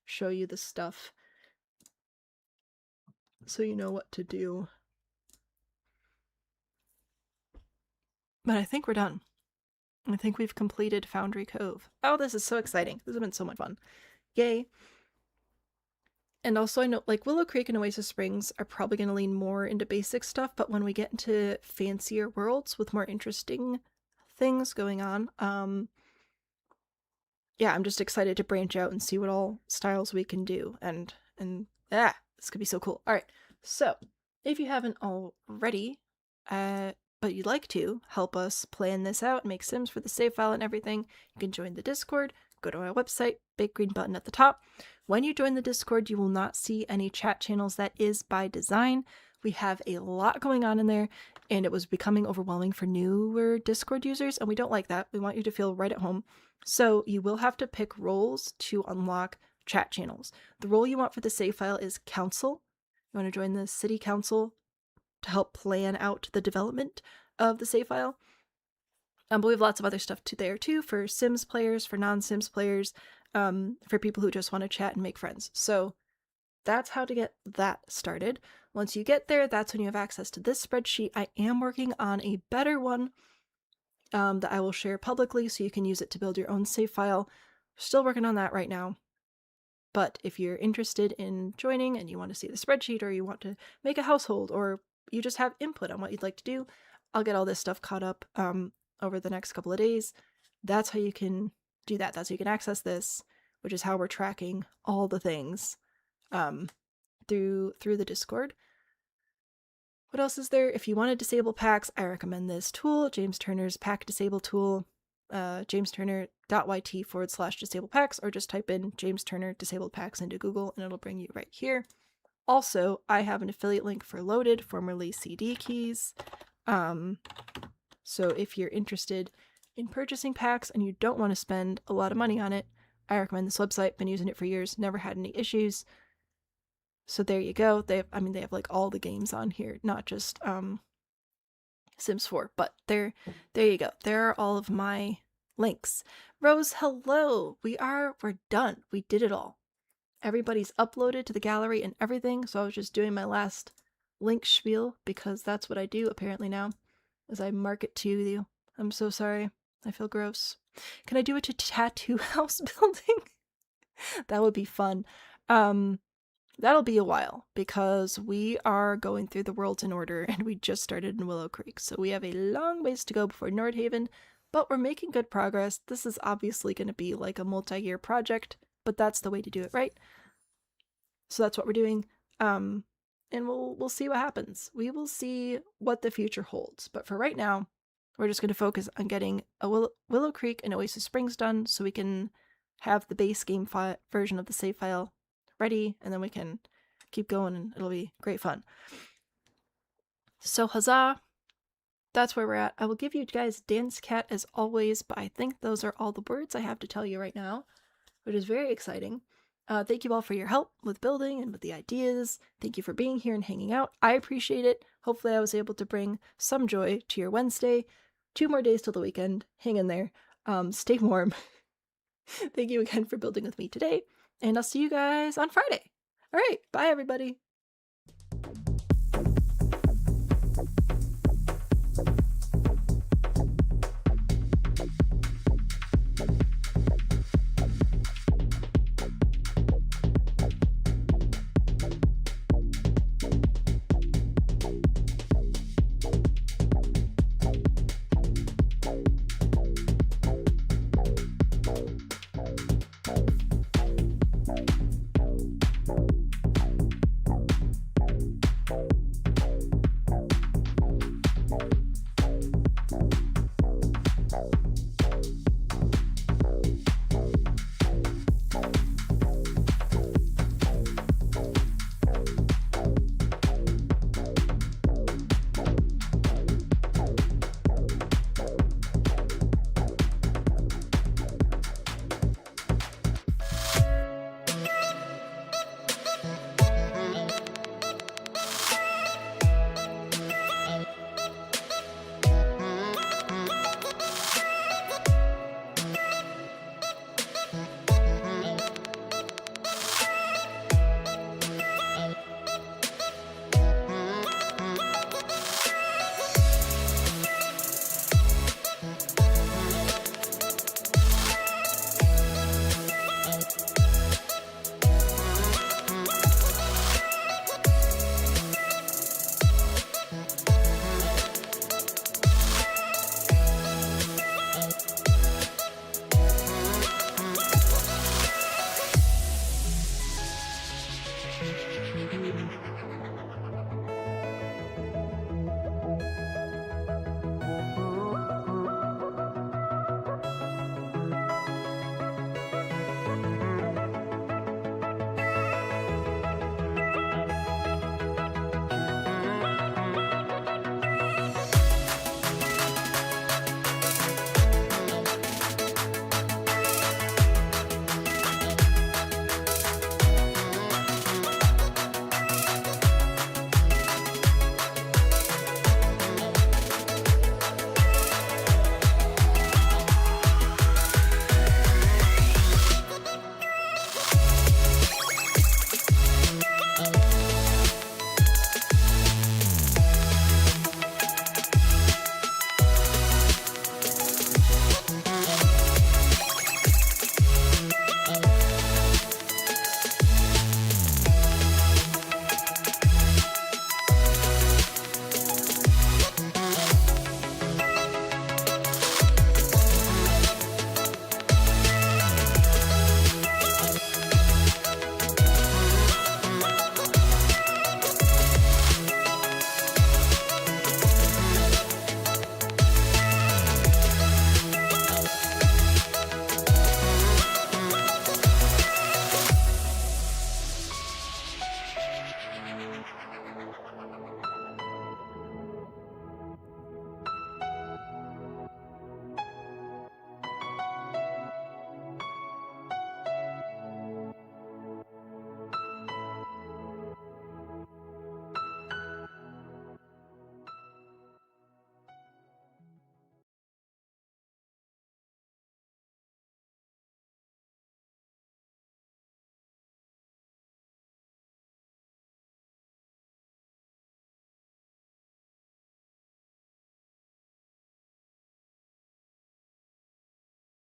Speaker 1: show you the stuff so you know what to do. But I think we're done. I think we've completed Foundry Cove. Oh, this is so exciting. This has been so much fun. Yay. And also I know, like, Willow Creek and Oasis Springs are probably going to lean more into basic stuff, but when we get into fancier worlds with more interesting things going on, yeah, I'm just excited to branch out and see what all styles we can do, and this could be so cool. All right, so if you haven't already, but you'd like to help us plan this out and make sims for the save file and everything, you can join the Discord. Go to our website, big green button at the top. When you join the Discord, you will not see any chat channels. That is by design. We have a lot going on in there, and it was becoming overwhelming for newer Discord users, and we don't like that. We want you to feel right at home. So you will have to pick roles to unlock chat channels. The role you want for the save file is council. You want to join the city council to help plan out the development of the save file. But we have lots of other stuff there too, for Sims players, for non-Sims players, for people who just want to chat and make friends. So that's how to get that started. Once you get there, that's when you have access to this spreadsheet. I am working on a better one that I will share publicly so you can use it to build your own save file. Still working on that right now. But if you're interested in joining and you want to see the spreadsheet, or you want to make a household, or you just have input on what you'd like to do, I'll get all this stuff caught up over the next couple of days. That's how you can do that. That's how you can access this, which is how we're tracking all the things through the Discord. What else is there? If you want to disable packs, I recommend this tool, James Turner's pack disable tool, jamesturner.yt/disable packs, or just type in James Turner disabled packs into Google and it'll bring you right here. Also, I have an affiliate link for Loaded, formerly CD Keys. So if you're interested in purchasing packs and you don't want to spend a lot of money on it, I recommend this website. Been using it for years, never had any issues. So there you go. They have like all the games on here, not just Sims 4, but there you go. There are all of my links. Rose, hello. We're done. We did it all. Everybody's uploaded to the gallery and everything, so I was just doing my last link spiel because that's what I do apparently now, as I mark it to you. I'm so sorry. I feel gross. Can I do it to tattoo house building? That would be fun. That'll be a while because we are going through the Worlds in Order and we just started in Willow Creek, so we have a long ways to go before Nordhaven, but we're making good progress. This is obviously going to be like a multi-year project, but that's the way to do it, right? So that's what we're doing, and we'll see what happens. We will see what the future holds, but for right now, we're just going to focus on getting a Willow Creek and Oasis Springs done so we can have the base game version of the save file ready, and then we can keep going and it'll be great fun. So huzzah! That's where we're at. I will give you guys Dance Cat as always, but I think those are all the words I have to tell you right now, which is very exciting. Thank you all for your help with building and with the ideas. Thank you for being here and hanging out. I appreciate it. Hopefully I was able to bring some joy to your Wednesday. 2 more days till the weekend. Hang in there. Stay warm. Thank you again for building with me today, and I'll see you guys on Friday. All right, bye everybody.